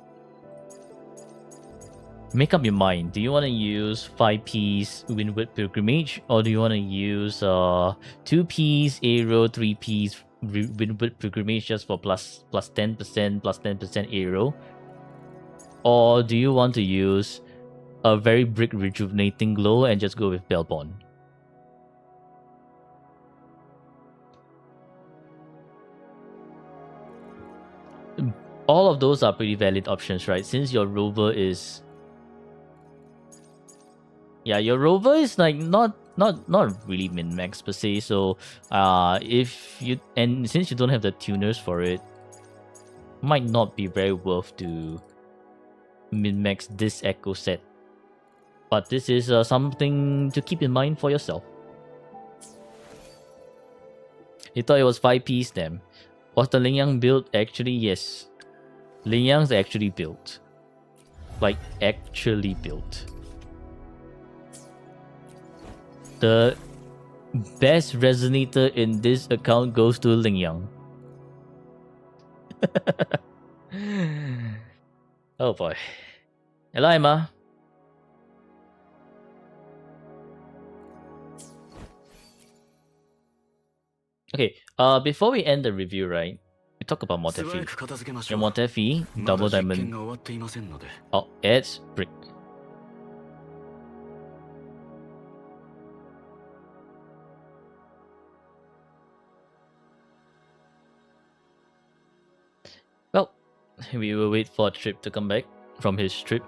Make up your mind. Do you want to use 5-piece Windward Pilgrimage, or do you want to use 2-piece Aero, 3-piece Windward Pilgrimage just for plus 10% Aero? Or do you want to use a very brick rejuvenating glow and just go with Bellbond? All of those are pretty valid options, right? Since your Rover is... Yeah, your Rover is like not really min-max per se, so since you don't have the tuners for it, might not be very worth to min-max this echo set. But this is something to keep in mind for yourself. You thought it was 5-piece then. Was the Lingyang build actually? Yes. Lingyang's actually built. Like, actually built. The best resonator in this account goes to Lingyang. Oh boy. Hello, Emma. Okay, before we end the review, right? We talk about Motefi. Your Motefi, double diamond. Oh, it's brick. Well, we will wait for Tripp to come back. from his trip.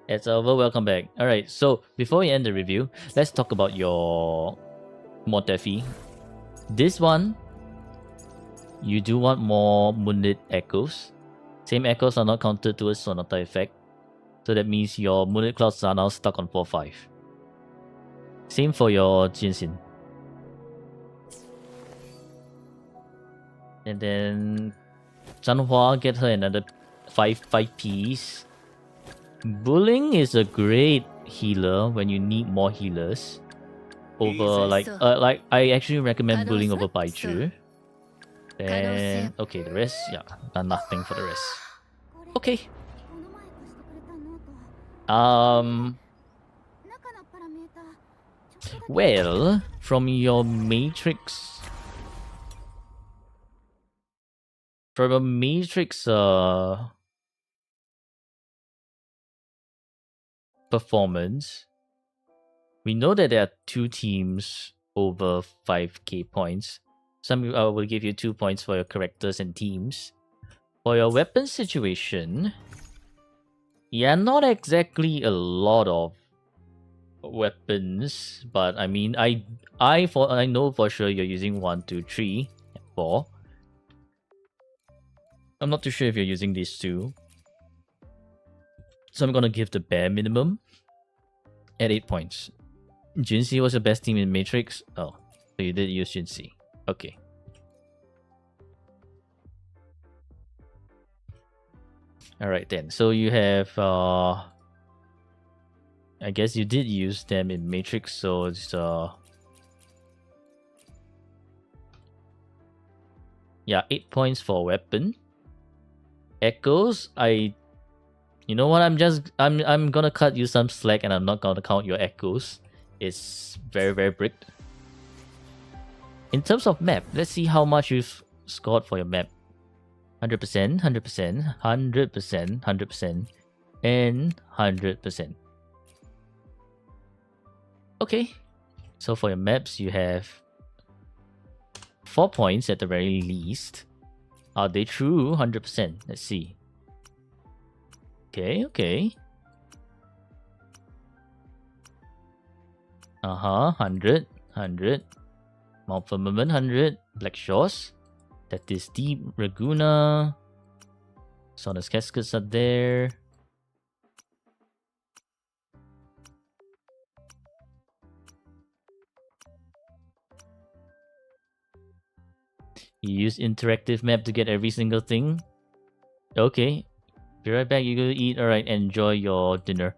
It's over. Welcome back. All right. So before we end the review, let's talk about your Motefi. This one, you do want more Moonlit Echoes. Same echoes are not counted towards Sonata effect. So that means your Moonlit Clouds are now stuck on 4-5. Same for your Jinsin. And then Chanhua, get her another 5 piece. Bullying is a great healer when you need more healers. Over like I actually recommend bullying over Baichu. Then okay, the rest, yeah, nothing for the rest. Okay. Well, from your matrix performance, we know that there are 2 teams over 5k points. Some will give you 2 points for your characters and teams. For your weapon situation, yeah, not exactly a lot of weapons, but I mean, I know for sure you're using 1, 2, 3, 4. I'm not too sure if you're using these 2. So I'm gonna give the bare minimum at 8 points. Jinsi was the best team in Matrix. Oh, so you did use Jinsi. Okay. Alright then. So you have I guess you did use them in Matrix, so it's yeah, 8 points for weapon. Echoes, you know what, I'm gonna cut you some slack and I'm not gonna count your echoes. It's very, very bricked. In terms of map, let's see how much you've scored for your map. 100%, 100%, 100%, 100%, and 100%. Okay, so for your maps, you have 4 points at the very least. Are they true? 100%. Let's see. Okay, okay. 100, 100. Mount Firmament, 100. Black Shores. That is Deep Laguna. Sonus Cascades are there. You use interactive map to get every single thing. Okay. Be right back. You go eat. Alright, enjoy your dinner.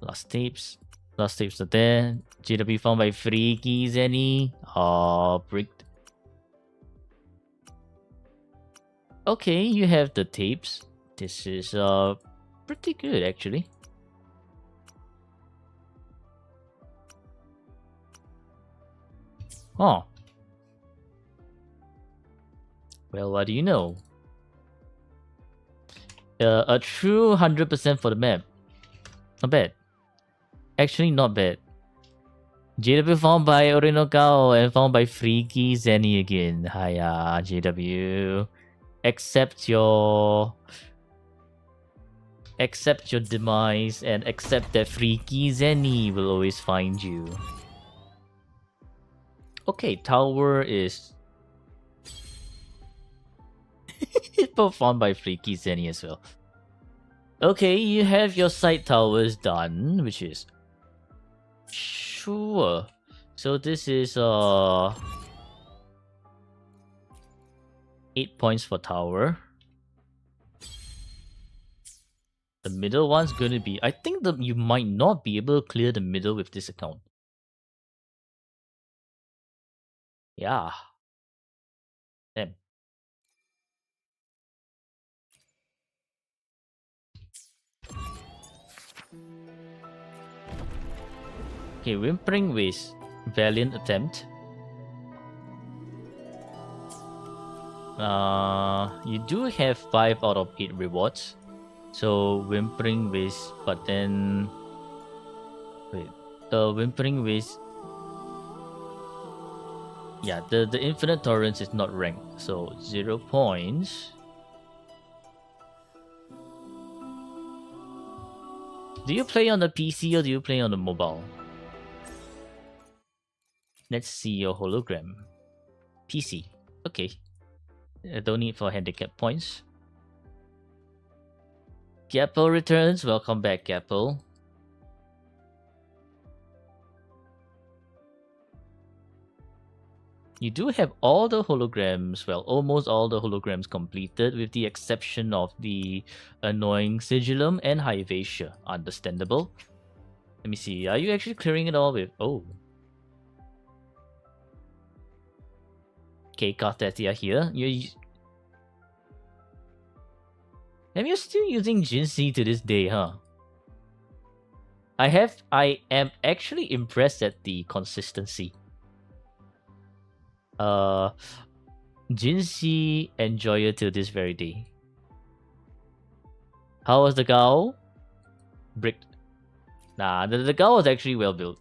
Last tapes. Last tapes are there. JW found by Freaky Zenny. Oh, bricked. Okay, you have the tapes. This is pretty good actually. Oh. Well, what do you know? A true 100% for the map. Not bad. Actually, not bad. JW found by Orinokao and found by Freaky Zenny again. Hiya, JW. Accept your demise and accept that Freaky Zenny will always find you. Okay, tower is performed by Freaky Zenny as well. Okay, you have your side towers done, which is sure. So this is 8 points for tower. The middle one's going to be, I think that you might not be able to clear the middle with this account. Yeah. Damn. Okay, Whimpering Waste. Valiant attempt. You do have 5 out of 8 rewards. So Whimpering Waste, but then wait, the Whimpering Waste. Yeah, the infinite tolerance is not ranked, so 0 points. Do you play on the PC or do you play on the mobile? Let's see your hologram. PC. Okay. Don't need for handicap points. Gapple returns. Welcome back, Gapple. You do have all the holograms, well, almost all the holograms completed, with the exception of the annoying Sigillum and Hyvatia. Understandable. Let me see. Are you actually clearing it all with... Oh. Okay, Cartesia here. And you're still using Jinsi to this day, huh? I am actually impressed at the consistency. Jinsi Enjoyer till this very day. How was the Gao? Bricked. Nah, the Gao was actually well built.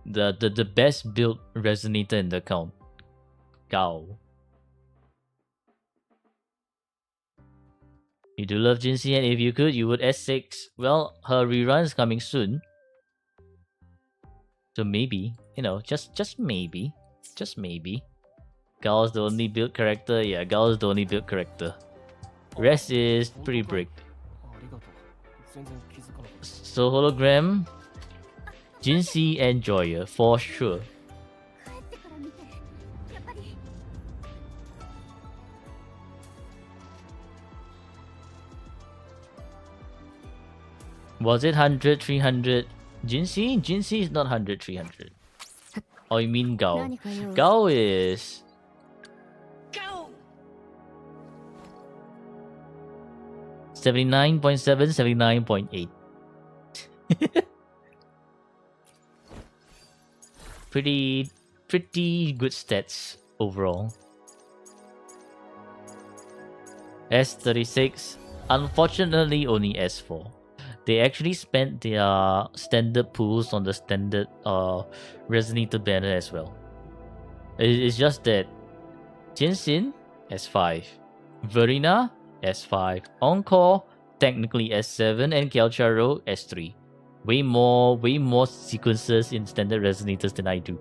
The best built resonator in the account. Gao. You do love Jinsi, and if you could, you would S6. Well, her rerun is coming soon. So maybe, you know, just maybe. Just maybe. Gao's the only built character. Yeah, Gao's the only built character. Rest is pretty bricked. So hologram, Jinsi and Joya for sure. Was it 100, 300? Jinsi? Jinsi is not 100, 300. Oh, you mean Gao? Gao is... 79.7, 79.8. Pretty good stats overall. S36, unfortunately only S4. They actually spent their standard pools on the standard Resonator banner as well. It's just that Jinsin S5, Verina S5, Encore technically S7, and Kelcharo S3. Way more sequences in standard resonators than I do.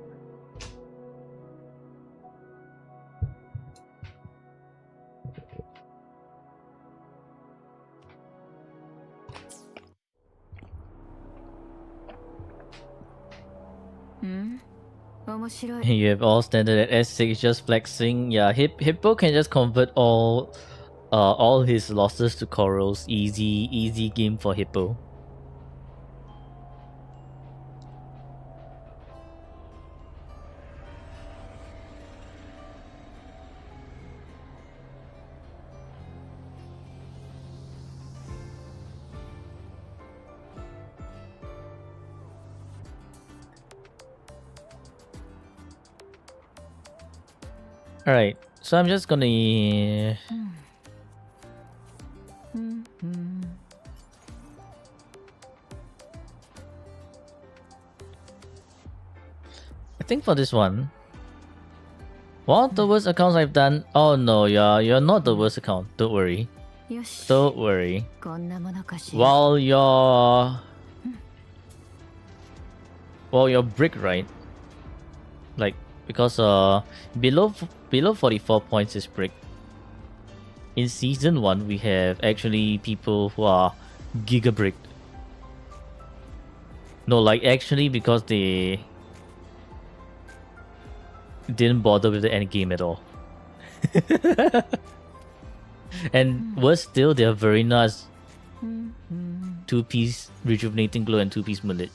You have all standard at S6 just flexing. Yeah, Hippo can just convert all his losses to corals. Easy game for Hippo. Alright, so I'm just gonna... I think for this one... One of the worst accounts I've done... Oh no, you're not the worst account. Don't worry. Don't worry. While you're brick, right? Like, because below 44 points is brick. In season 1 we have actually people who are giga bricked. No, like actually because they didn't bother with the end game at all. And worse still, they are very nice 2-piece rejuvenating glow and 2-piece mullet.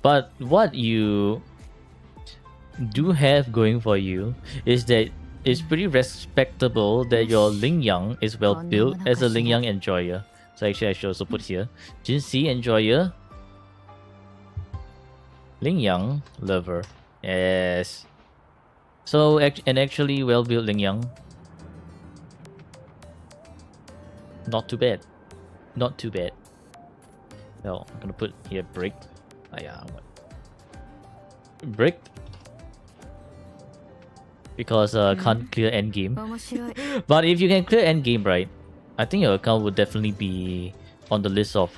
But what you do have going for you is that it's pretty respectable that your Ling Yang is well built as a Ling Yang Enjoyer. So actually I should also put here Jinsi Enjoyer, Ling Yang Lover. Yes. So and actually well built Ling Yang. Not too bad. Not too bad. Well, I'm gonna put here bricked. Yeah, what? Bricked. Because can't clear endgame. But if you can clear endgame, right, I think your account would definitely be on the list of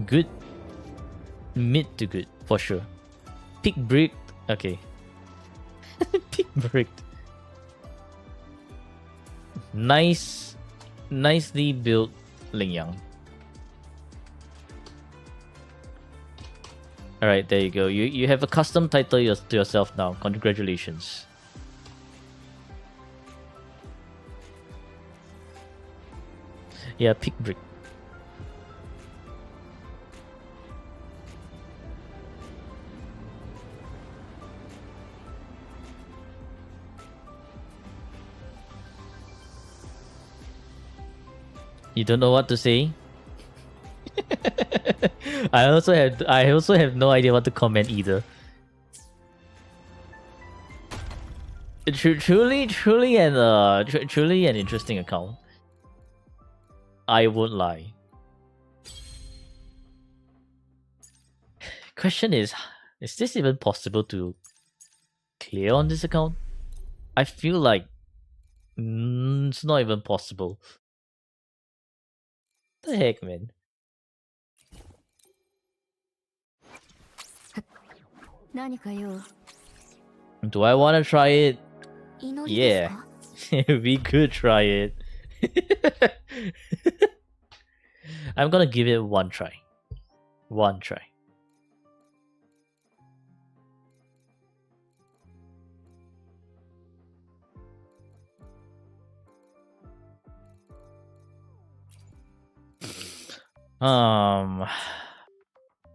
good, mid to good for sure. Pick bricked. Okay. Pick bricked. Nicely built Ling Yang. Alright, there you go. You have a custom title to yourself now. Congratulations. Yeah, pick brick. You don't know what to say? I also have no idea what to comment either. Truly an interesting account. I won't lie. Question is this even possible to clear on this account? I feel like it's not even possible. What the heck, man? Do I want to try it? Yeah, we could try it. I'm gonna give it one try. One try.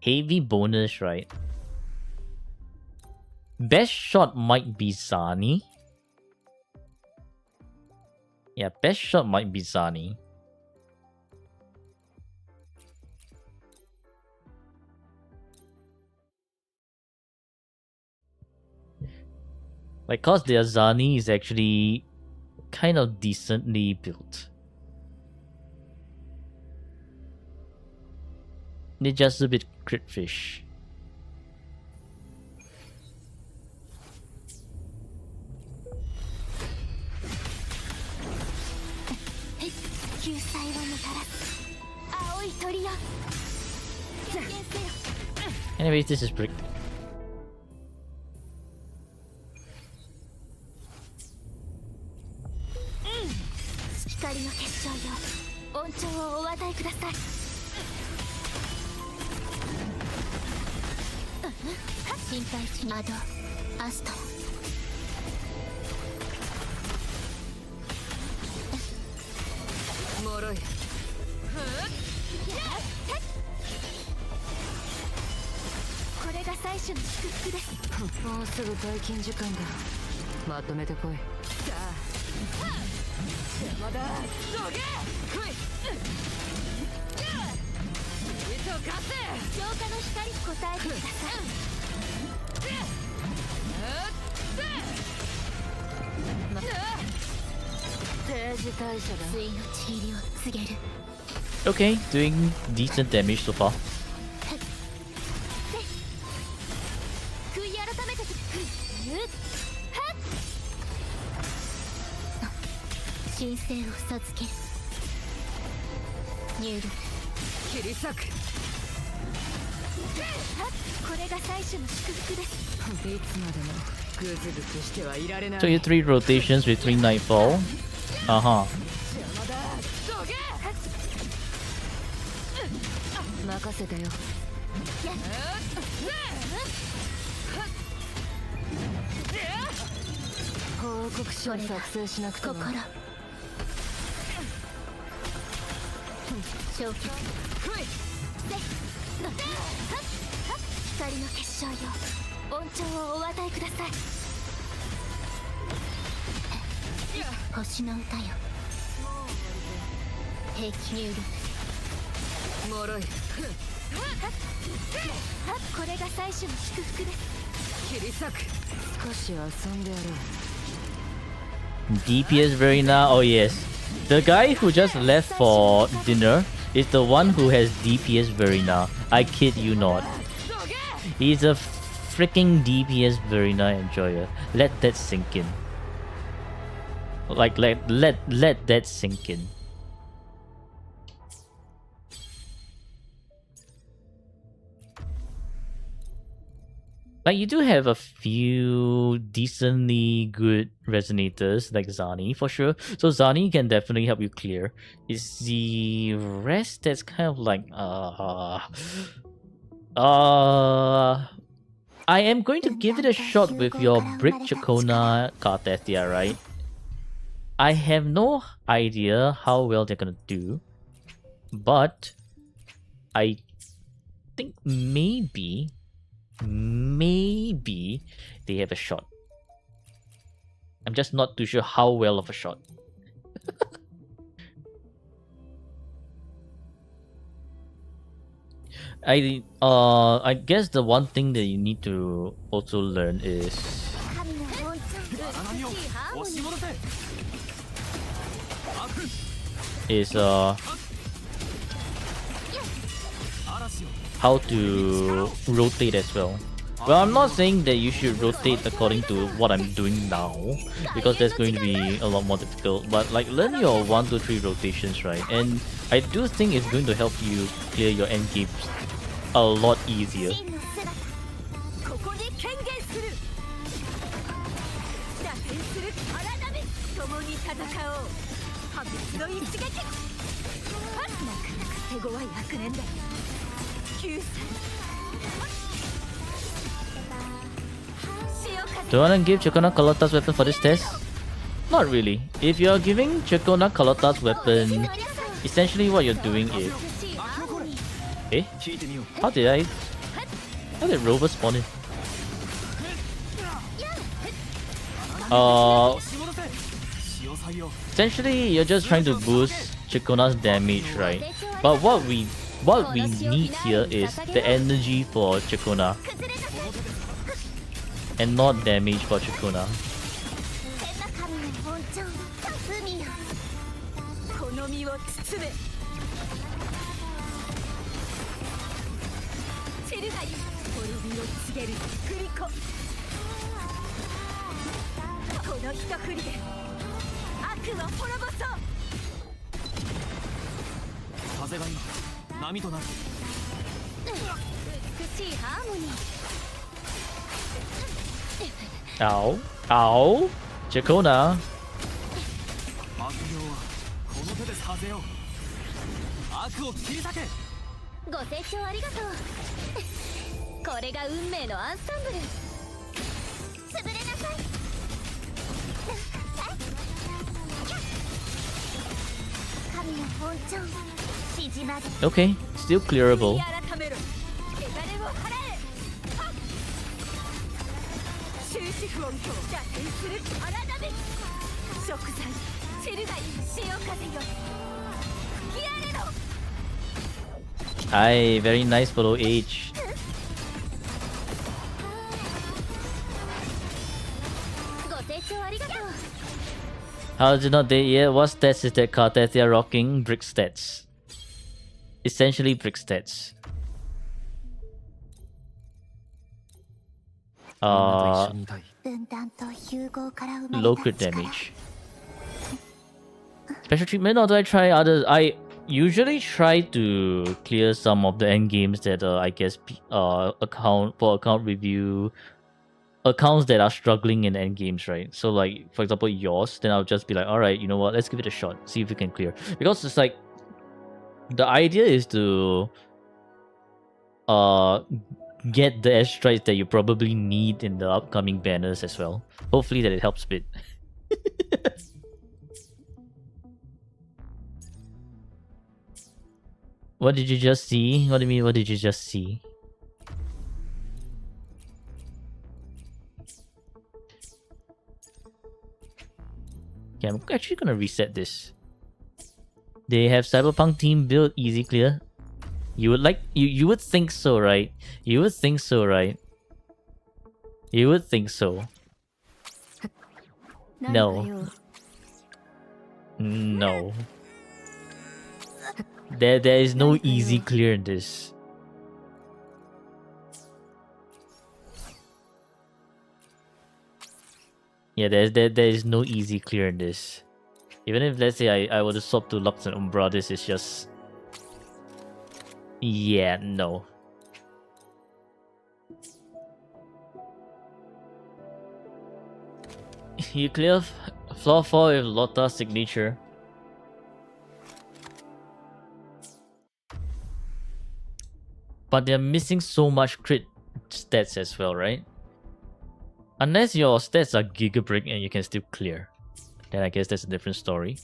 Heavy bonus, right? Best shot might be Zani. Yeah, best shot might be Zani. Like, cause their Zani is actually kind of decently built. They're just a bit crit fish. Anyways, this is bricked. Okay, doing decent damage so far. So you 3 rotations between Nightfall. Uh-huh. DPS very now. Oh yes, the guy who just left for dinner is the one who has DPS Verina. I kid you not. He's a freaking DPS Verina enjoyer. Let that sink in. Like let that sink in. Like, you do have a few decently good resonators, like Zani, for sure. So Zani can definitely help you clear. It's the rest that's kind of like, I am going to give it a shot with your Brick Chacona Cartethia, right? I have no idea how well they're gonna do, but I think maybe they have a shot. I'm just not too sure how well of a shot. I guess the one thing that you need to also learn is how to rotate as well. Well, I'm not saying that you should rotate according to what I'm doing now, because that's going to be a lot more difficult. But like, learn your 1, 2, 3 rotations, right? And I do think it's going to help you clear your end games a lot easier. Do you want to give Chacona Carlotta's weapon for this test? Not really. If you're giving Chacona Carlotta's weapon, essentially what you're doing is... Eh? How did Rover spawn in? Essentially you're just trying to boost Chacona's damage, right? But what we need here is the energy for Chacona, and not damage for Chacona. Ow. Ow. Chacona. Okay, still clearable. Aye, very nice follow H. How did not they? Yeah, what stats is that card that they are rocking? Brick stats. Essentially brick stats. Low crit damage. Special treatment, or do I try others? I usually try to clear some of the end games that I guess account review accounts that are struggling in end games, right? So like, for example, yours, then I'll just be like, all right, you know what, let's give it a shot, see if we can clear, because it's like the idea is to get the airstrikes that you probably need in the upcoming banners as well. Hopefully that it helps a bit. What did you just see? What do you mean, what did you just see? Okay, I'm actually gonna reset this. They have Cyberpunk team build easy clear. You would like you would think so, right? You would think so, right? You would think so. No. No. There is no easy clear in this. Yeah, there is no easy clear in this. Even if, let's say, I were to swap to Lux and Umbra, this is just... Yeah, no. You clear floor 4 with Lotta's signature. But they're missing so much crit stats as well, right? Unless your stats are Giga Brick and you can still clear. Then I guess that's a different story.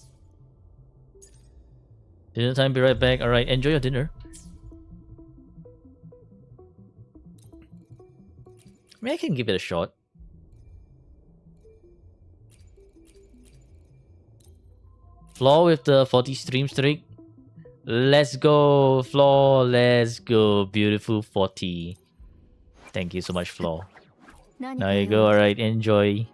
Dinner time, be right back. Alright, enjoy your dinner. I mean, I can give it a shot. Floor with the 40 stream streak. Let's go, Floor. Let's go. Beautiful 40. Thank you so much, Floor. Now you go. Alright, enjoy.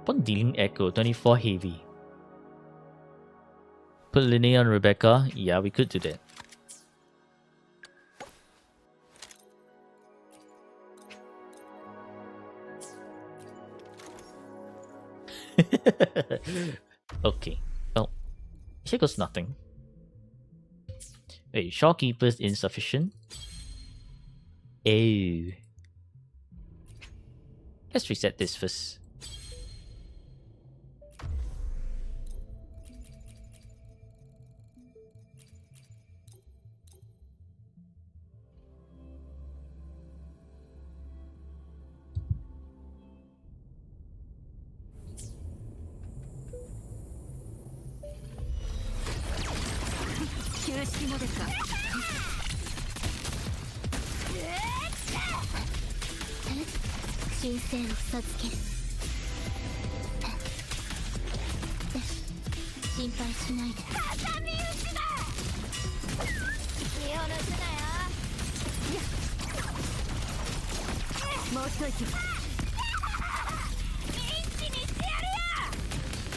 Put Dealing Echo, 24 heavy. Put Linnea on Rebecca. Yeah, we could do that. Okay. Well, here goes nothing. Wait, Shopkeeper's insufficient. Oh. Let's reset this first.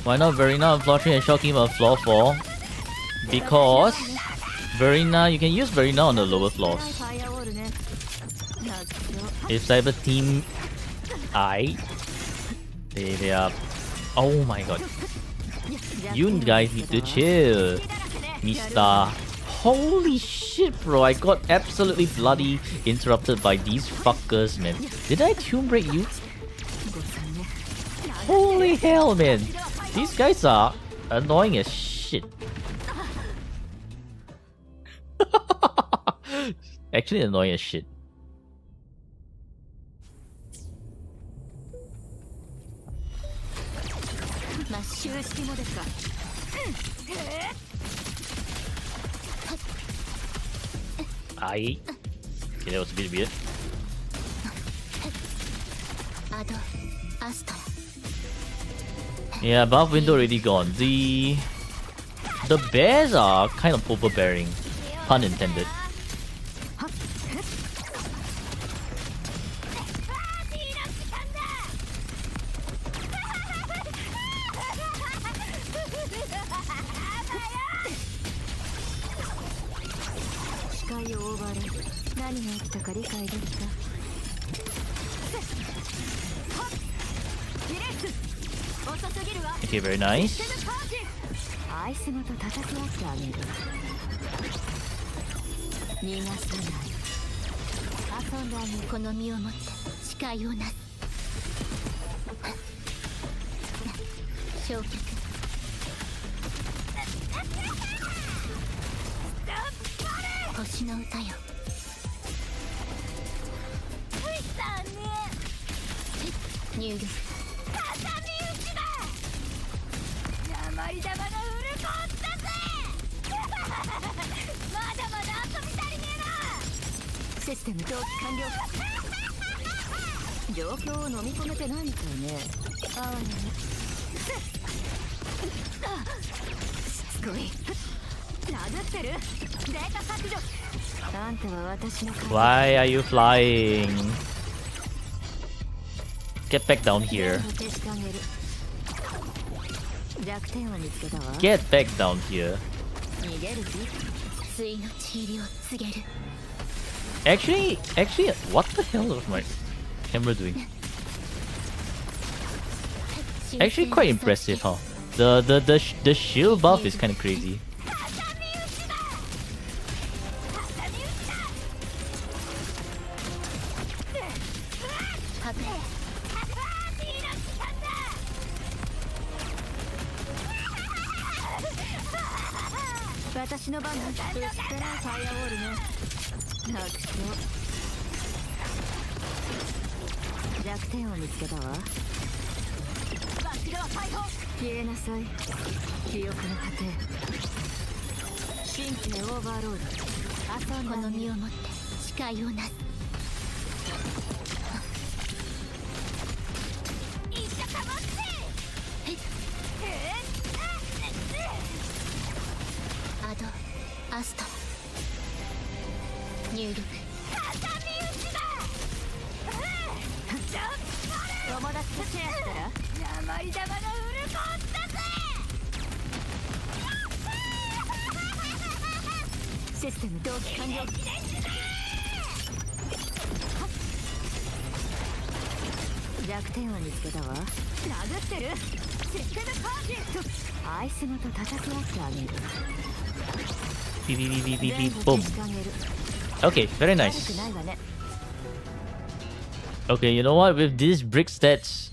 Why not Verena on floor 3 and Shopkeeper on floor 4? Because Verena, you can use Verena on the lower floors. If Cyber Team they are... Oh my god. You guys need to chill, Mista. Holy shit, bro. I got absolutely bloody interrupted by these fuckers, man. Did I Tomb Break you? Holy hell, man. These guys are annoying as shit. Actually annoying as shit. Okay, that was a bit weird. Yeah, above window already gone. The bears are kind of overbearing. Pun intended. Okay, very nice. Why are you flying? Get back down here. 弱点を見つけたわ。 Get back down here. 逃げる気？水のちりを告げる。 Actually, what the hell was my camera doing? Actually, quite impressive, huh? The shield buff is kind of crazy. Boom. Okay, very nice. Okay, you know what? With these brick stats,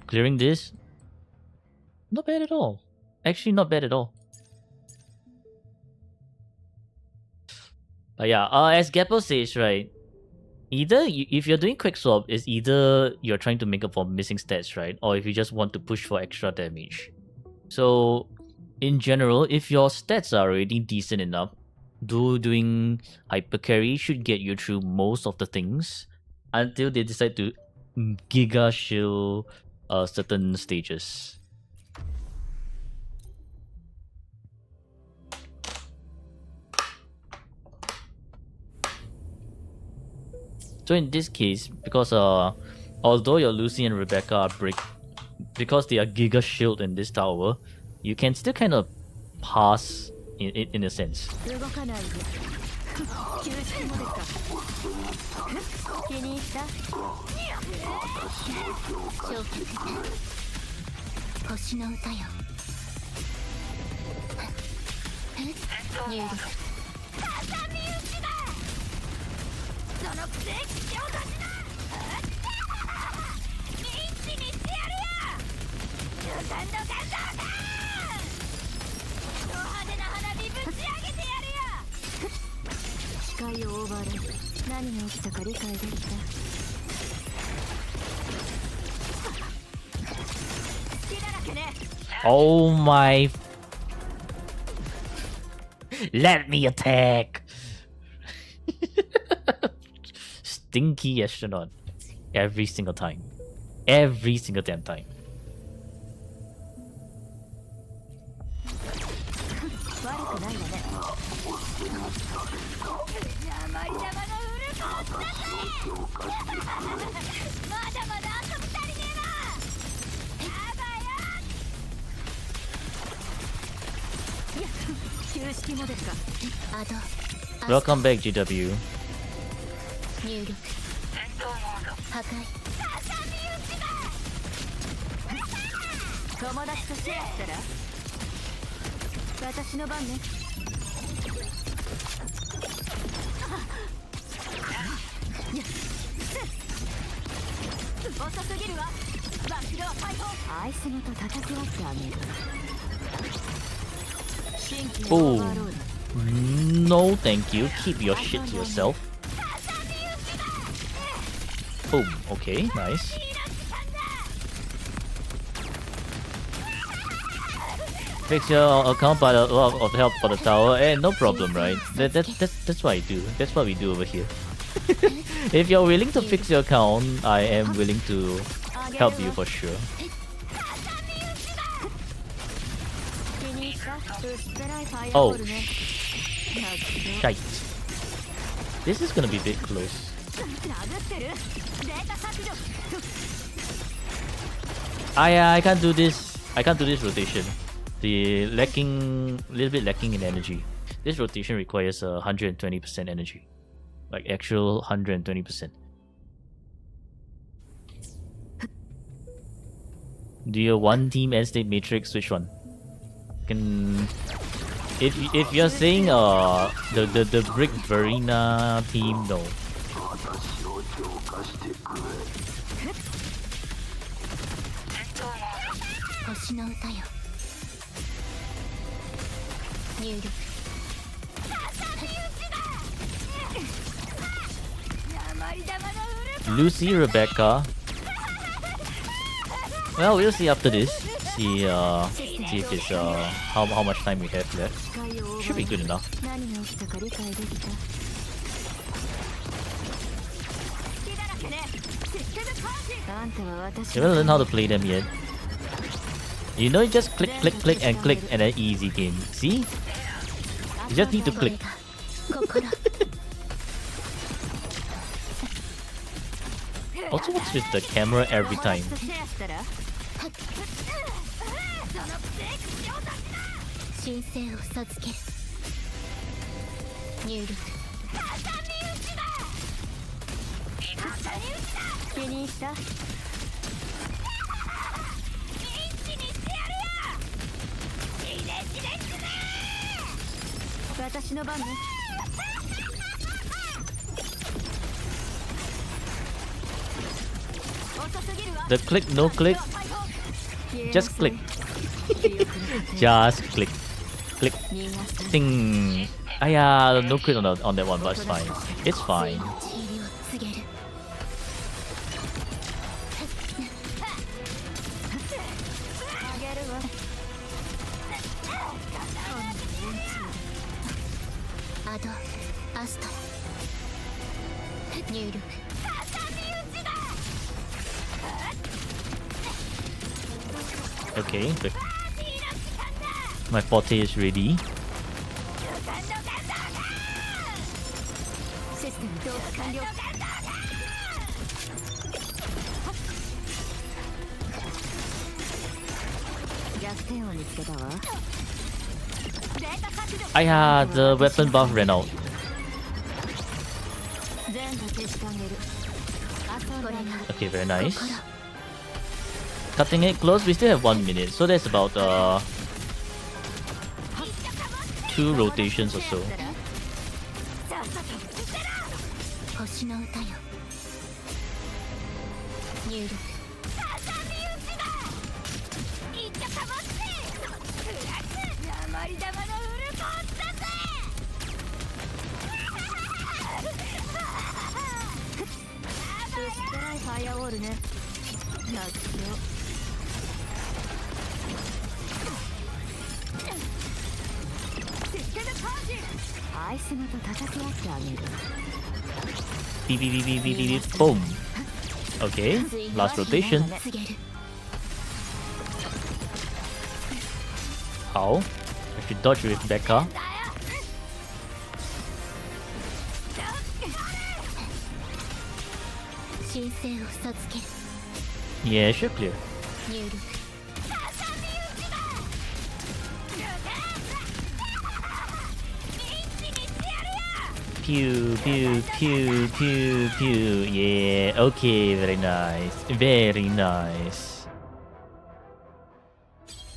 clearing this, not bad at all. Actually, not bad at all. But yeah, as Gappo says, right? Either if you're doing quick swap, it's either you're trying to make up for missing stats, right? Or if you just want to push for extra damage. So, in general, if your stats are already decent enough, doing hyper carry should get you through most of the things until they decide to giga shield certain stages. So in this case, because although your Lucy and Rebecca are because they are giga shield in this tower, you can still kind of pass in a sense. Oh my... Let me attack! Stinky astronaut. Every single time. Every single damn time. Welcome back, GW. Oh, no thank you. Keep your shit to yourself. Boom. Okay, nice. Fix your account by a lot of help for the tower, and no problem, right? That's what I do. That's what we do over here. If you're willing to fix your account, I am willing to help you for sure. Oh, shite. This is gonna be a bit close. I can't do this. I can't do this rotation. the little bit lacking in energy. This rotation requires 120% energy, like actual 120%. Do you one team end state matrix? Which one? Can if you're saying the Brick Verena team, no. 星の歌よ入力 Lucy, Rebecca. Well, we'll see after this. See if it's how much time we have left. Should be good enough. 何が起きたか理解できた You haven't learned how to play them yet. You know, you just click, click, click, and click, and an easy game. See? You just need to click. Also, what's with the camera every time? The click, no click. Just click. Just click. Click. Ding. Ah yeah, no click on that one, but it's fine. It's fine. Okay, my forte is ready. The weapon buff ran out. Okay, very nice. Cutting it close, we still have 1 minute, so that's about 2 rotations or so. Beep, beep, beep, beep, beep, beep, beep. Boom. Okay, last rotation. How? I should dodge with Becca. Yeah, sure, clear. Pew, pew, pew, pew, pew. Yeah, okay, very nice. Very nice.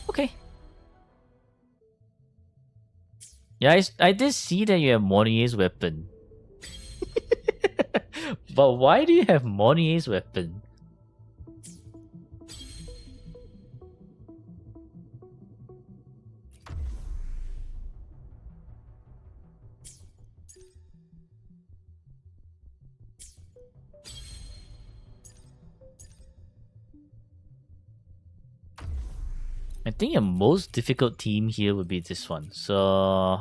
Okay. Yeah, I did see that you have Monier's weapon. But why do you have Monier's weapon? I think your most difficult team here would be this one. So,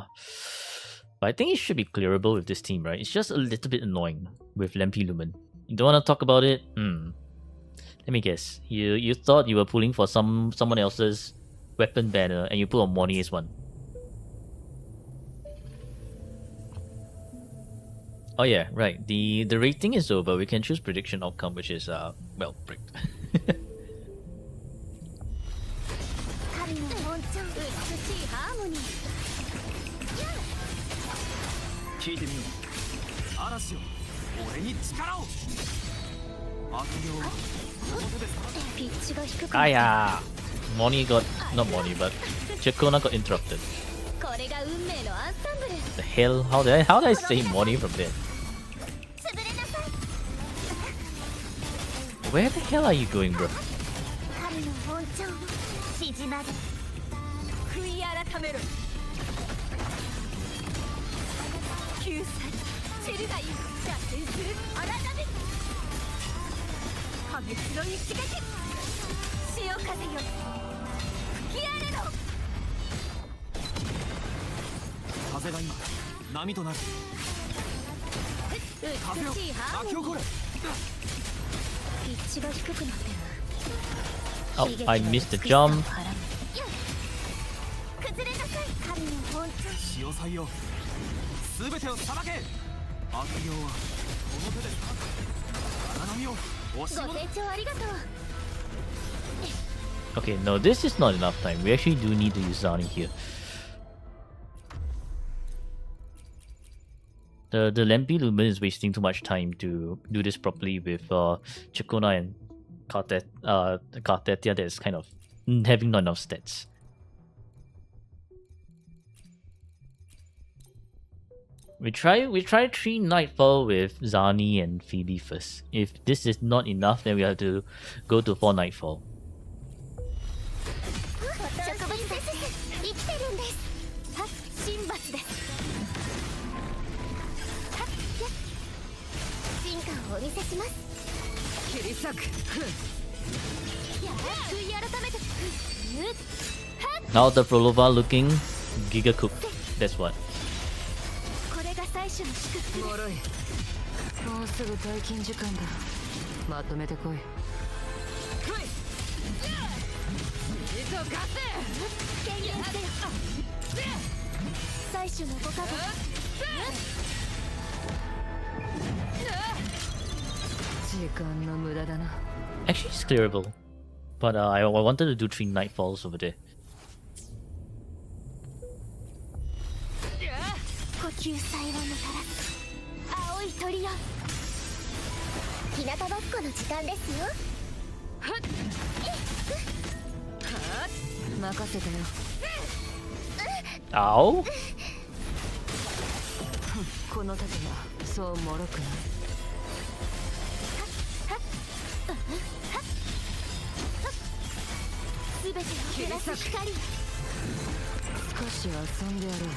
but I think it should be clearable with this team, right? It's just a little bit annoying with Lampi Lumen. You don't want to talk about it? Let me guess. You thought you were pulling for someone else's weapon banner and you put on Monier's one. Oh yeah, right. The rating is over. We can choose prediction outcome, which is well, bricked. 聞いてみよう。嵐よ、俺に力を。悪行は表ですか。ピッチが低く Ah yeah. Moni got not Moni, but Chikona got interrupted. これが運命のアンサンブル。 The hell? How did I say Moni from there? 潰れなさい。 Where the hell are you going, bro? 神の本庁の指示まで悔い改めろ。救済チェルガイ脱線するあなたです。破滅の一撃、潮風よ吹き荒れろ。風が今波となる。風を美しいハー巻き起これ。ピッチが低くなってる。 Oh, I missed the jump. 崩れなさい。神の本庁。潮祭よ、すべてを裁け。悪行は表ですか。荒波を押しご戻清聴ありがとう。 Okay, no, this is not enough time. We actually do need to use Zani here. The Lempi Lumen is wasting too much time to do this properly with Chikona and Kartetia that is kind of having not enough stats. We try 3 Nightfall with Zani and Phoebe first. If this is not enough, then we have to go to 4 Nightfall. 植物です。生きてるんです。はっ、神罰です。はっ、やっ、進化をお見せします。切り裂く。やばい、悔い改めて。Now the Prolova looking Giga Cook. That's what. これが最初の祝福。もろい。もうすぐ退勤時間だ。まとめてこい。権限せよ。最初のご加護。時間の無駄だな。 Actually, it's clearable. But I wanted to do 3 Nightfalls over there. 呼吸祭をもたらす青い鳥よ。日向ぼっこの時間ですよ。任せてよ。 Ow! この盾はそう脆くない。すべてを照らす光。少し遊んでやろう。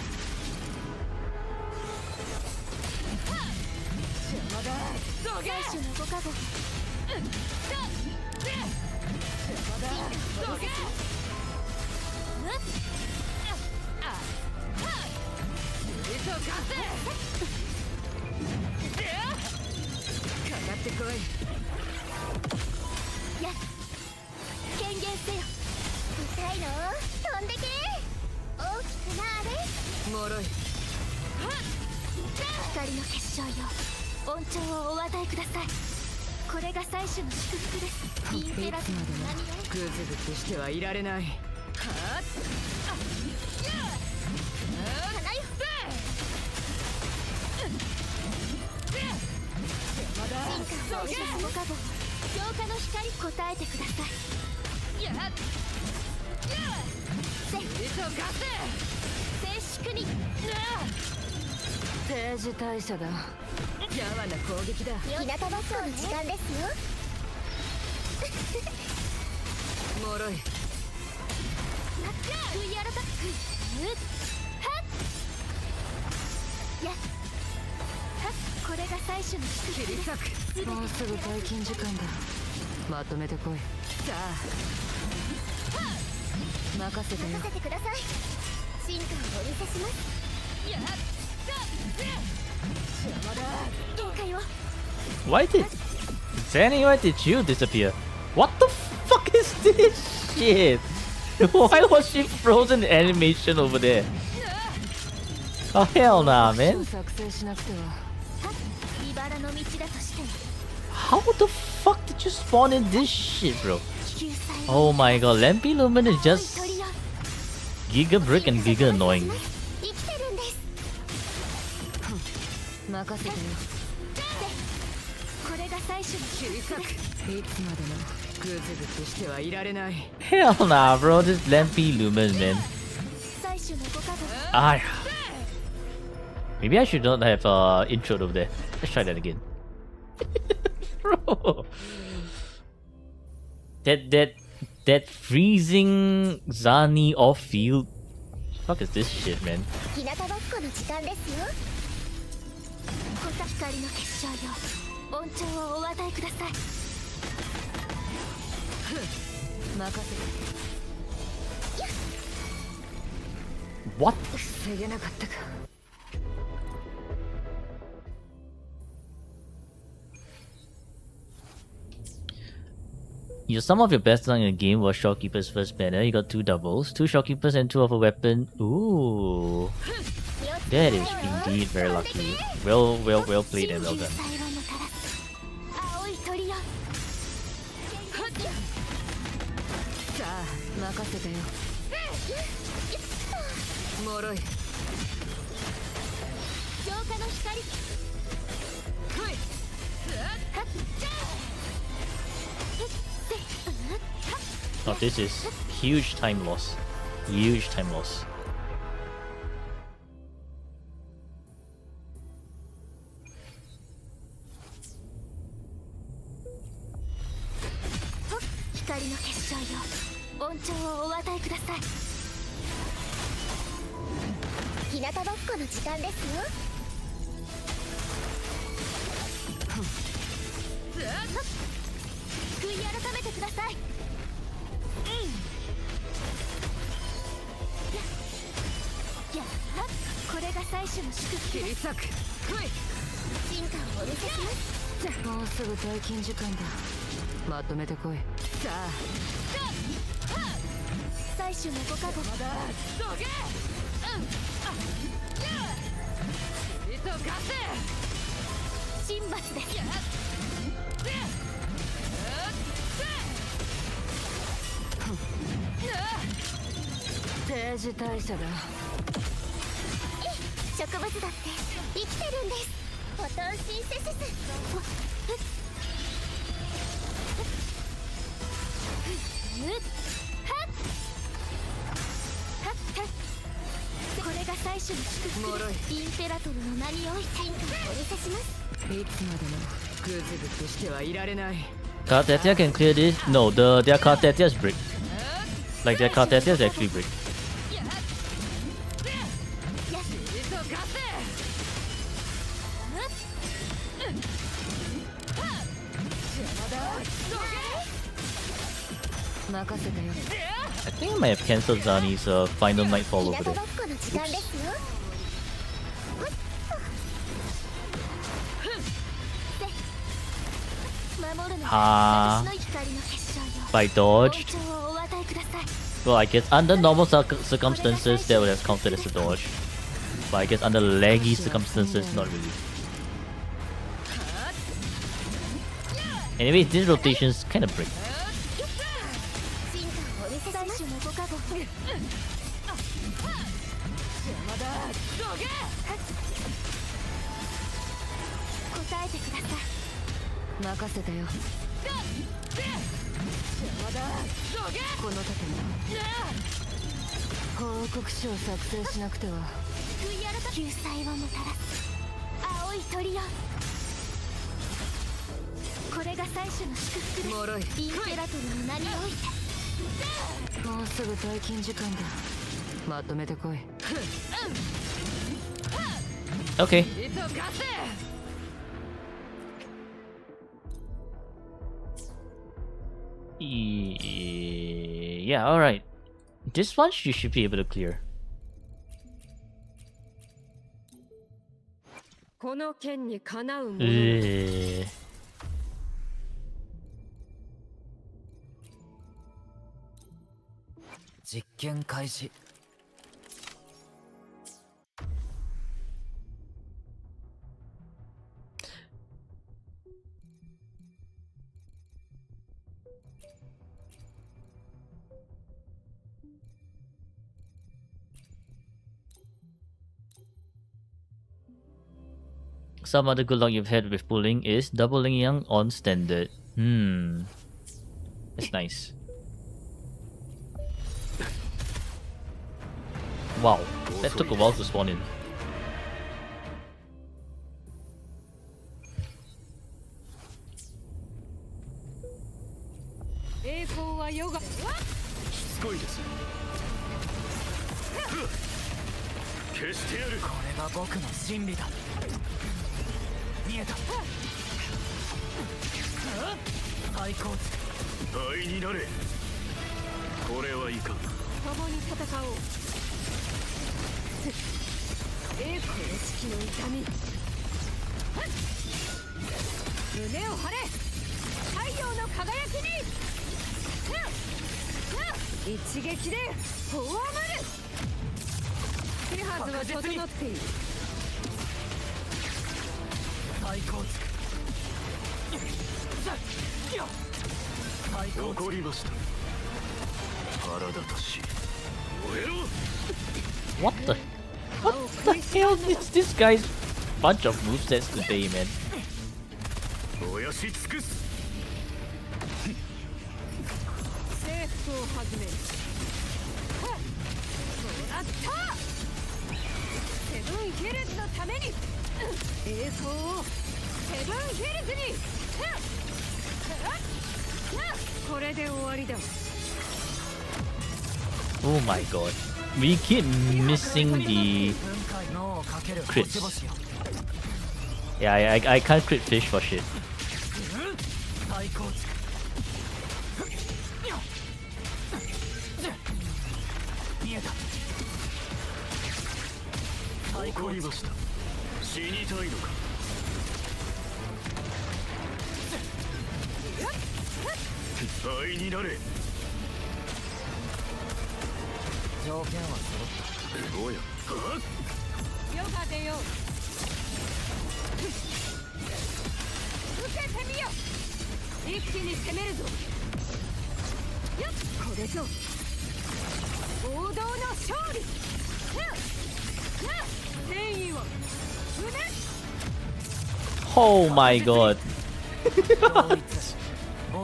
最初のご加護。かかってこい。やっ、権限せよ。痛いの飛んでけ。大きくなれ。もろい。光の結晶よ、恩寵をお与えください。これが最初の祝福です。インいつまでもペラトルの波へ。グズグズしてはいられない。花よ。進化を最初のご加護。浄化の光答えてください。静粛に。定時退社だ。やわな攻撃だ。日向ぼっこの時間ですよ。もろい。悔い改め。やっ、これが最初の祝福です。もうすぐ退勤時間だ。まとめてこい。さあ任せてよ。任せてください。進化をお見せします。限界を。 Why did Zanny, why did you disappear? What the fuck is this shit? Why was she frozen in animation over there? Oh hell nah, man. 作成しなくては。茨の道だとして。 How the fuck did you spawn in this shit, bro? 救済。 Oh my god, Lampy Lumen is 青い just 鳥よ。 giga brick and giga annoying. 生きてるんです。任せてよ。これが最初の小さくいつまでもグズグズしてはいられない。 Hell nah, bro. This Lampy Lumen, man. 最初のご加護 Ah. Maybe I should not have intro over there. Let's try that again. Bro. That freezing Zani off field. Fuck is this shit, man? 日向ぼっこの時間ですよ。光の結晶よ、恩寵をお与えください。任せて。 What? 防げなかったか。Some of your best luck in the game was Shopkeeper's first banner. You got 2 doubles, 2 Shopkeepers and 2 of a weapon. Ooh. That is indeed very lucky. Well played and well done. 青い鳥よ。さあ任せてよ。もろい。浄化の光。 Oh, this is huge time loss. Huge time loss. Oh, もうすぐ退勤時間だ。まとめてこい。さあ。最初のご加護。神罰です。定時退社だ。植物だって生きてるんです。フォトンシンセシス。これが最初の祝福。インペラトルの名において進化をお見せします。いつまでもグズグズしてはいられない。 Kartetia can clear this? No, their Kartetia is brick. Like their Kartetia is actually brick. I think I might have cancelled Zani's final nightfall over there. Ha! If I dodged. Well, I guess under normal circumstances that would have counted as a dodge. But I guess under laggy circumstances, not really. Anyway, this rotation's kind of break. Okay. Yeah, alright. This one you should be able to clear. この剣にかなうもの。実験開始。Some other good luck you've had with pulling is doubling young on standard. That's nice. Wow, that took a while to spawn in. What the hell is this guy's bunch of movesets today, man? Oh my god. We keep missing the crits. Yeah, I can't crit fish for shit. Oh my god.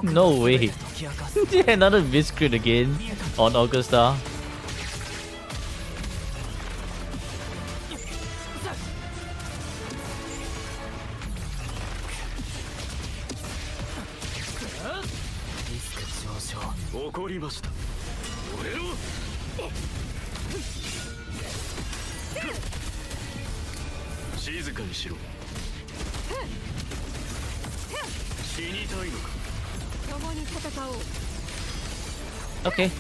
No way. Another miss crit again on Augusta. Okay.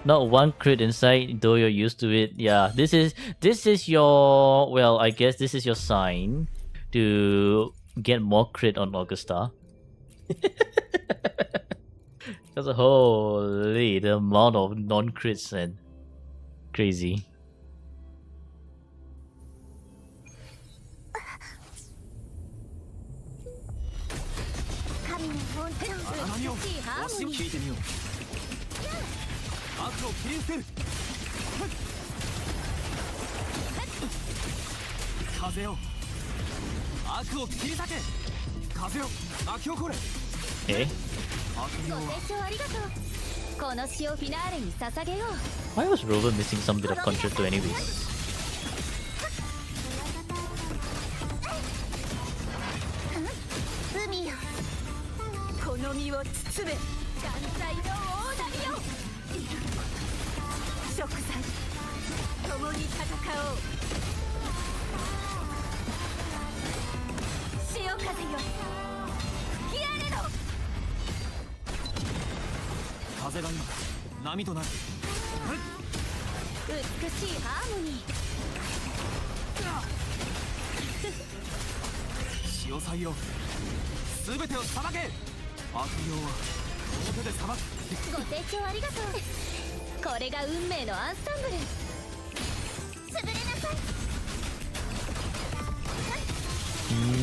Not one crit inside, though you're used to it. Yeah, this is your, well, I guess this is your sign to get more crit on Augusta. Because holy, the amount of non-crits and crazy. Okay. Why was Rover missing some bit of control anyways?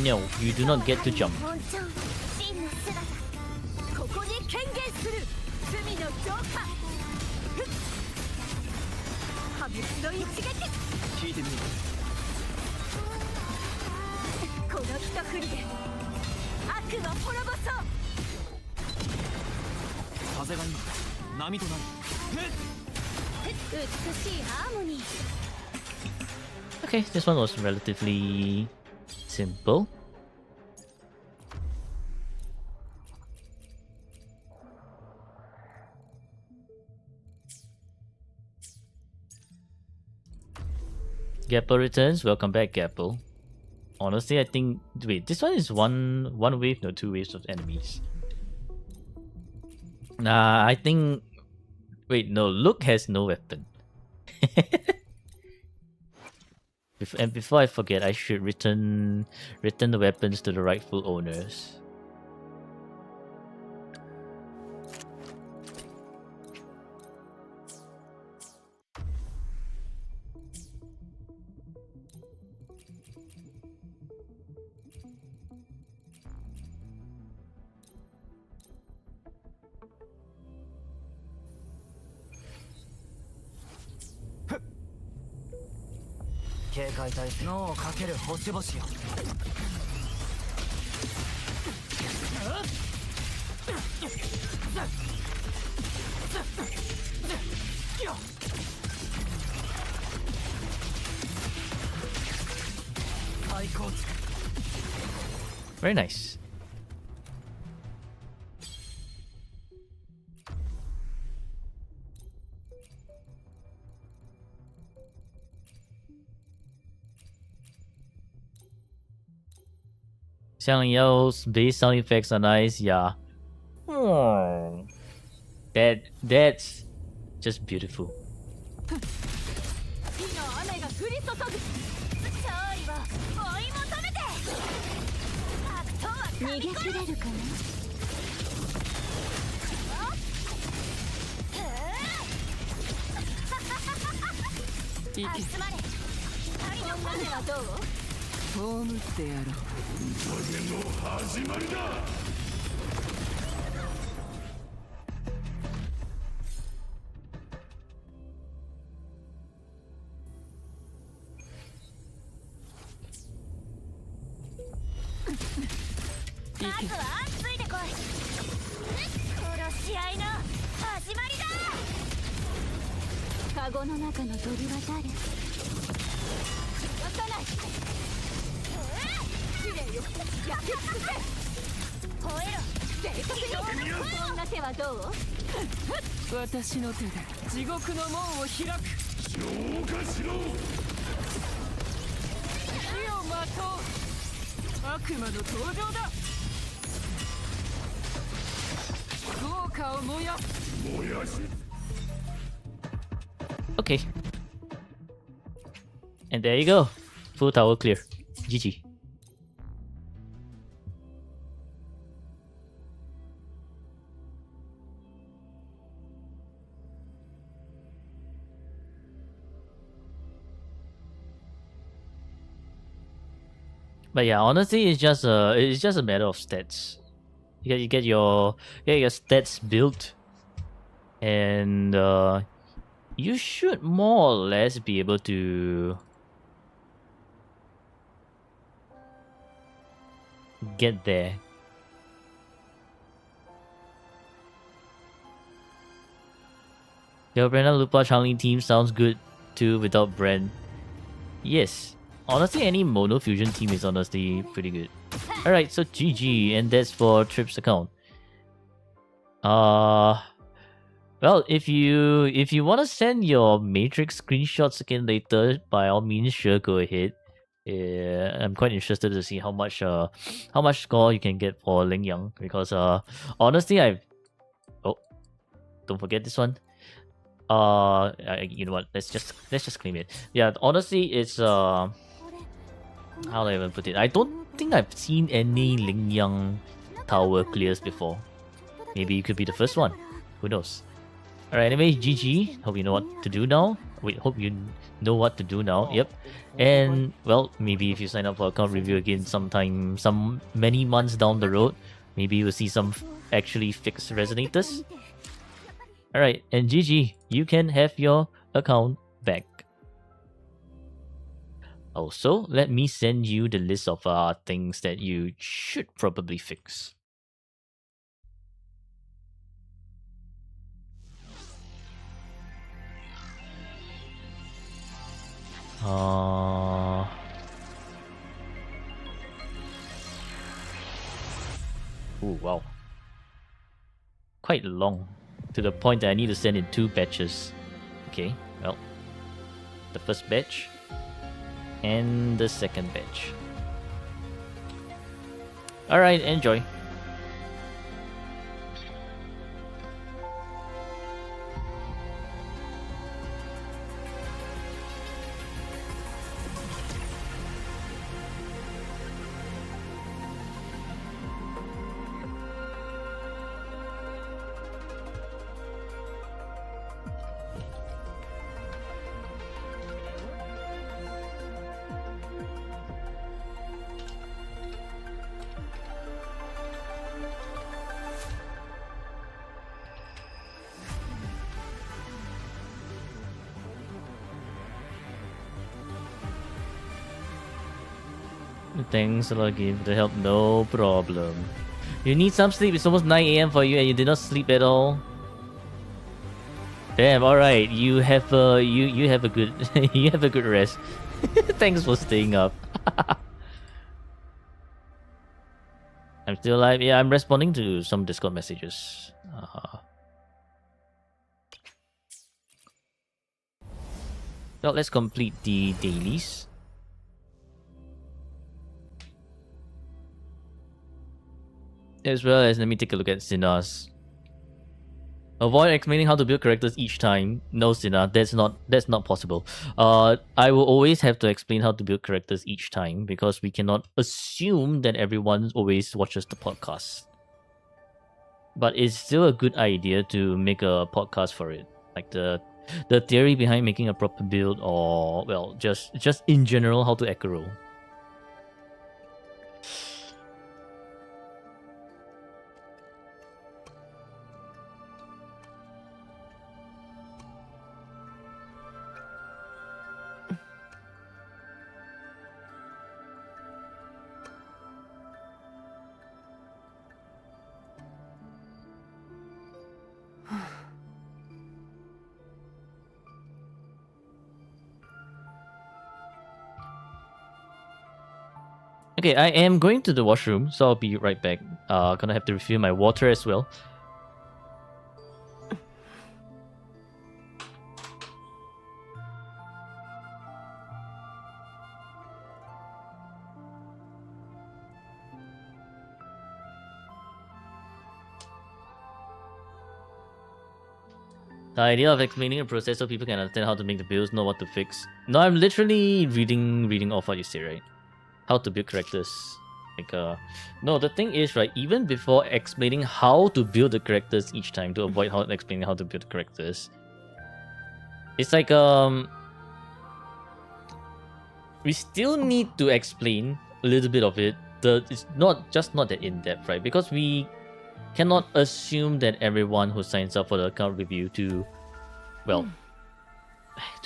No, you do not get to jump. この一振りで悪の滅ぼそう。風が今波となる。美しいハーモニー。 Okay, this one was relatively simple. Gapple returns. Welcome back, Gapple. Honestly, I think... Wait, this one is one wave, no, 2 waves of enemies. Nah, I think... Wait, no, Luke has no weapon. And before I forget, I should return the weapons to the rightful owners. Very nice. Xiang Yao's bass sound effects are nice, yeah. Oh, that's just beautiful. 火の雨が降り注ぐ。勝利は追い求めて。悪党は逃げ切れるかな。集まれ。光の風はどう？葬ってやろう。影の始まりだ。まずはついてこい。殺し合いの始まりだ。カゴの中の鳥は誰？渡さない。試練よ、焼き尽くせ。吠えろ。正確に。そんな手はどう？私の手で地獄の門を開く。消化しろ。火をまとう。悪魔の登場だ。豪華を燃やす。燃やし。Okay. And there you go. Full tower clear. GG. But yeah, honestly, it's just a matter of stats. You get your stats built, and you should more or less be able to get there. Your Brenna Lupa Changling team sounds good too without Bren. Yes. Honestly, any mono fusion team is honestly pretty good. Alright, so GG, and that's for Tripp's account. Well, if you want to send your matrix screenshots again later, by all means, sure, go ahead. Yeah, I'm quite interested to see how much score you can get for Ling Yang, because honestly, don't forget this one. You know what? Let's just claim it. Yeah, honestly, it's how do I even put it? I don't think I've seen any Ling Yang tower clears before. Maybe you could be the first one. Who knows? Alright, anyway, GG. Hope you know what to do now. Wait, hope you know what to do now. Yep. And, well, maybe if you sign up for account review again some many months down the road, maybe you'll see some actually fixed resonators. Alright, and GG. You can have your account back. Also, let me send you the list of things that you should probably fix. Oh wow. Quite long. To the point that I need to send in 2 batches. Okay, well. The first batch. And the second batch. Alright, enjoy. Thanks a lot, Gabe, for the help. No problem. You need some sleep. It's almost 9 a.m. for you, and you did not sleep at all. Damn. All right. You have you have a good you have a good rest. Thanks for staying up. I'm still alive. Yeah, I'm responding to some Discord messages. Well, let's complete the dailies. As well as let me take a look at Sina's. Avoid explaining how to build characters each time. No, Sina, that's not possible. I will always have to explain how to build characters each time because we cannot assume that everyone always watches the podcast. But it's still a good idea to make a podcast for it, like the theory behind making a proper build, or well, just in general how to aggro. Okay, I am going to the washroom, so I'll be right back. Gonna have to refill my water as well. The idea of explaining a process so people can understand how to make the builds, know what to fix. No, I'm literally reading off what you say, right? How to build characters. Like no, the thing is, right, even before explaining how to build the characters each time to avoid explaining how to build the characters. It's like we still need to explain a little bit of it. It's not that in depth, right? Because we cannot assume that everyone who signs up for the account review to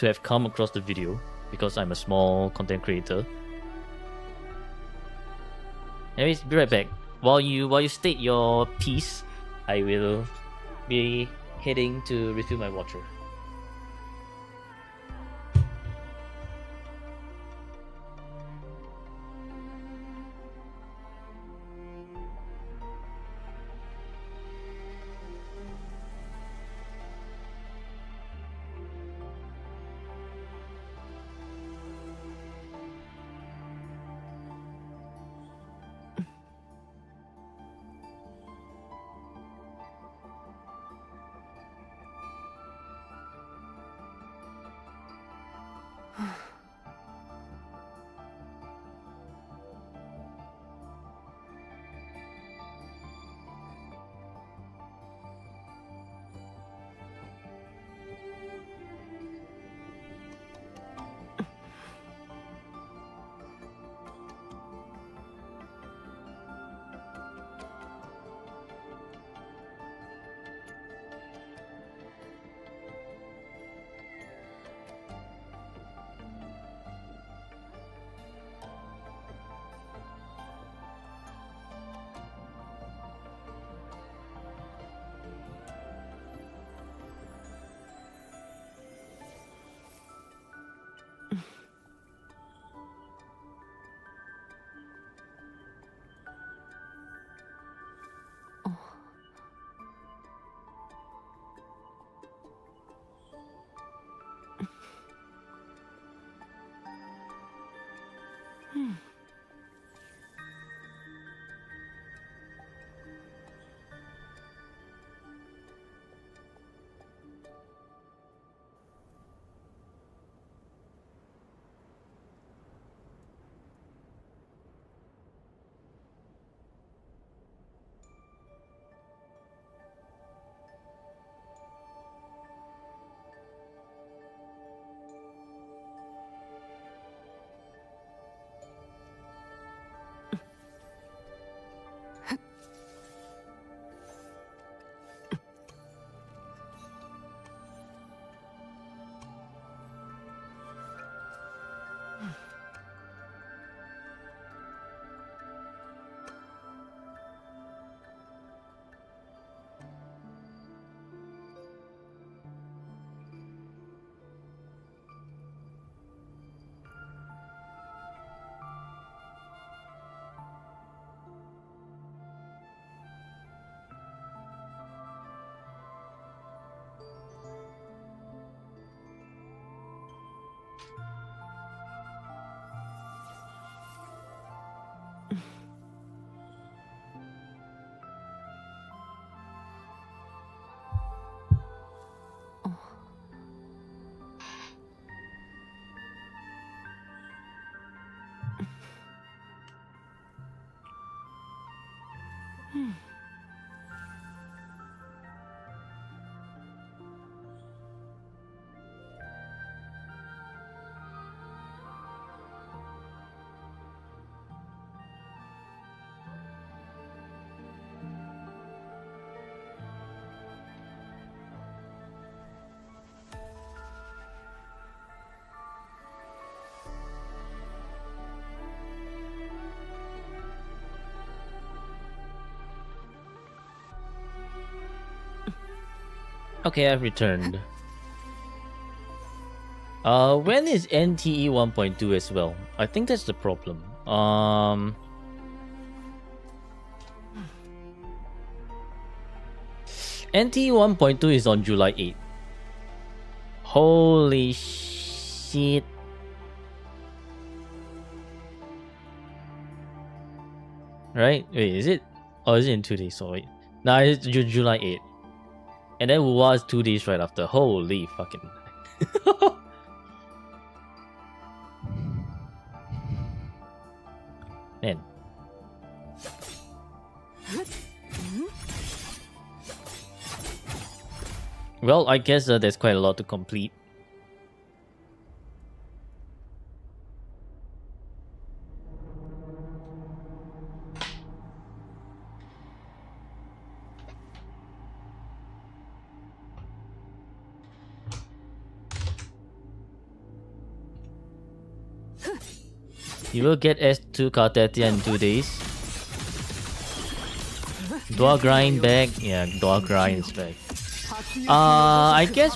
have come across the video, because I'm a small content creator. Anyways, be right back. While you state your piece, I will be heading to refill my water. Okay, I've returned. When is NTE 1.2 as well? I think that's the problem. NTE 1.2 is on July 8th. Holy shit. Right? Wait, is it? Oh, is it in 2 days? So wait. Nah, it's July 8th. And then Wuwa is 2 days right after. Holy fucking. Man. Well, I guess there's quite a lot to complete. You will get S2 Cartetia in 2 days. Dwarf grind back. Yeah, dwarf grind is back. I guess.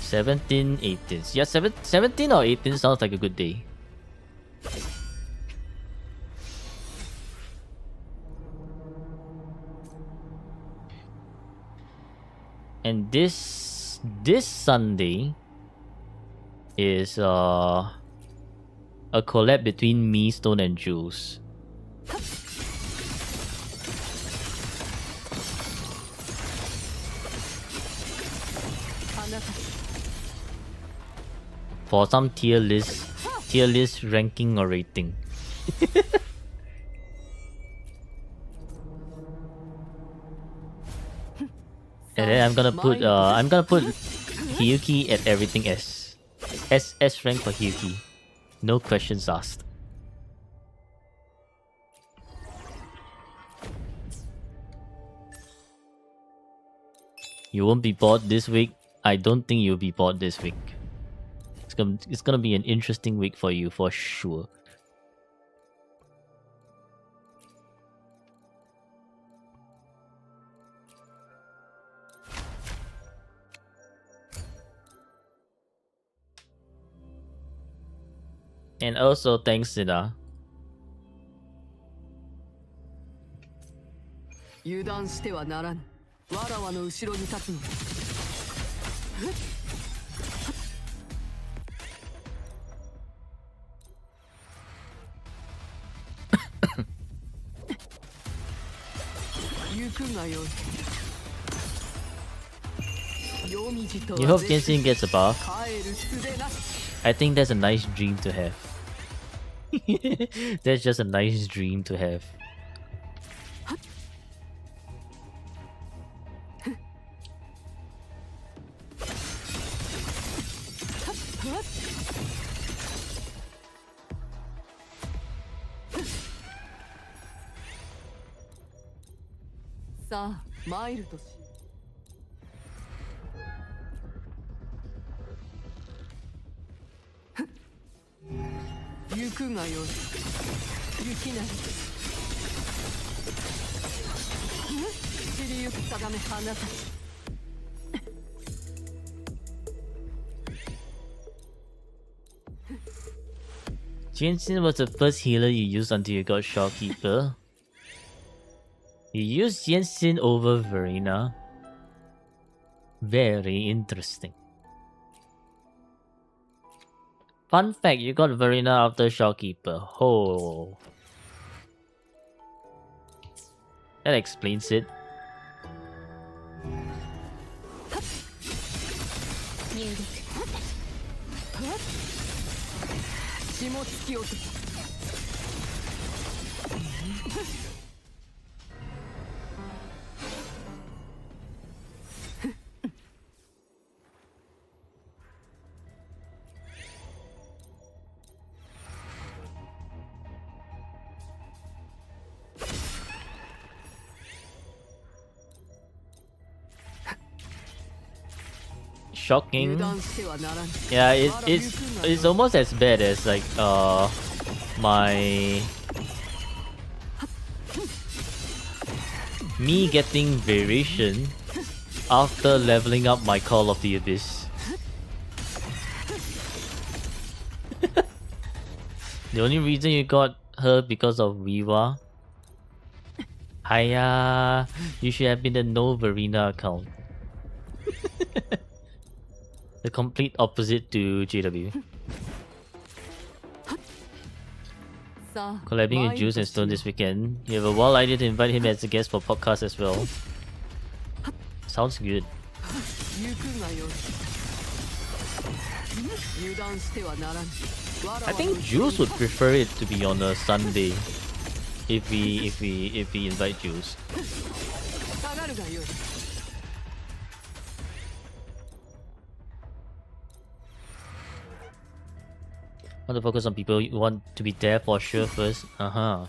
17, 18. Yeah, 17 or 18 sounds like a good day. And this Sunday is a collab between me, Stone, and Jules. For some tier list ranking or rating. And then I'm gonna put Hiyuki at everything S. S rank for Hiyuki. No questions asked. You won't be bored this week. I don't think you'll be bored this week. It's gonna be an interesting week for you for sure. And also thanks, Sina. 油断してはならぬ。わらわの後ろに立つの。行くがよい。You hope Genshin gets a buff? I think that's a nice dream to have. That's just a nice dream to have. Genshin was the first healer you used until you got Shopkeeper. You used Genshin over Verena. Very interesting. Fun fact, you got Verena after Shopkeeper. Oh. That explains it. Shocking. Yeah, it's almost as bad as like my me getting variation after leveling up my Call of the Abyss. The only reason you got her because of Viva. Hiya, you should have been the no Verena account. The complete opposite to JW. Collabing with Juice and Stone this weekend. You have a wild idea to invite him as a guest for podcast as well. Sounds good. I think Juice would prefer it to be on a Sunday if we invite Juice. Want to focus on people you want to be there for sure first. Uh-huh.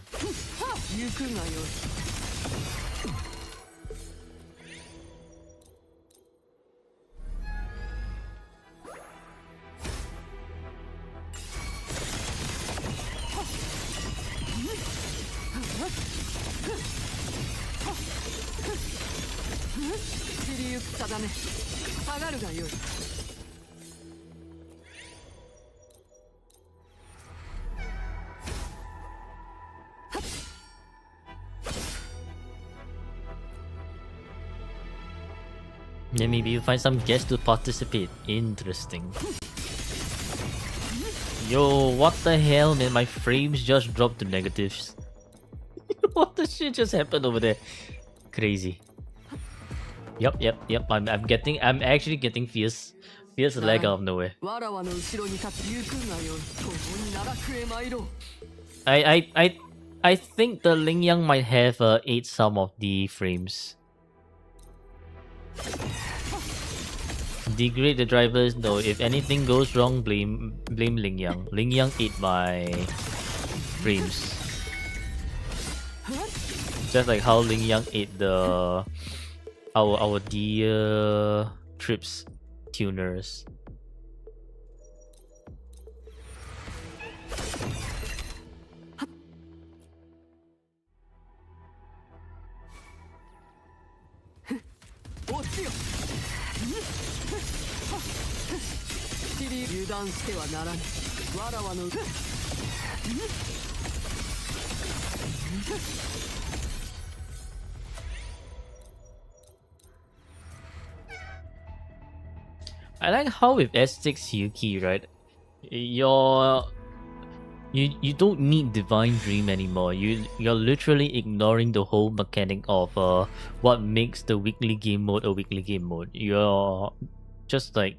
Yeah, maybe you find some guests to participate. Interesting. Yo, what the hell, man? My frames just dropped to negatives. What the shit just happened over there? Crazy. Yep. I'm actually getting fierce lag out of nowhere. I think the Ling Yang might have ate some of the frames. Degrade the drivers? No, if anything goes wrong, blame Ling Yang. Ling Yang ate my frames. Just like how Ling Yang ate the our dear Tripp's tuners. I like how with S6 Yuki, right? You don't need Divine Dream anymore. You're literally ignoring the whole mechanic of what makes the weekly game mode a weekly game mode. You're just like,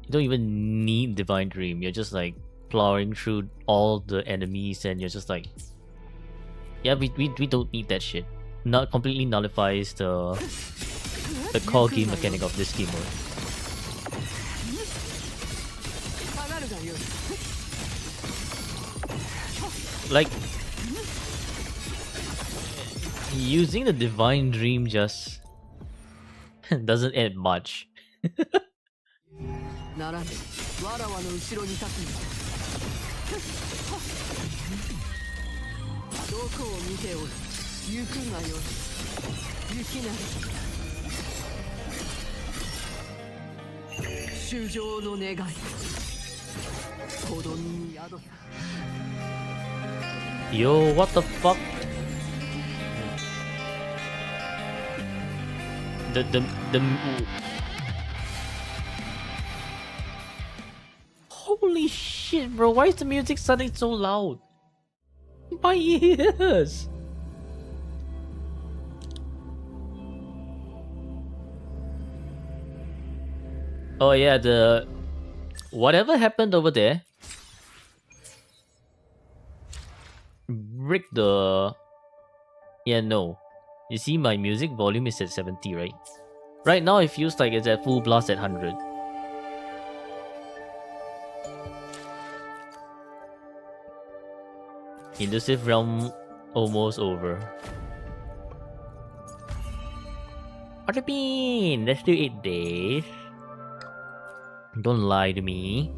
you don't even need Divine Dream. You're just like plowing through all the enemies and you're just like, yeah, we don't need that shit. Not completely nullifies the core game mechanic of this game mode. Like, using the Divine Dream just doesn't add much. Yo, what the fuck? The holy shit, bro! Why is the music sounding so loud? My ears. Oh yeah, the whatever happened over there. Rick the... Yeah, no. You see my music volume is at 70, right? Right now it feels like it's at full blast at 100. Elusive Realm almost over. What do you mean? Let's do 8 days. Don't lie to me.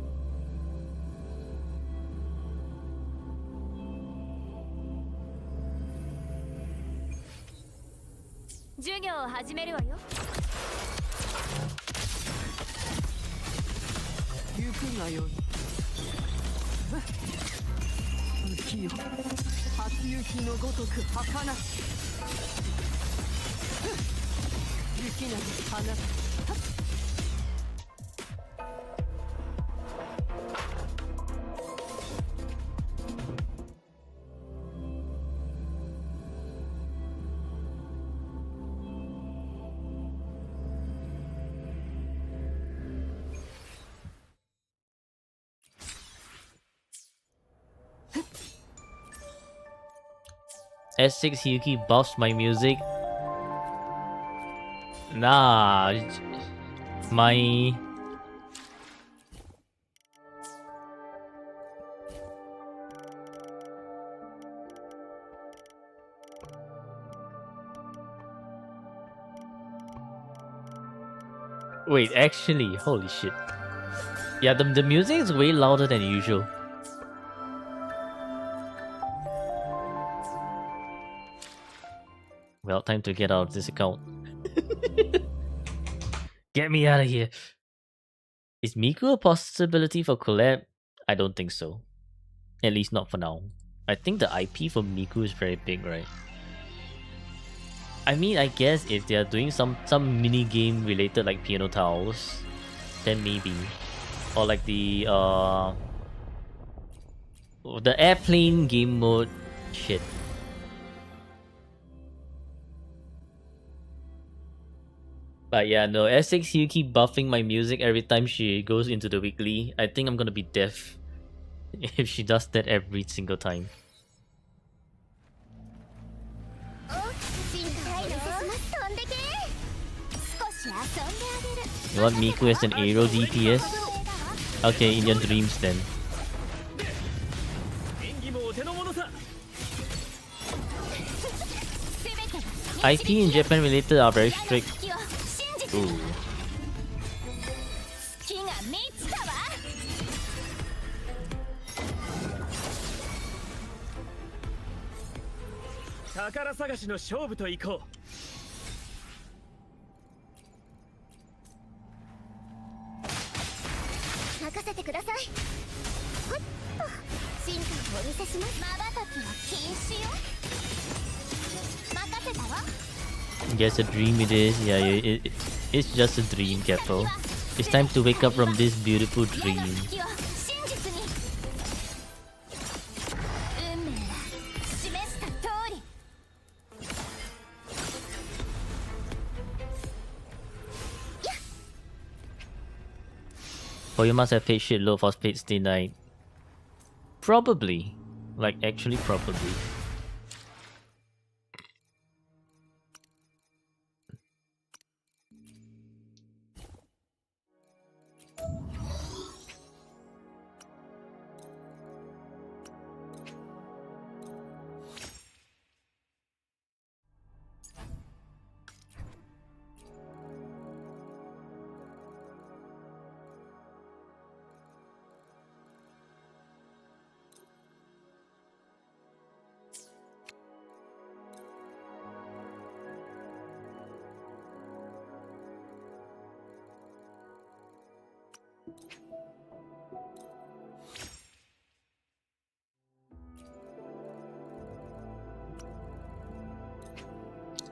授業を始めるわよ。行くがよい。浮世初雪のごとく儚し雪なき花。S6 Yuki buffs my music. Nah, my wait, actually, holy shit. Yeah, the music is way louder than usual. Well, time to get out of this account. Get me out of here. Is Miku a possibility for collab? I don't think so. At least not for now. I think the IP for Miku is very big, right? I mean, I guess if they are doing some mini game related like piano tiles, then maybe. Or like the airplane game mode shit. But yeah, no, S6 Yuki buffing my music every time she goes into the weekly. I think I'm gonna be deaf if she does that every single time. You want Miku as an aero DPS? Okay, in your dreams then. IP in Japan related are very strict. Ooh. 宝探しの勝負といこう。任せてください。ほっと進化をお見せします。まばたきは禁止よ。任せたわ。 Guess a dream it is. Yeah, it's just a dream, Keppel. It's time to wake up from this beautiful dream. Oh, you must have paid shitload for Spade Stay Night. Probably. Like, actually probably.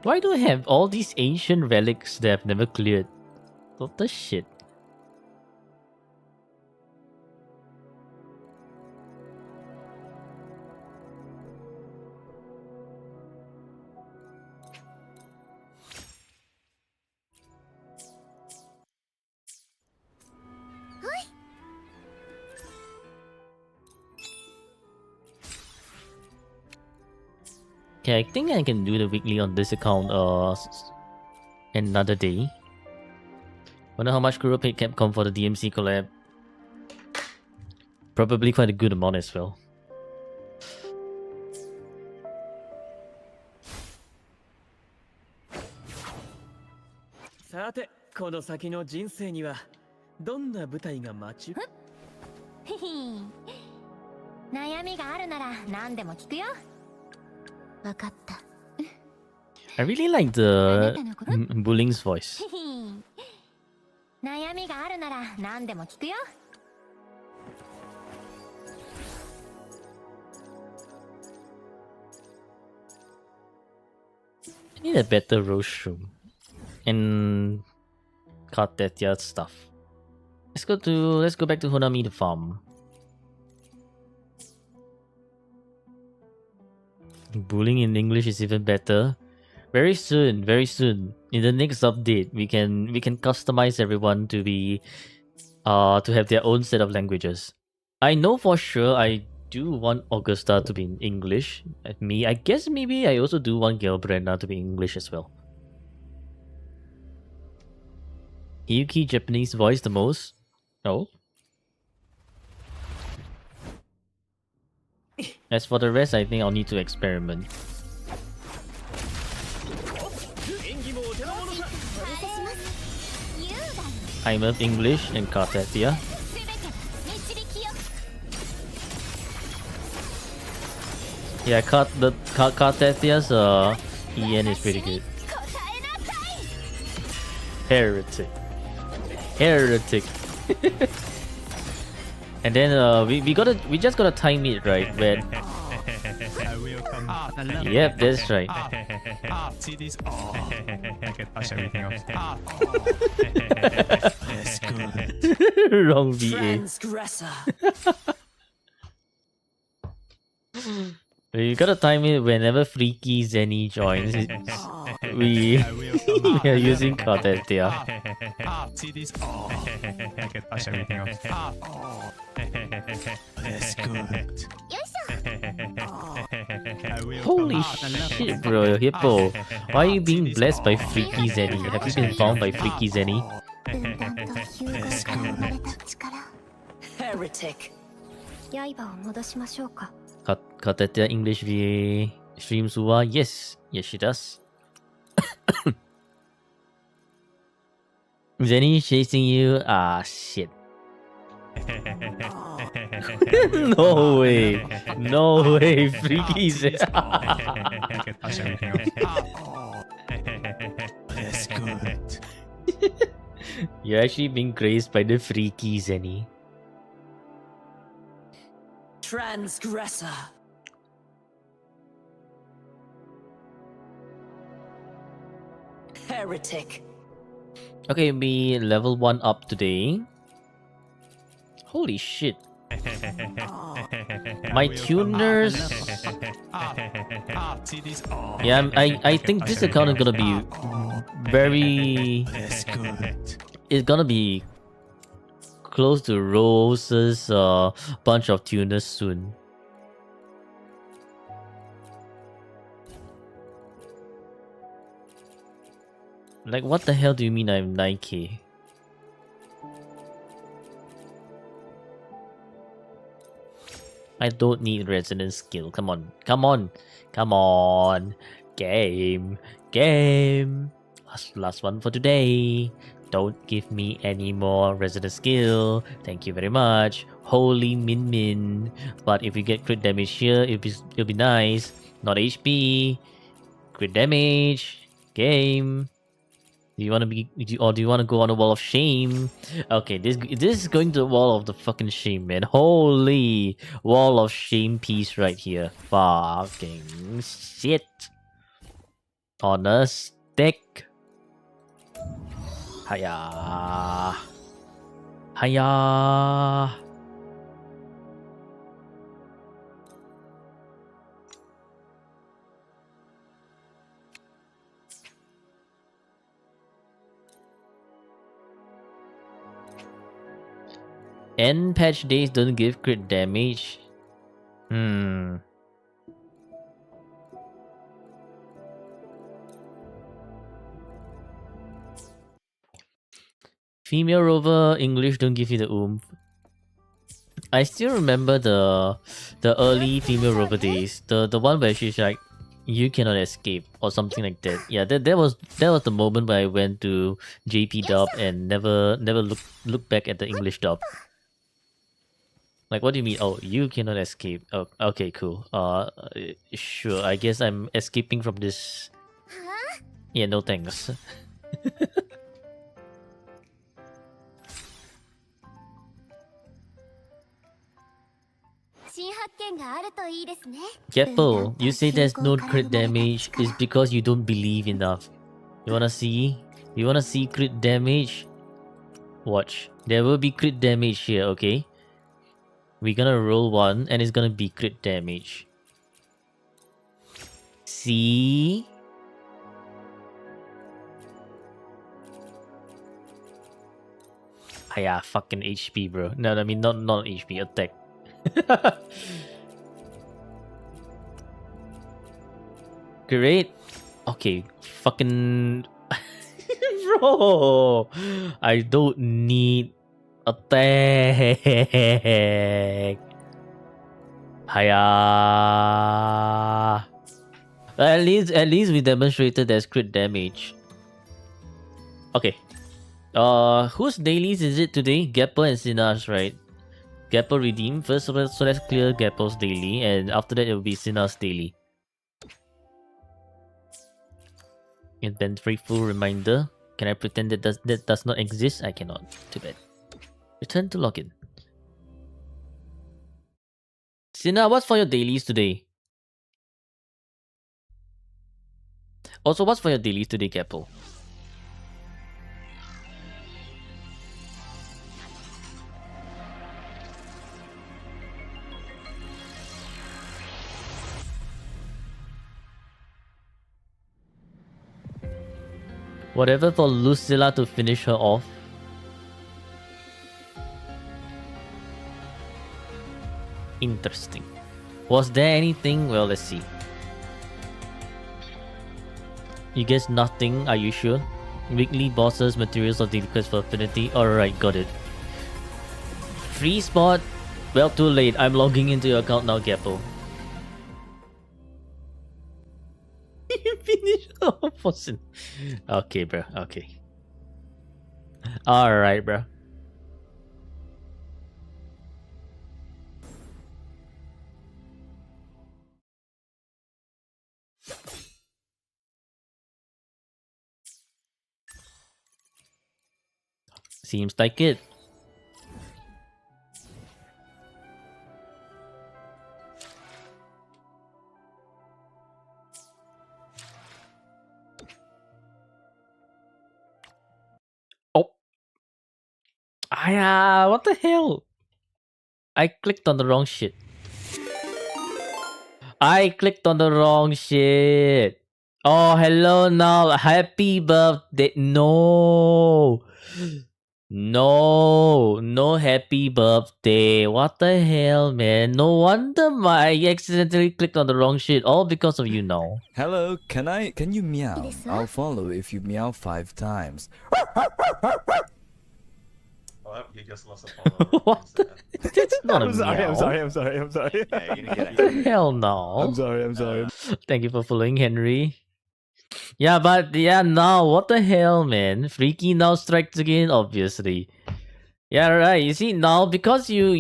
Why do I have all these ancient relics that I've never cleared? What the shit? Okay, I think I can do the weekly on this account another day. Wonder how much Kuro paid Capcom for the DMC collab. Probably quite a good amount as well. さて、この先の人生にはどんな舞台が待ち？ひひ悩みがあるなら何でも聞くよ。わかった。I really like the Bulling's voice. 悩みがあるなら何でも聞くよ。I need a better rostrum and Kartetia stuff. Let's go back to Honami the farm. Bullying in English is even better. Very soon, in the next update, we can customize everyone to be to have their own set of languages. I know for sure I do want Augusta to be in English. I guess maybe I also do want Gilbrenda to be English as well. Yuki Japanese voice the most? No. As for the rest, I think I'll need to experiment. I love English and Kartetia. Yeah, Kartetia's EN is pretty good. Heretic. And then we just gotta time it right, when yep, that's right. Wrong VA. We gotta time it whenever Freaky Zenny joins. We are using Kartetia. Holy shit, bro, Hippo. Why are you being blessed by Freaky Zenny? Have you been found by Freaky Zenny? Heretic. 刃を戻しましょうか。Kartetia English VA streams Uwa? Yes, she does. Zenny chasing you? Ah, shit. No way, Freaky Zenny. You're actually being graced by the Freaky Zenny. Transgressor. Heretic. Okay, we level 1 up today. Holy shit. My tuners. Yeah, I think this account is gonna be very. It's gonna be close to Rose's bunch of tuners soon. Like, what the hell do you mean I'm 9k? I don't need resonance skill. Come on. Game. Last one for today. Don't give me any more resonance skill. Thank you very much. Holy min. But if we get crit damage here, it'll be nice. Not HP. Crit damage. Game. Do you want to go on the wall of shame? Okay, this is going to the wall of the fucking shame, man. Holy wall of shame piece right here. Fucking shit. On a stick. Hiya. End patch days don't give crit damage. Female rover English don't give you the oomph. I still remember the early female rover days. The one where she's like, you cannot escape or something like that. Yeah, that was the moment where I went to JP dub and never looked back at the English dub. Like, what do you mean? Oh, you cannot escape. Oh, okay, cool. Sure. I guess I'm escaping from this Yeah, no thanks. 新発見があるといいですね。 Geppo, you say there's no crit damage is because you don't believe enough. You wanna see? You wanna see crit damage? Watch. There will be crit damage here, okay? We're gonna roll one and it's gonna be crit damage. See? Ah, yeah, fucking HP, bro. No, I mean not HP, attack. Great. Okay, fucking bro. I don't need attack. Hiya. At least we demonstrated there's crit damage. Okay. Whose dailies is it today? Gapper and Sinar's, right? Gapper redeem first, so let's clear Gapper's daily, and after that it will be Sinar's daily. Inventory full reminder. Can I pretend that does not exist? I cannot. Too bad. Return to login. Sinar, what's for your dailies today? Also, what's for your dailies today, Gapple? Whatever for Lucilla to finish her off. Interesting. Was there anything? Well, let's see. You guess nothing, are you sure? Weekly bosses, materials of the request for affinity. Alright, got it. Free spot? Well, too late. I'm logging into your account now, Gappo. You finished off. Okay, bro. Okay. Alright, bro. Seems like it. Oh. Aya, what the hell? I clicked on the wrong shit. I clicked on the wrong shit. Oh, hello now. Happy birthday. No. No happy birthday. What the hell, man? No wonder I accidentally clicked on the wrong shit. All because of you now. Hello, can you meow? I'll follow if you meow 5 times. Oh, you just lost a follower. What? That's not a I'm sorry. meow. Yeah, you're gonna get What the hell now? I'm sorry. Thank you for following, Henry. Yeah, but yeah, now what the hell, man? Freaky now strikes again, obviously. Yeah, right. You see now because you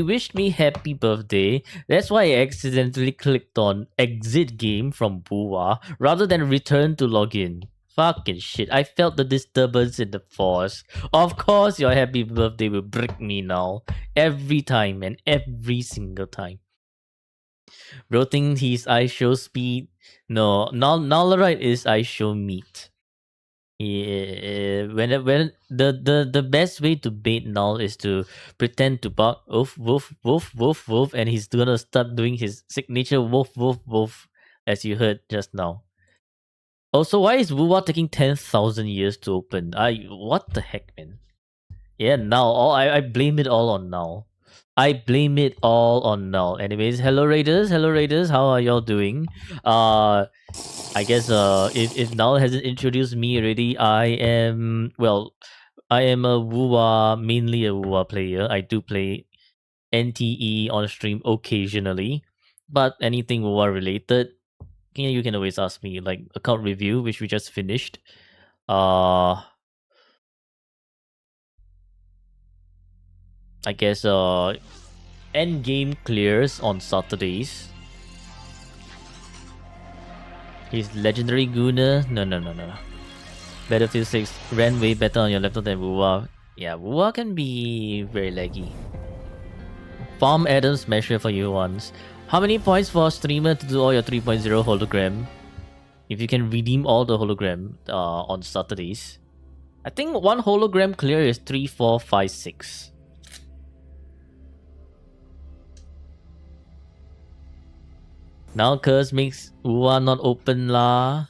wished me happy birthday. That's why I accidentally clicked on exit game from Buwa rather than return to login. Fucking shit! I felt the disturbance in the force. Of course, your happy birthday will brick me now every time and every single time. Bro thinks his I show speed. No, Nollerite is I show meat. Yeah, when the best way to bait Null is to pretend to bark woof woof woof woof woof, and he's gonna start doing his signature woof woof woof, as you heard just now. Also, why is Wuwa taking 10,000 years to open? What the heck, man? Yeah, now I blame it all on Null. I blame it all on Null. Anyways, hello Raiders, how are y'all doing? I guess if Null hasn't introduced me already, I am a Wuwa, mainly a Wuwa player. I do play NTE on stream occasionally, but anything Wuwa related, you can always ask me. Like account review, which we just finished. I guess end game clears on Saturdays. He's legendary Guna. No. Battlefield 6 ran way better on your laptop than Wuwa. Yeah, Wuwa can be very laggy. Farm Adam Smasher for you once. How many points for a streamer to do all your 3.0 hologram? If you can redeem all the hologram on Saturdays. I think one hologram clear is 3, 4, 5, 6. Now curse makes Uwa not open lah.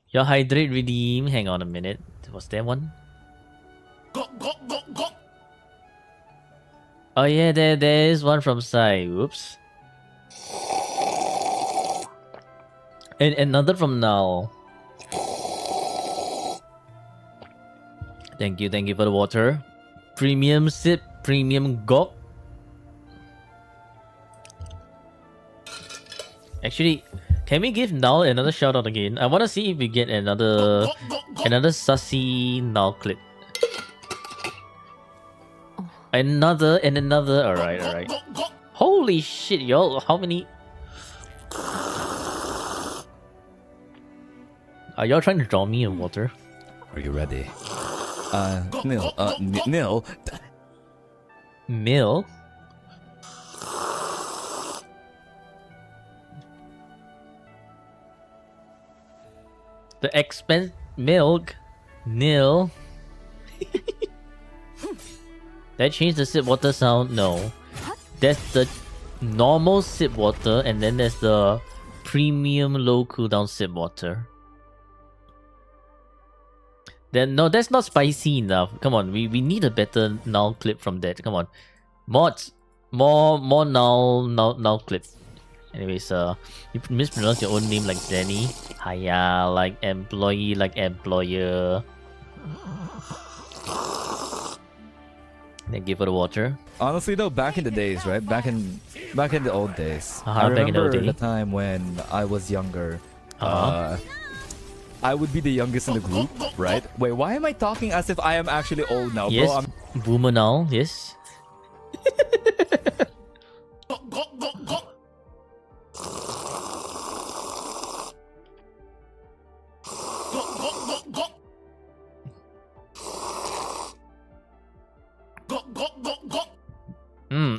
Your hydrate redeem. Hang on a minute. Was there one? Oh yeah, there is one from Sai. Oops. And another from now. Thank you for the water. Premium sip, premium gok. Actually, can we give Null another shout out again? I want to see if we get another sussy Null clip. Another and another. Alright. Holy shit, y'all! How many? Are y'all trying to draw me in water? Are you ready? Nil. Mill? The expense milk nil. That changed the sip water sound? No. That's the normal sip water, and then there's the premium low cooldown sip water. Then no, that's not spicy enough. Come on, we need a better null clip from that. Come on. Mods. More null clips. Anyways, you mispronounce your own name like Danny. Hiya, like employee, like employer. Thank you for the water. Honestly though, back in the days, right? Back in the old days. I Back in the old remember day. the time when I was younger. I would be the youngest in the group, right? Wait, why am I talking as if I am actually old now, Yes, bro? boomer now. Yes.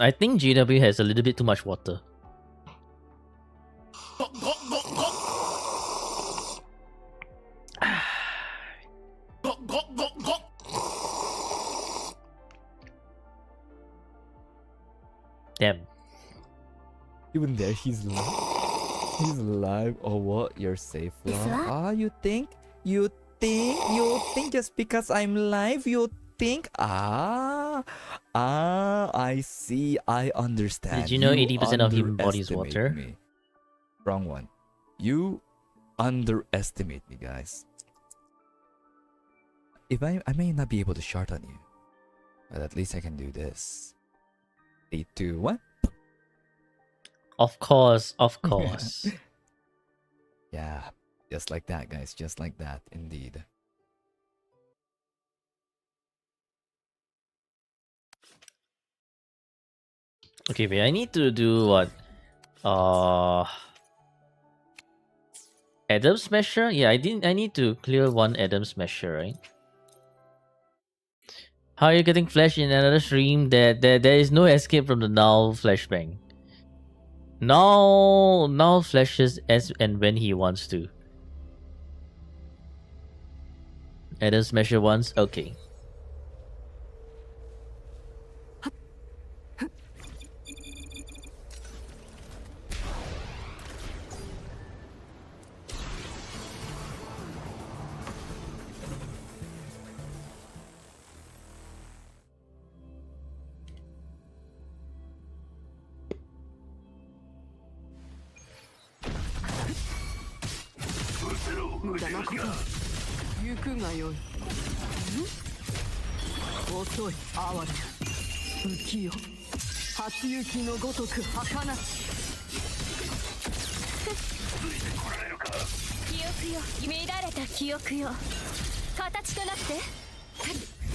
I think GW has a little bit too much water. Damn. Even there, he's live. He's live. Oh, what? You're safe, lah. Ah, you think just because I'm live, you think? I see. I understand. Did you know 80% of human body is underestimate water? me. Wrong one. You underestimate me, guys. If I may not be able to shart on you, but at least I can do this. 3, 2, 1. Of course. Yeah, just like that, guys. Just like that, indeed. Okay, wait, I need to do what? Adam Smasher? Yeah, I need to clear one Adam Smasher, right? How are you getting flash in another stream? There is no escape from the null flashbang. Null flashes as and when he wants to. Adam Smasher once? Okay.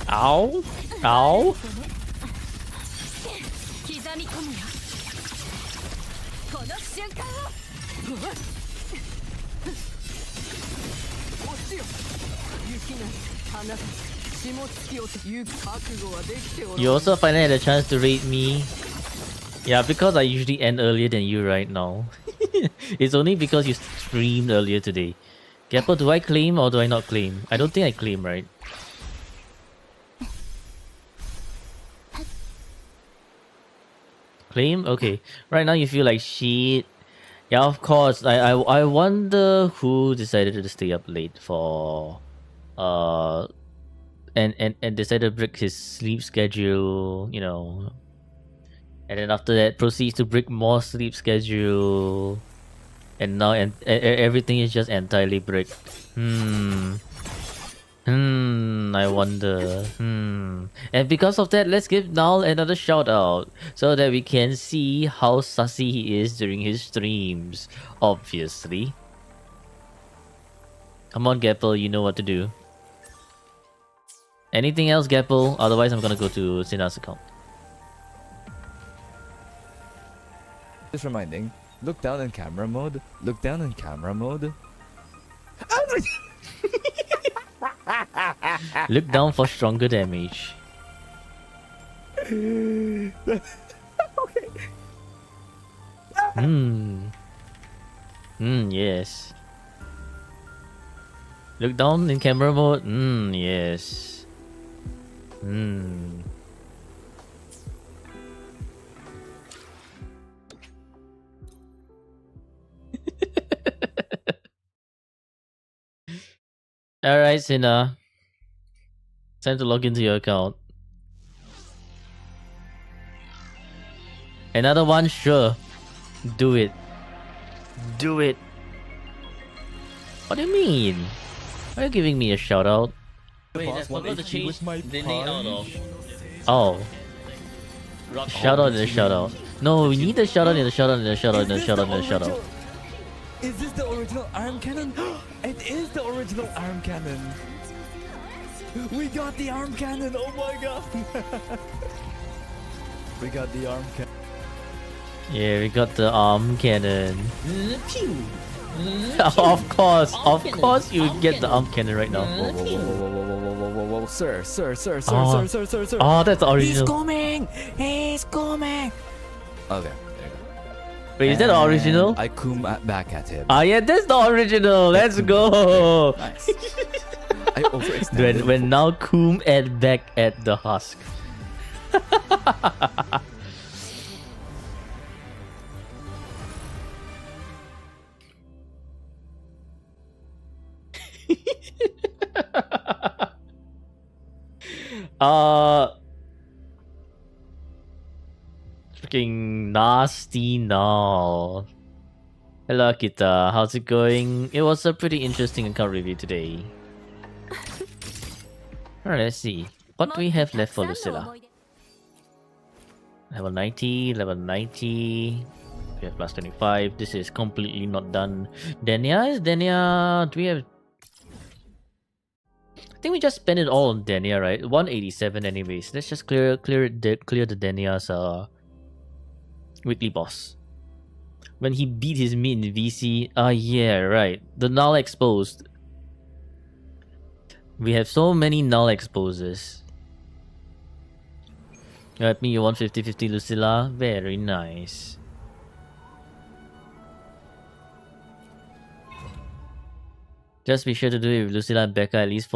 Ow! Ow! 刻み込むよこの瞬間を You also finally had a chance to rate me. Yeah, because I usually end earlier than you right now. It's only because you streamed earlier today. Gapple, do I claim or do I not claim? I don't think I claim, right? Claim? Okay. Right now you feel like shit. Yeah, of course. I wonder who decided to stay up late for and decided to break his sleep schedule, you know. And then after that proceeds to break more sleep schedule. And now everything is just entirely bricked. I wonder. And because of that, let's give Nal another shout out so that we can see how sussy he is during his streams. Obviously. Come on, Gapple, you know what to do. Anything else, Gapple? Otherwise, I'm gonna go to Sina's account. Just reminding. Look down in camera mode. Look down in camera mode. Look down for stronger damage. Okay. Yes. Look down in camera mode. Yes. Alright, Sina. Time to log into your account. Another one? Sure. Do it. Do it. What do you mean? Why are you giving me a shout out? Wait, I forgot to change the name out of. Oh. Shout out and a shout out. No, we need a shout out and a shout out and a shout out and a shout out and a shout out. Is this the original arm cannon? It is the original arm cannon. We got the arm cannon. Oh my god. We got the arm cannon. Yeah, we got the arm cannon. Of course you get the arm cannon right now. Whoa, sir. Oh, that's the original. He's coming. Okay. Wait, is that the original? I come back at him. Ah, yeah, that's the original. Let's go. Nice. I overextended. when now Coom at back at the husk. Freaking nasty now. Hello Akita, how's it going? It was a pretty interesting account review today. Alright, let's see. What do we have left for Lucilla? Level 90, level 90. We have plus 25. This is completely not done. Denia? Is Denia... Do we have... I think we just spent it all on Denia, right? 187 anyways. Let's just clear the Denia's weekly boss. When he beat his meat in VC. Yeah, right. The null exposed. We have so many null exposes. You at me, you want 50-50 Lucilla? Very nice. Just be sure to do it with Lucilla and Becca at least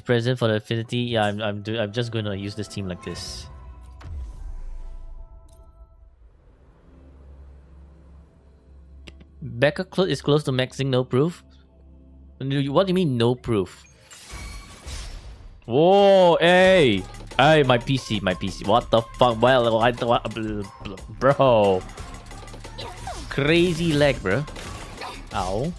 present for the affinity. Yeah, I'm just gonna use this team like this. Becca is close to maxing, no proof. What do you mean no proof? Whoa, hey, my PC. What the fuck? Bro, crazy lag, bro. Ow.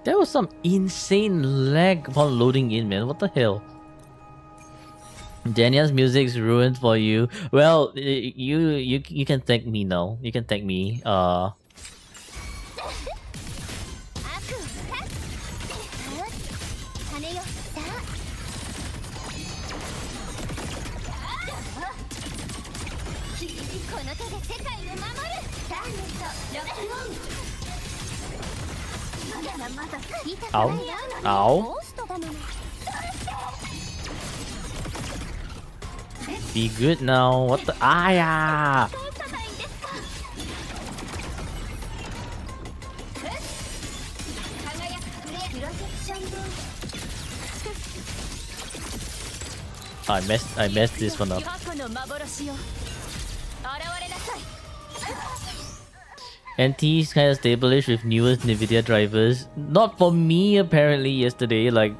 There was some insane lag while loading in, man. What the hell? Daniel's music's ruined for you. Well, you can thank me now. You can thank me. 悪を断つ羽よさあこの手で世界を守るターゲットロックオンまだまだ痛くないよOw. ゴーストだもの Be good now. What the? Ah, yeah. 返さないんですか輝くプレイプロテクションド I messed this one up. 過去の幻よ現れなさい NT is kind of stable-ish with newest Nvidia drivers. Not for me apparently yesterday. Like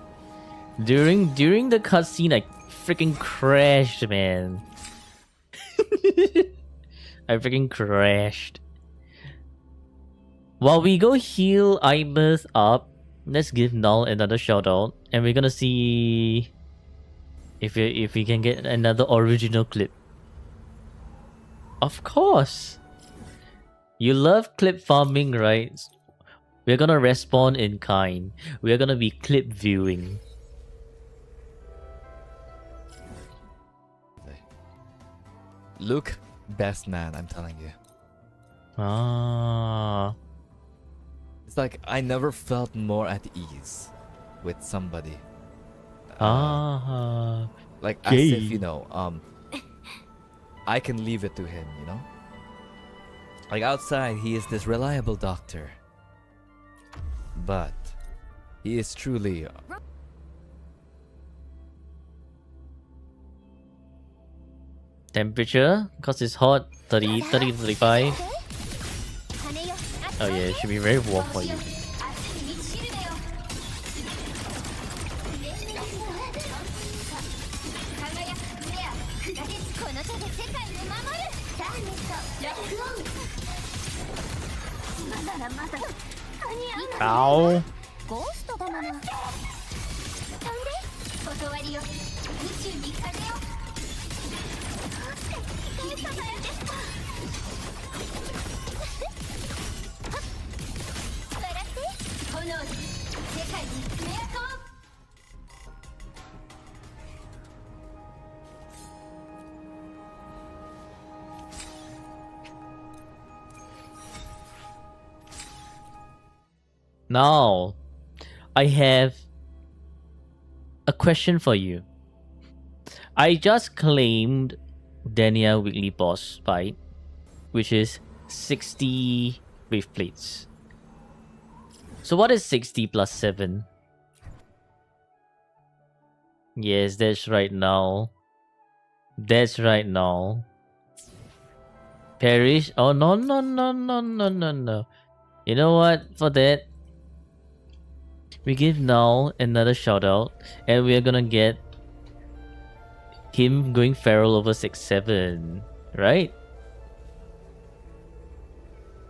during the cutscene, I freaking crashed, man. I freaking crashed. While we go heal Ibis up, let's give Null another shout out, and we're gonna see if we can get another original clip. Of course. You love clip farming, right? We're gonna respawn in kind. We're gonna be clip viewing. Luke, best man, I'm telling you. Ah. It's like I never felt more at ease with somebody. Like as Gay. if, you know, I can leave it to him, you know? Like outside, he is this reliable doctor. But he is truly Temperature, cause it's hot, 30 to 35. 羽よ Oh yeah, it should be very warm for you. 明日に道しるべよ輝くプレアこの手で世界を守るターゲットロックオンまだまだ間に合う Ow. ゴーストだもの飛んで断りよ宇宙に風をどうしたのやですか笑って炎に世界に爪痕を Now, I have a question for you. I just claimed Dania weekly boss fight, which is 60 wave plates. So what is 60 plus 7? Yes, that's right now. That's right now. Perish? Oh no no no no no no no. You know what? For that, we give Null another shout out, and we're gonna get him going feral over 6-7, right?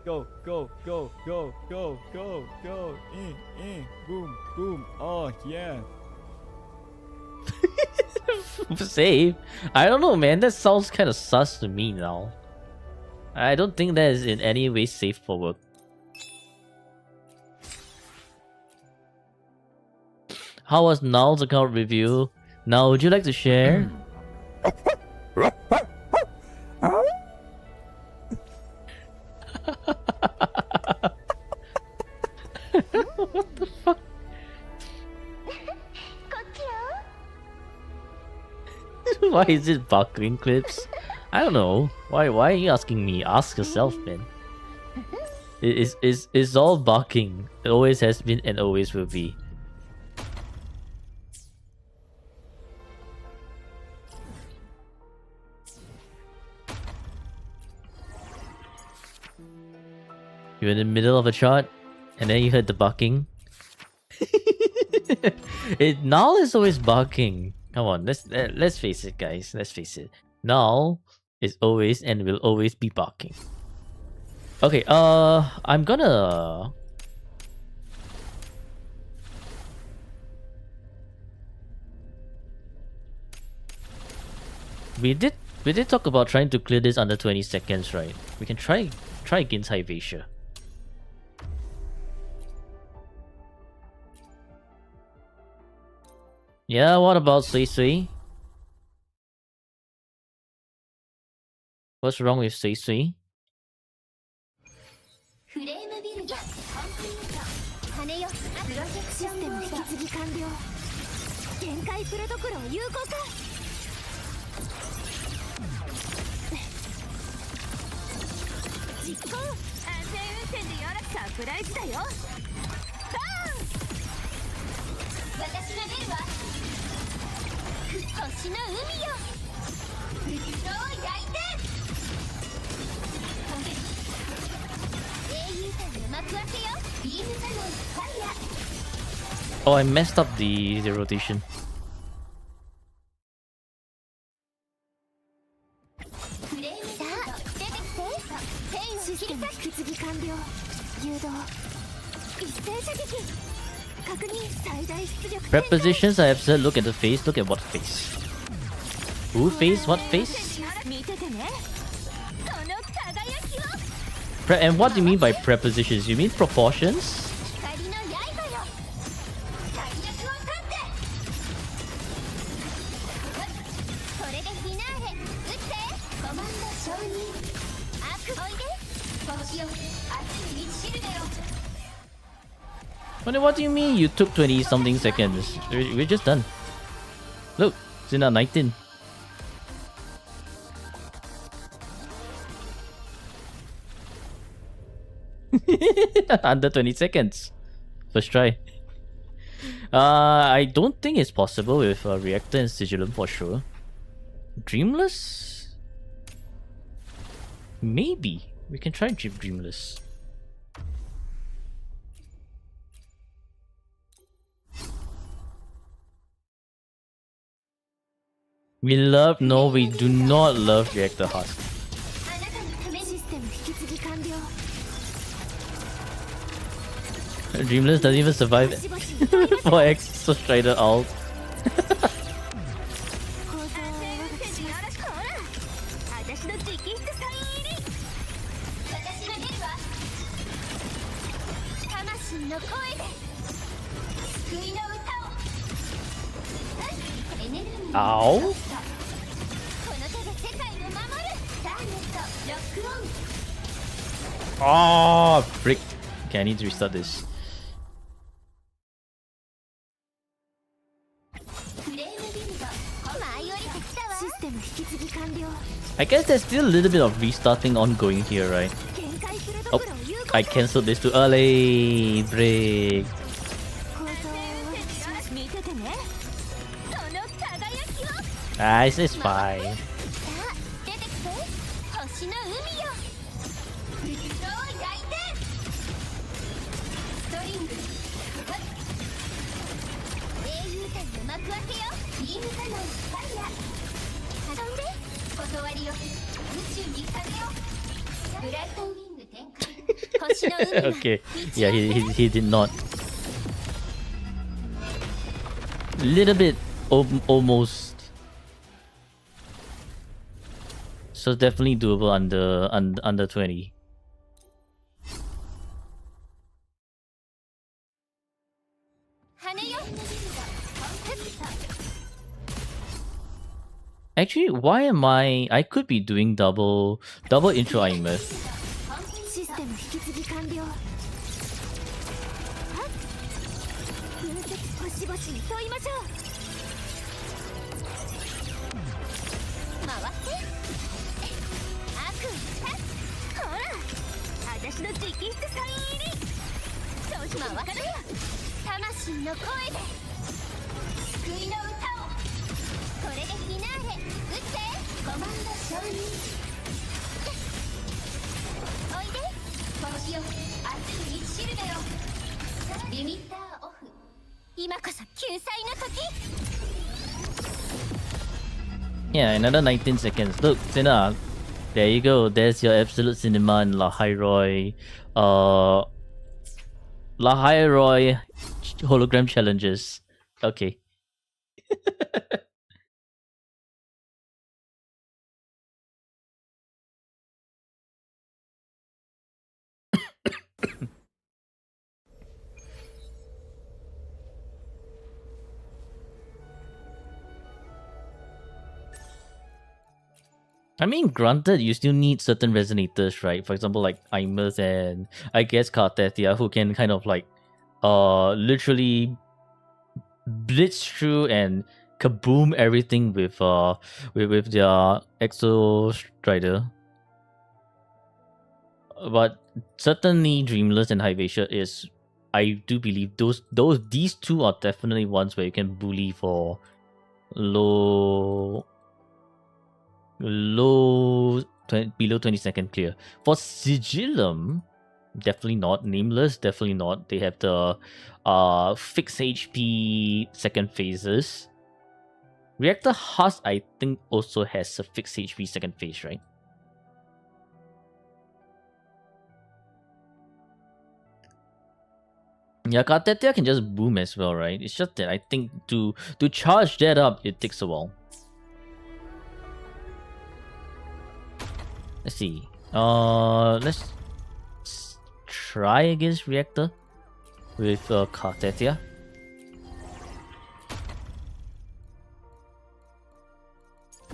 go, go, go, go, go, go, go, boom, boom, oh yeah. Save? I don't know, man. That sounds kind of sus to me now. I don't think that is in any way safe for work. How was Null's account review? Now, would you like to share? What the fuck? こっちよ Why is it barking clips? I don't know. Why are you asking me? Ask yourself, man. It's all barking. It always has been and always will be. You're in the middle of a shot, and then you heard the barking. Null is always barking. Come on, let's face it, guys. Let's face it. Null is always and will always be barking. Okay, I'm gonna... we did talk about trying to clear this under 20 seconds, right? We can try against Hyvatia. Yeah, what about Sui Sui? What's wrong with Sui Sui? フレームビルドコンプリート羽よプロジェクションシステム引き継ぎ完了限界プロトコルを有効化実行安全運転でやらサプライズだよバーン私が出るわ星の海よ人を焼いてOh, I messed up the rotation. システム引き継ぎ完了誘導一斉射撃確認最大出力 Prepositions I have said, look at the face, look at what face. Who face? What face? 見ててねこの輝きを And what do you mean by prepositions? You mean proportions? 光の刃よ最悪を立ってこれでフィナーレ撃ってコマンド承認悪おいで星を熱いシルベよ What do you mean you took 20 something seconds? We're just done. Look, it's in 19. Under 20 seconds. First try. I don't think it's possible with Reactor and Sigillum for sure. Dreamless? Maybe. We can try Dreamless. We love... No, we do not love Reactor Husk. あなたのためシステム引き継ぎ完了 Dreamless doesn't even survive 4x so Strider ult. 私の直筆サイン入り私が出るわ魂の声で救いの歌をエネルギー Ow. この手で世界を守るターゲットロックオン Oh, frick. Okay, I need to restart this. フレームビルド舞い降りてきたわシステム引き継ぎ完了 I guess there's still a little bit of restarting ongoing here, right? 限界プロト Oh, コルを有効 I cancelled this too early. Break. 構造見ててねその輝きを Ah, it's fine. さあ出てきて星の海よ水を焼いてストリング英雄点の幕開けよビームカノンファイヤー飛んで断りよ宇宙に風よブライトウィング展開星の海は Okay. Yeah, he did not. Little bit almost. So definitely doable under 20. Actually, why am I could be doing double intro Imus. システム引き継ぎ完了分析星々に問いましょう回って悪ほら私の直筆サイン入り調子回ってよ魂の声で救いの歌をこれでフィナーレ打ってコマンド承認おいで星よ熱いシルベよリミッターオフ今こそ救済の時 Yeah, another 19 seconds. Look, Sina, there you go. There's your Absolute Cinema and La Hyroi, La Hyroi hologram challenges. Okay. I mean, granted, you still need certain resonators, right? For example, like Imers and I guess Cartetia, who can kind of like literally blitz through and kaboom everything with their Exo Strider. But certainly Dreamless and Hivatia is, I do believe these two are definitely ones where you can bully for below 20-second clear. For Sigillum, definitely not. Nameless, definitely not. They have the fixed HP second phases. Reactor Husk, I think, also has a fixed HP second phase, right? Yeah, Cartetia can just boom as well, right? It's just that I think to charge that up, it takes a while. Let's see. Let's try against Reactor with Cartetia.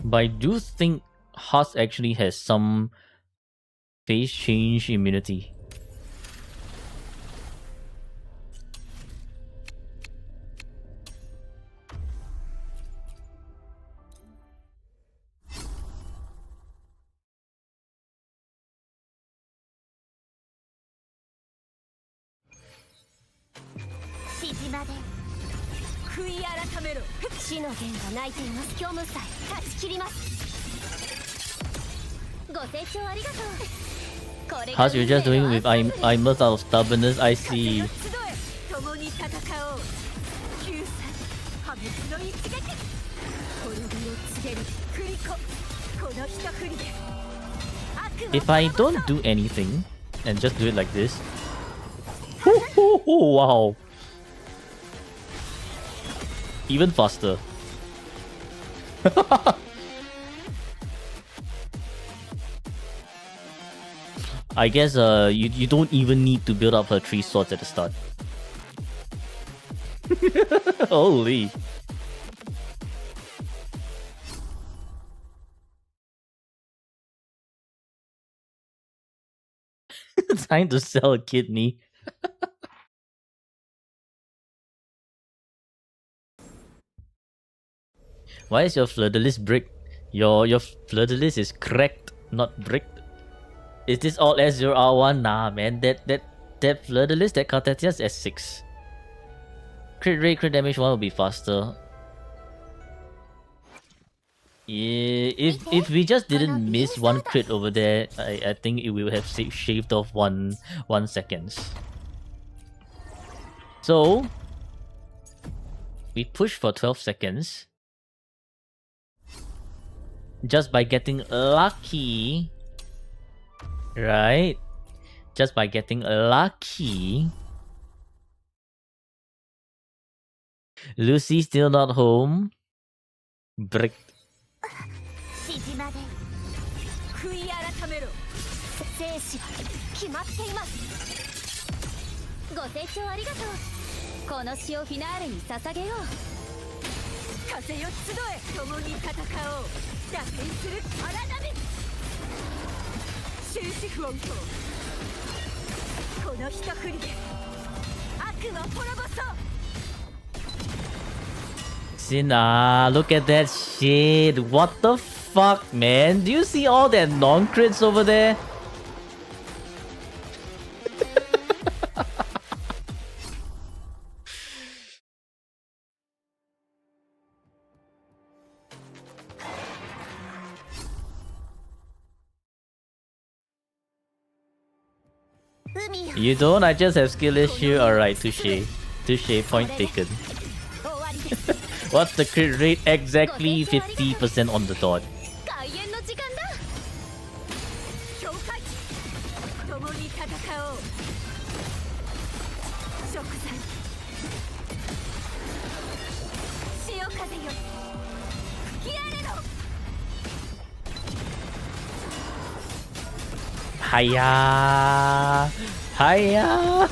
But I do think Husk actually has some phase change immunity. Husk, you're just doing with Imers out of stubbornness, I see. If I don't do anything and just do it like this. Wow. Even faster. I guess you don't even need to build up her 3 swords at the start. Holy. Trying to sell a kidney. Why is your Fleur-de-Lis bricked? Your Fleur-de-Lis is cracked, not bricked. Is this all S0R1? Nah, man. That Fleur-de-Lis, that Cartetia is S6. Crit rate, crit damage one will be faster. Yeah, if we just didn't miss one crit over there, I think it will have shaved off 1 seconds. So we push for 12 seconds. Just by getting lucky. Right? Just by getting lucky. Lucy still not home. Bricked. Sina, look at that shit. What the fuck, man? Do you see all that non-crits over there? You don't? I just have skill issue. Alright, touche. Touche, point taken. What's the crit rate? Exactly 50% on the dot. Hiya! Hiya!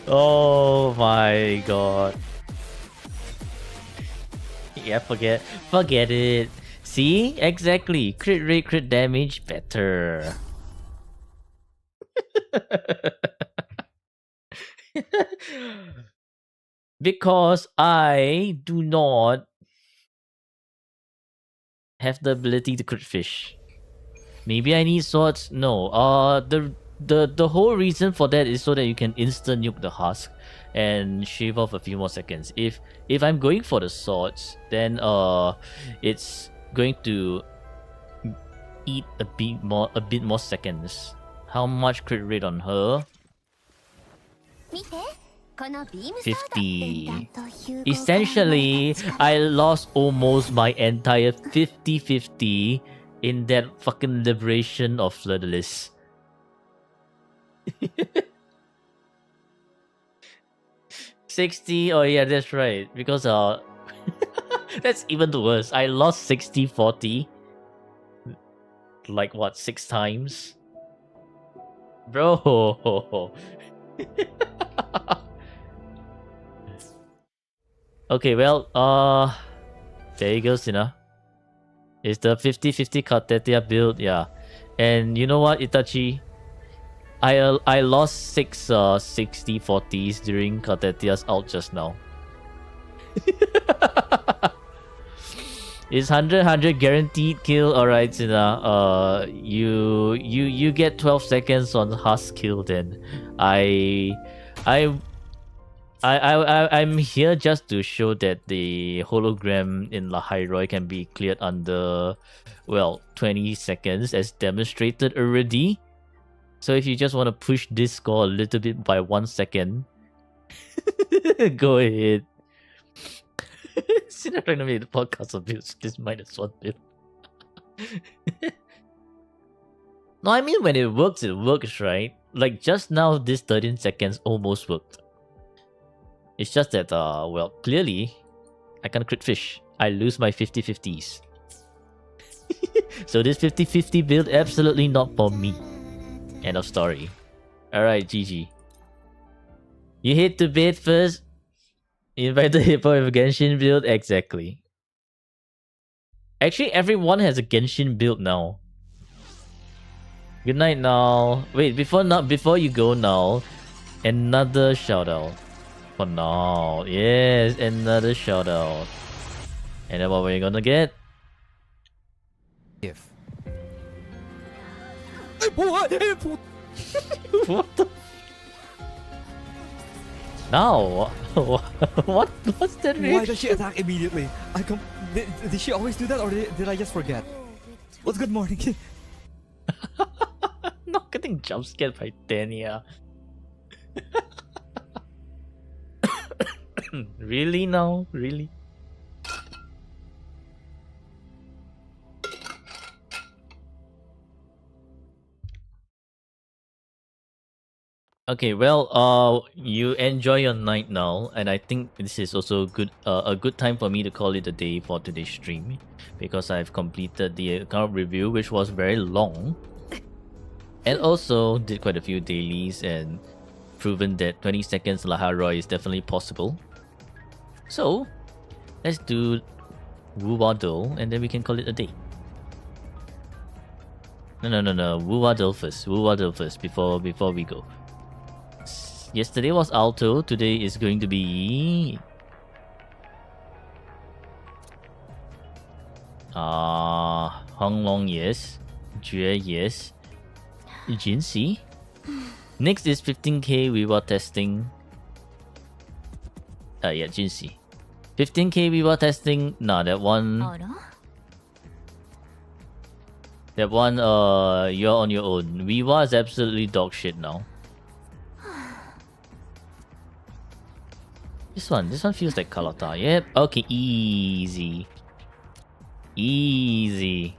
Oh my god. Yeah, forget it. See? Exactly. Crit rate, crit damage, better. Because I do not have the ability to crit fish. Maybe I need swords? No. The whole reason for that is so that you can instant nuke the husk and shave off a few more seconds. If I'm going for the swords, then it's going to eat a bit more seconds. How much crit rate on her? 見てこのビームサード 50. 分断と融合が Essentially, I lost almost my entire 50-50 in that fucking liberation of Flirtalists. $60. Oh yeah, that's right. Because that's even worse. I lost 60-40. Like what, 6 times? Bro. Okay, well, there you go, Sina. It's the 50-50 Kartetia build, yeah. And you know what, Itachi? I lost 6 60-40s during Kartetia's ult just now. It's 100 guaranteed kill. Alright, Sina. You get 12 seconds on Husk kill then. I'm here just to show that the hologram in Lahairoi can be cleared under, well, 20 seconds as demonstrated already. So if you just want to push this score a little bit by 1 second, go ahead. See, I'm trying to make the podcast of builds. This -1 build. No, I mean when it works, right? Like just now, this 13 seconds almost worked. It's just that, well, clearly, I can't crit fish. I lose my 50-50s. So this 50-50 build, absolutely not for me. End of story. Alright, GG. You hit the bait first. Invite the hippo with a Genshin build. Exactly. Actually, everyone has a Genshin build now. Good night now. Wait, before you go now, another shout out. For now. Yes, another shout out. And then what we're gonna get? If. What the? Now? What's that? Why does she attack immediately? Did she always do that, or did I just forget? What's good morning? Not getting jump scared by Tenya. Really now? Really? Okay, well, you enjoy your night now, and I think this is also good, a good time for me to call it a day for today's stream, because I've completed the account review, which was very long, and also did quite a few dailies and proven that 20 seconds Lahairoi is definitely possible. So, let's do Wu Waddle, and then we can call it a day. No. Wu Waddle first. Wu Waddle first before we go. Yesterday was Alto. Today is going to be Hong Long, yes. Jue, yes. Jinxi. Next is 15k reward testing. Yeah, Jinxi. 15k reward testing. Nah, that one. That one, you're on your own. Reward is absolutely dog shit now. This one feels like Kalota. Yep. Okay, easy. Easy.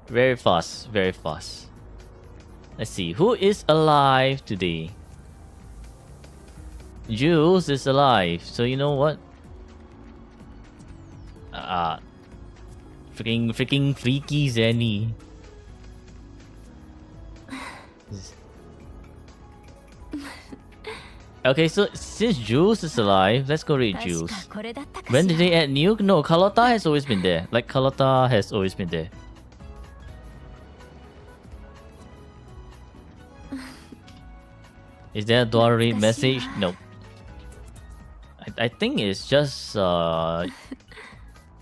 Very fast, very fast. Let's see, who is alive today? Jules is alive, so you know what? Freaking freaky Zenny. Okay, so since Jules is alive, let's go read 確 Jules. かこれだったか When し did ら they add new? No, Carlotta has always been there. Like Carlotta has always been there. Is there a door read message? No. I think it's just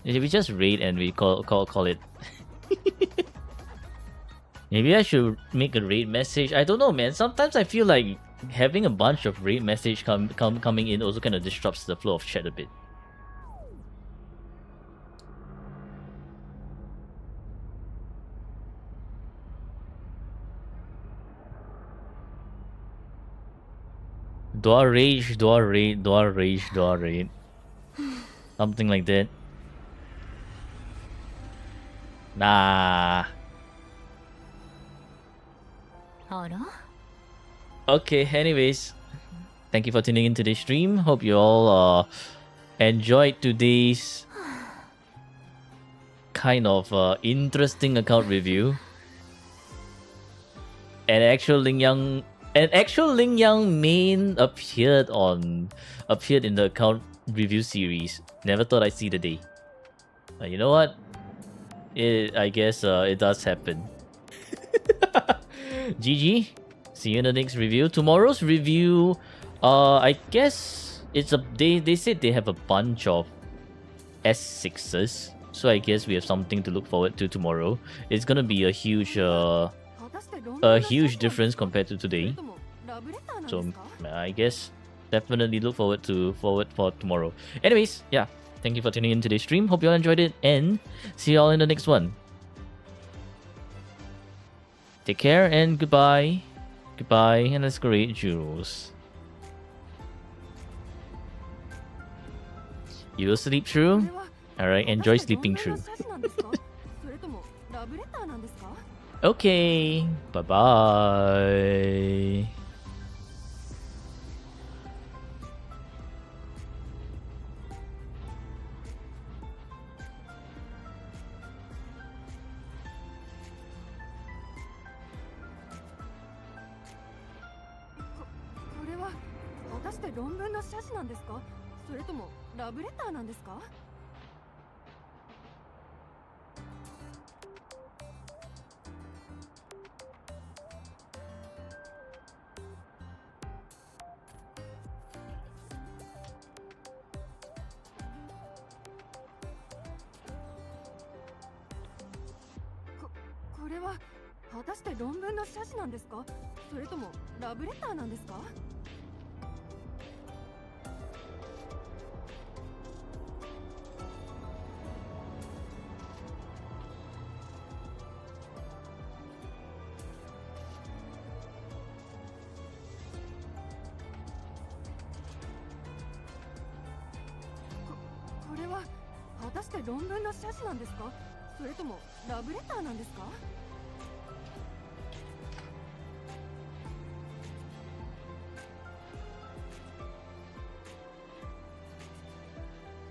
we just read and we call it. Maybe I should make a raid message. I don't know, man. Sometimes I feel like having a bunch of raid message coming in also kind of disrupts the flow of chat a bit. Door rage, door raid, door rage, door raid. Something like that. Nah. あら Okay, anyways. Thank you for tuning in to this stream. Hope you all enjoyed today's kind of interesting account review. An actual Ling Yang main appeared in the account review series. Never thought I'd see the day. You know what? I guess it does happen. GG. See you in the next review. Tomorrow's review, I guess it's they said they have a bunch of S6s, so I guess we have something to look forward to tomorrow. It's gonna be a huge difference compared to today. So I guess definitely look forward for tomorrow. Anyways, yeah, thank you for tuning in to this stream. Hope you all enjoyed it, and see you all in the next one. Take care and goodbye. Goodbye, and let's go read Jules. You will sleep through? Alright, enjoy sleeping through. Okay, bye-bye.